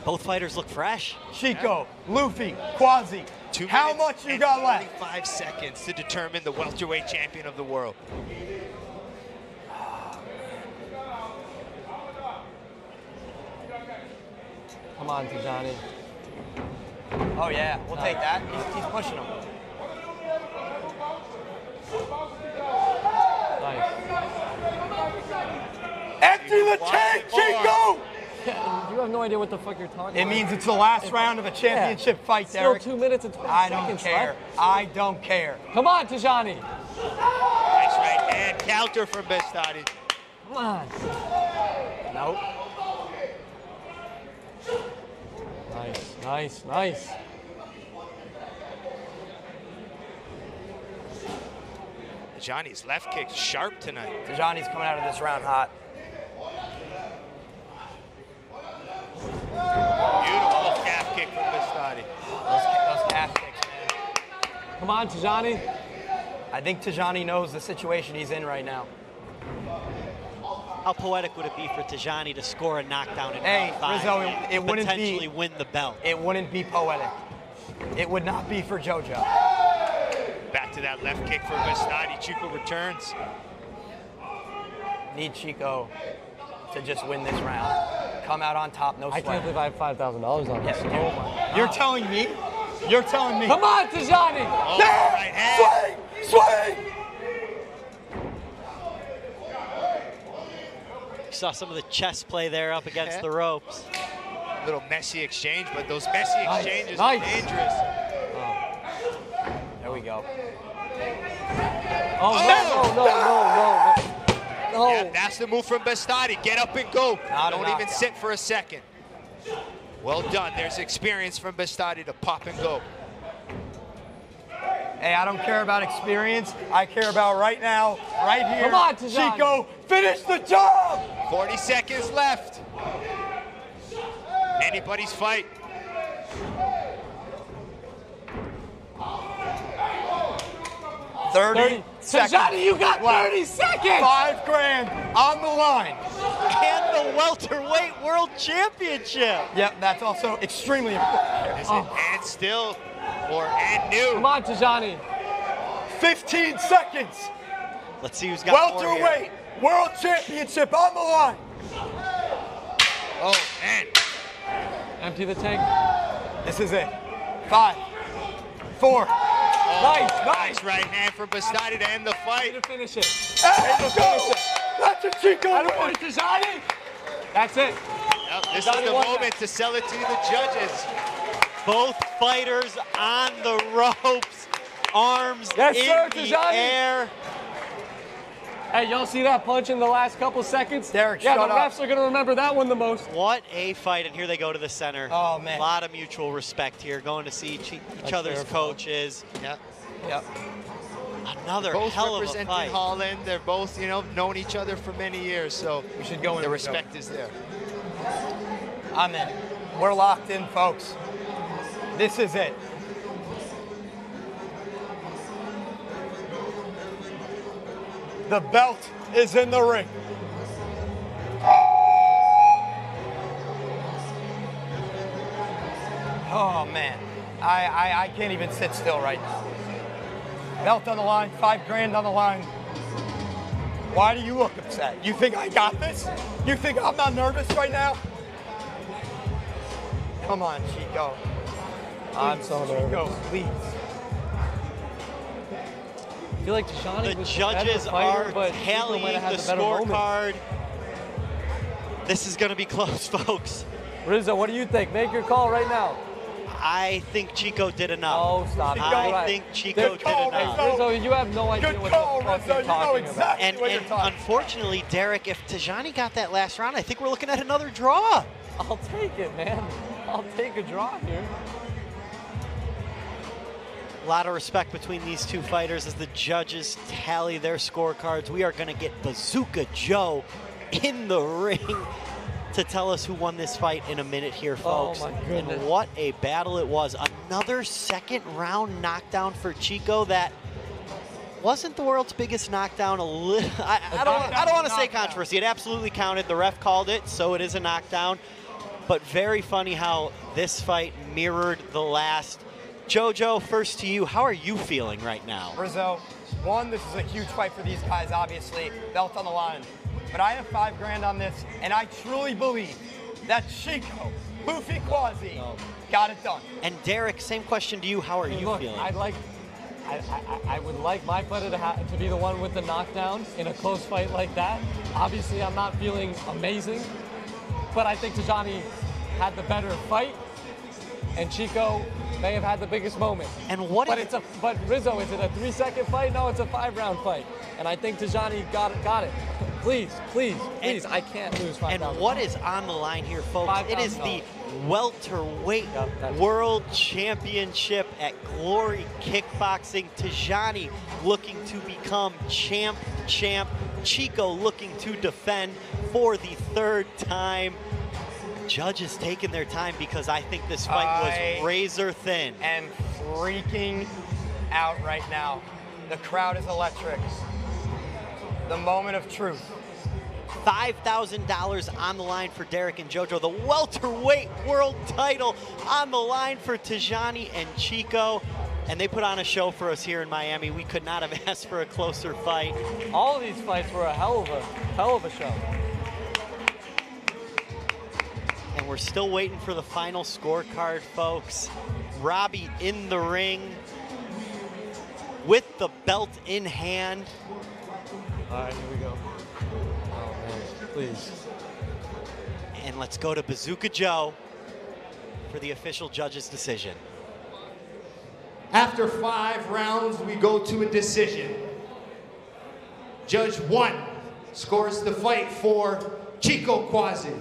Both fighters look fresh. Chico, Luffy, Kwasi. How much you got left? 25 seconds to determine the welterweight champion of the world. Come on, Tyjani. Oh, yeah. We'll take that. He's pushing him. Nice. Empty the tank, Chico! You You have no idea what the fuck you're talking about. It means it's the last round of a championship fight, Still Derek. 2 minutes and 20 I seconds don't care. left. I don't care. Come on, Tyjani. Nice right hand counter from Beztati. Come on. Nope. Nice, nice, nice. Tyjani's left kick sharp tonight. Tyjani's coming out of this round hot. Beautiful calf kick from Beztati. Those calf kicks, man. Come on, Tyjani. I think Tyjani knows the situation he's in right now. How poetic would it be for Tyjani to score a knockdown in Hey, round 5 Rizzo, and it wouldn't potentially be, win the belt? It wouldn't be poetic. It would not be for JoJo. Back to that left kick for Beztati. Chico returns. Need Chico to just win this round. Come out on top, no sweat. I can't believe I have $5,000 on this. Yes, Oh my God. You're telling me? You're telling me? Come on, Tyjani. Oh, right hand. Swing! Saw some of the chess play there up against the ropes. Little messy exchange, but those messy exchanges Nice. are dangerous. There we go. Oh, no. Yeah, that's the move from Beztati. Get up and go. Not a Don't even knockout. sit for a second. Well done. There's experience from Beztati to pop and go. Hey, I don't care about experience. I care about right now, right here. Come on, Tyjani. Chico, finish the job! 40 seconds left. Anybody's fight. $30 seconds. Tyjani, you got 30 seconds. $5 grand on the line. And the welterweight world championship. Yep, that's also extremely important. Is it and still or and new? Come on, Tyjani. 15 seconds. Let's see who's got more here. Welterweight world championship on the line. Oh, man. Empty the tank. This is it. 5, 4. Nice right hand for Beztati to end the fight. To finish it. Let's go. That's a Chico win. Tyjani. That's it. Yep, this is the moment to sell it to the judges. Both fighters on the ropes, arms Yes, in sir, the Tyjani. air. Hey, y'all see that punch in the last couple seconds? Derek, yeah, shut the up. refs are going to remember that one the most. What a fight, and here they go to the center. Oh, man. A lot of mutual respect here, going to see each other's coaches. Yep. Yep. Another Both hell of a representing fight. Holland. They're both, known each other for many years, so We should go in. the respect is there. I'm in. We're locked in, folks. This is it. The belt is in the ring. Oh, man. I can't even sit still right now. Belt on the line, $5 grand on the line. Why do you look upset? You think I got this? You think I'm not nervous right now? Come on, Chico. I'm so nervous. Chico, please. I feel like Tyjani The was judges the better fighter, are but Chico tallying might have had the better moment. scorecard. This is going to be close, folks. Rizzo, what do you think? Make your call right now. I think Chico did enough. Oh, stop it. I You're right. think Chico did enough. Rizzo, you have no idea Good what call, the fuck Rizzo. you're You know talking exactly And, what you're and talking unfortunately, Derek, if Tyjani got that last round, I think we're looking at another draw. I'll take it, man. I'll take a draw here. A lot of respect between these two fighters as the judges tally their scorecards. We are going to get Bazooka Joe in the ring to tell us who won this fight in a minute here, folks. Oh, my goodness. And what a battle it was. Another second round knockdown for Chico that wasn't the world's biggest knockdown. I don't want to say controversy. It absolutely counted. The ref called it, so it is a knockdown. But very funny how this fight mirrored the last. JoJo, first to you. How are you feeling right now? Rizzo, one, this is a huge fight for these guys, obviously. Belt on the line. But I have $5 grand on this, and I truly believe that Chico, Kwasi, got it done. And Derek, same question to you. How are you feeling? I would like my fighter to be the one with the knockdown in a close fight like that. Obviously, I'm not feeling amazing, but I think Tyjani had the better fight, and Chico may have had the biggest moment. And what? But Rizzo, is it a 3-second fight? No, it's a 5-round fight, and I think Tyjani got it. Please, I can't lose 5 rounds. And what is on the line here, folks? It is the welterweight world championship at Glory Kickboxing. Tyjani looking to become champ. Chico looking to defend for the 3rd time. Judges taking their time because I think this fight was razor thin. And freaking out right now. The crowd is electric. The moment of truth. $5,000 on the line for Derek and JoJo. The welterweight world title on the line for Tyjani and Chico. And they put on a show for us here in Miami. We could not have asked for a closer fight. All of these fights were a hell of a show. And we're still waiting for the final scorecard, folks. Robbie in the ring with the belt in hand. All right, here we go. Oh, man, please. And let's go to Bazooka Joe for the official judge's decision. After 5 rounds, we go to a decision. Judge 1 scores the fight for Chico Kwasi.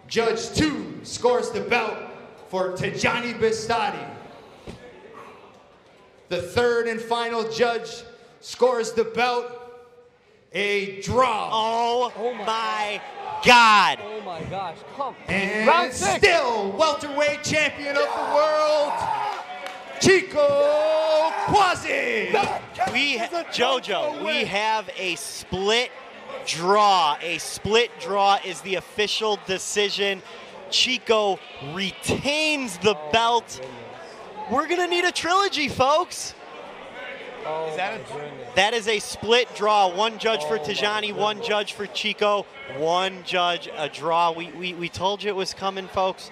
Judge 2 scores the belt for Tyjani Beztati. The 3rd and final judge scores the belt a draw. Oh my God. Oh my gosh, come. And Round 6. Still welterweight champion of the world, Chico Kwasi. JoJo, we have a split draw. A split draw is the official decision. Chico retains the belt. We're gonna need a trilogy, folks. Oh, that is a split draw. 1 judge for Tyjani, 1 judge for Chico, 1 judge, a draw. We told you it was coming, folks.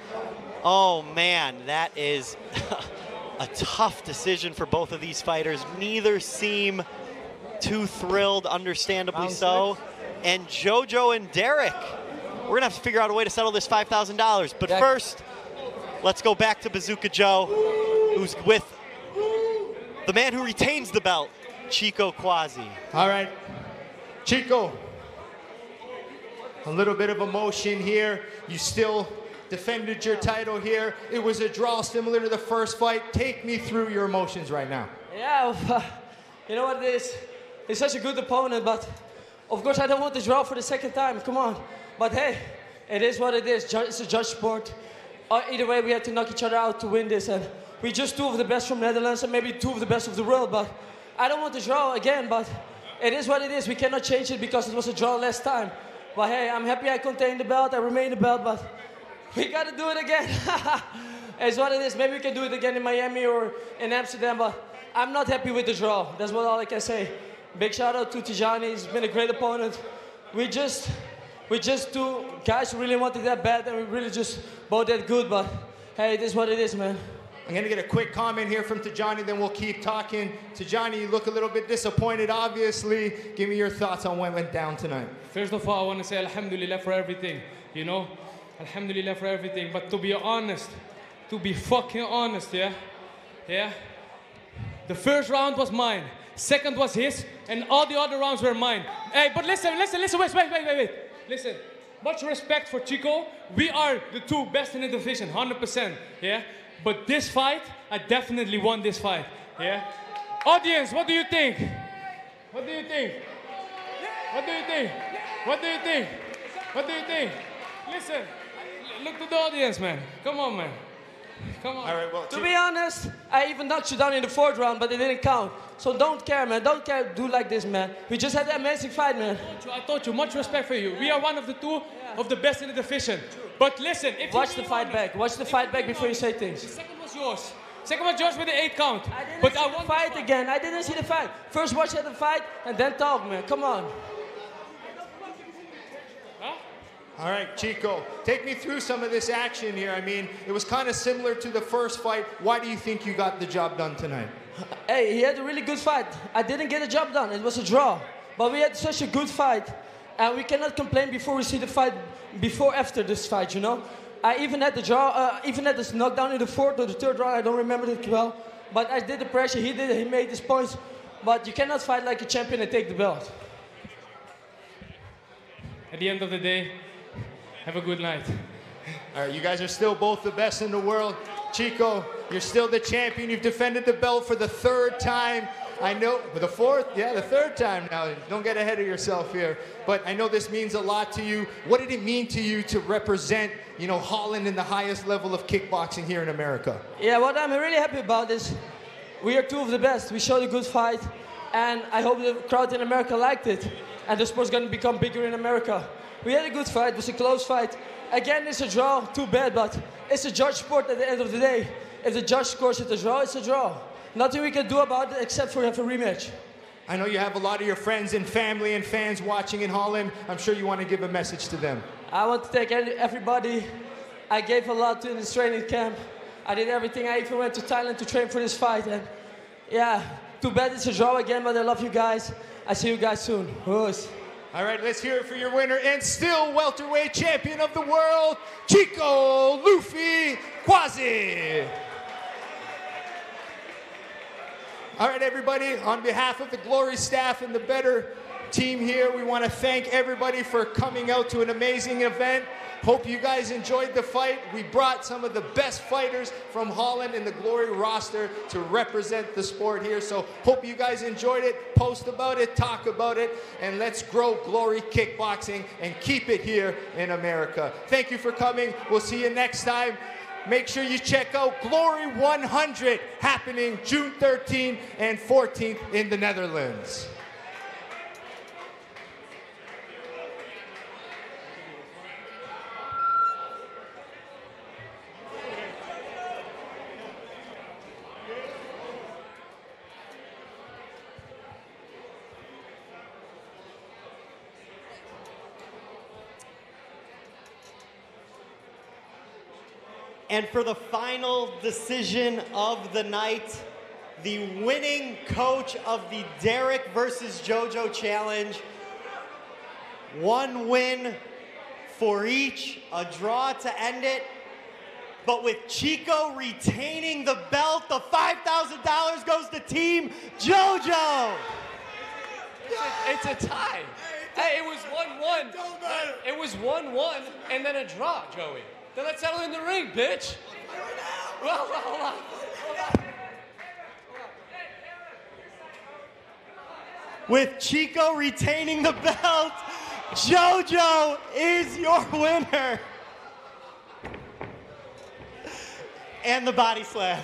Oh man, that is a tough decision for both of these fighters. Neither seem too thrilled, understandably so. And JoJo and Derek, we're gonna have to figure out a way to settle this $5,000. But first, let's go back to Bazooka Joe, who's with the man who retains the belt, Chico Kwasi. All right, Chico, a little bit of emotion here. You still defended your title here. It was a draw similar to the first fight. Take me through your emotions right now. Yeah, you know what it is? He's such a good opponent, but of course I don't want to draw for the 2nd time, come on. But hey, it is what it is. It's a judge sport. Either way, we had to knock each other out to win this, and we just 2 of the best from Netherlands and maybe 2 of the best of the world, but I don't want to draw again, but it is what it is. We cannot change it because it was a draw last time. But hey, I'm happy I contained the belt, I remain the belt, but we gotta do it again. It's what it is. Maybe we can do it again in Miami or in Amsterdam, but I'm not happy with the draw. That's all I can say. Big shout out to Tyjani. He's been a great opponent. We just 2 guys who really wanted that bad, and we really just both that good, but hey, it is what it is, man. I'm gonna get a quick comment here from Tyjani, then we'll keep talking. Tyjani, you look a little bit disappointed, obviously. Give me your thoughts on what went down tonight. First of all, I want to say alhamdulillah for everything, you know? Alhamdulillah for everything, but to be honest, to be fucking honest, yeah? The first round was mine, 2nd was his, and all the other rounds were mine. Hey, but listen, wait. Listen, much respect for Chico. We are the 2 best in the division, 100%, yeah? But this fight, I definitely won this fight, yeah? Audience, what do you think? What do you think? Listen, look to the audience, man. Come on, man. Come on. All right, well, to be honest, I even knocked you down in the 4th round, but it didn't count. So don't care, man. Don't care. Do like this, man. We just had an amazing fight, man. I told you, much respect for you. We are one of the 2 of the best in the division. But listen, if watch the fight back. Watch the fight back before you say things. The 2nd was yours. 2nd was yours with the 8 count. I didn't see the fight again. I didn't see the fight. First watch the fight and then talk, man. Come on. All right, Chico, take me through some of this action here. I mean, it was kind of similar to the first fight. Why do you think you got the job done tonight? Hey, he had a really good fight. I didn't get the job done. It was a draw. But we had such a good fight. And we cannot complain before we see the fight, after this fight, you know. I even had the draw, even had this knockdown in the 4th or the 3rd round, I don't remember it well. But I did the pressure, he did it, he made his points. But you cannot fight like a champion and take the belt. At the end of the day, have a good night. All right, you guys are still both the best in the world. Chico, you're still the champion. You've defended the belt for the 3rd time. I know, the 4th? Yeah, the 3rd time now. Don't get ahead of yourself here. But I know this means a lot to you. What did it mean to you to represent, you know, Holland in the highest level of kickboxing here in America? Yeah, what I'm really happy about is we are 2 of the best. We showed a good fight, and I hope the crowd in America liked it. And the sport's going to become bigger in America. We had a good fight. It was a close fight. Again, it's a draw. Too bad, but it's a judge sport at the end of the day. If the judge scores it a draw, it's a draw. Nothing we can do about it except for have a rematch. I know you have a lot of your friends and family and fans watching in Holland. I'm sure you want to give a message to them. I want to thank everybody. I gave a lot to this training camp. I did everything. I even went to Thailand to train for this fight. And yeah, too bad it's a draw again, but I love you guys. I see you guys soon. Who's? All right, let's hear it for your winner and still welterweight champion of the world, Chico Luffy Kwasi. All right, everybody, on behalf of the Glory staff and the Betr team here, we want to thank everybody for coming out to an amazing event. Hope you guys enjoyed the fight. We brought some of the best fighters from Holland in the Glory roster to represent the sport here. So hope you guys enjoyed it. Post about it, talk about it, and let's grow Glory kickboxing and keep it here in America. Thank you for coming. We'll see you next time. Make sure you check out Glory 100 happening June 13th and 14th in the Netherlands. And for the final decision of the night, the winning coach of the Derek versus JoJo challenge. 1 win for each, a draw to end it. But with Chico retaining the belt, the $5,000 goes to Team JoJo. It's a tie. Hey, it was 1-1. It was 1-1 and then a draw, Joey. Then let's settle in the ring, bitch. Well, hold on. With Chico retaining the belt, JoJo is your winner. And the body slam.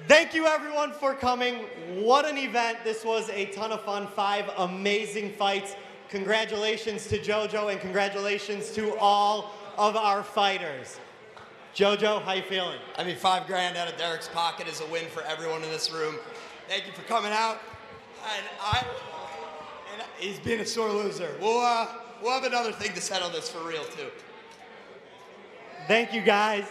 Thank you everyone for coming. What an event. This was a ton of fun. 5 amazing fights. Congratulations to JoJo and congratulations to all of our fighters. JoJo, how you feeling? I mean, $5 grand out of Derek's pocket is a win for everyone in this room. Thank you for coming out. And he's been a sore loser. We'll have another thing to settle this for real too. Thank you guys.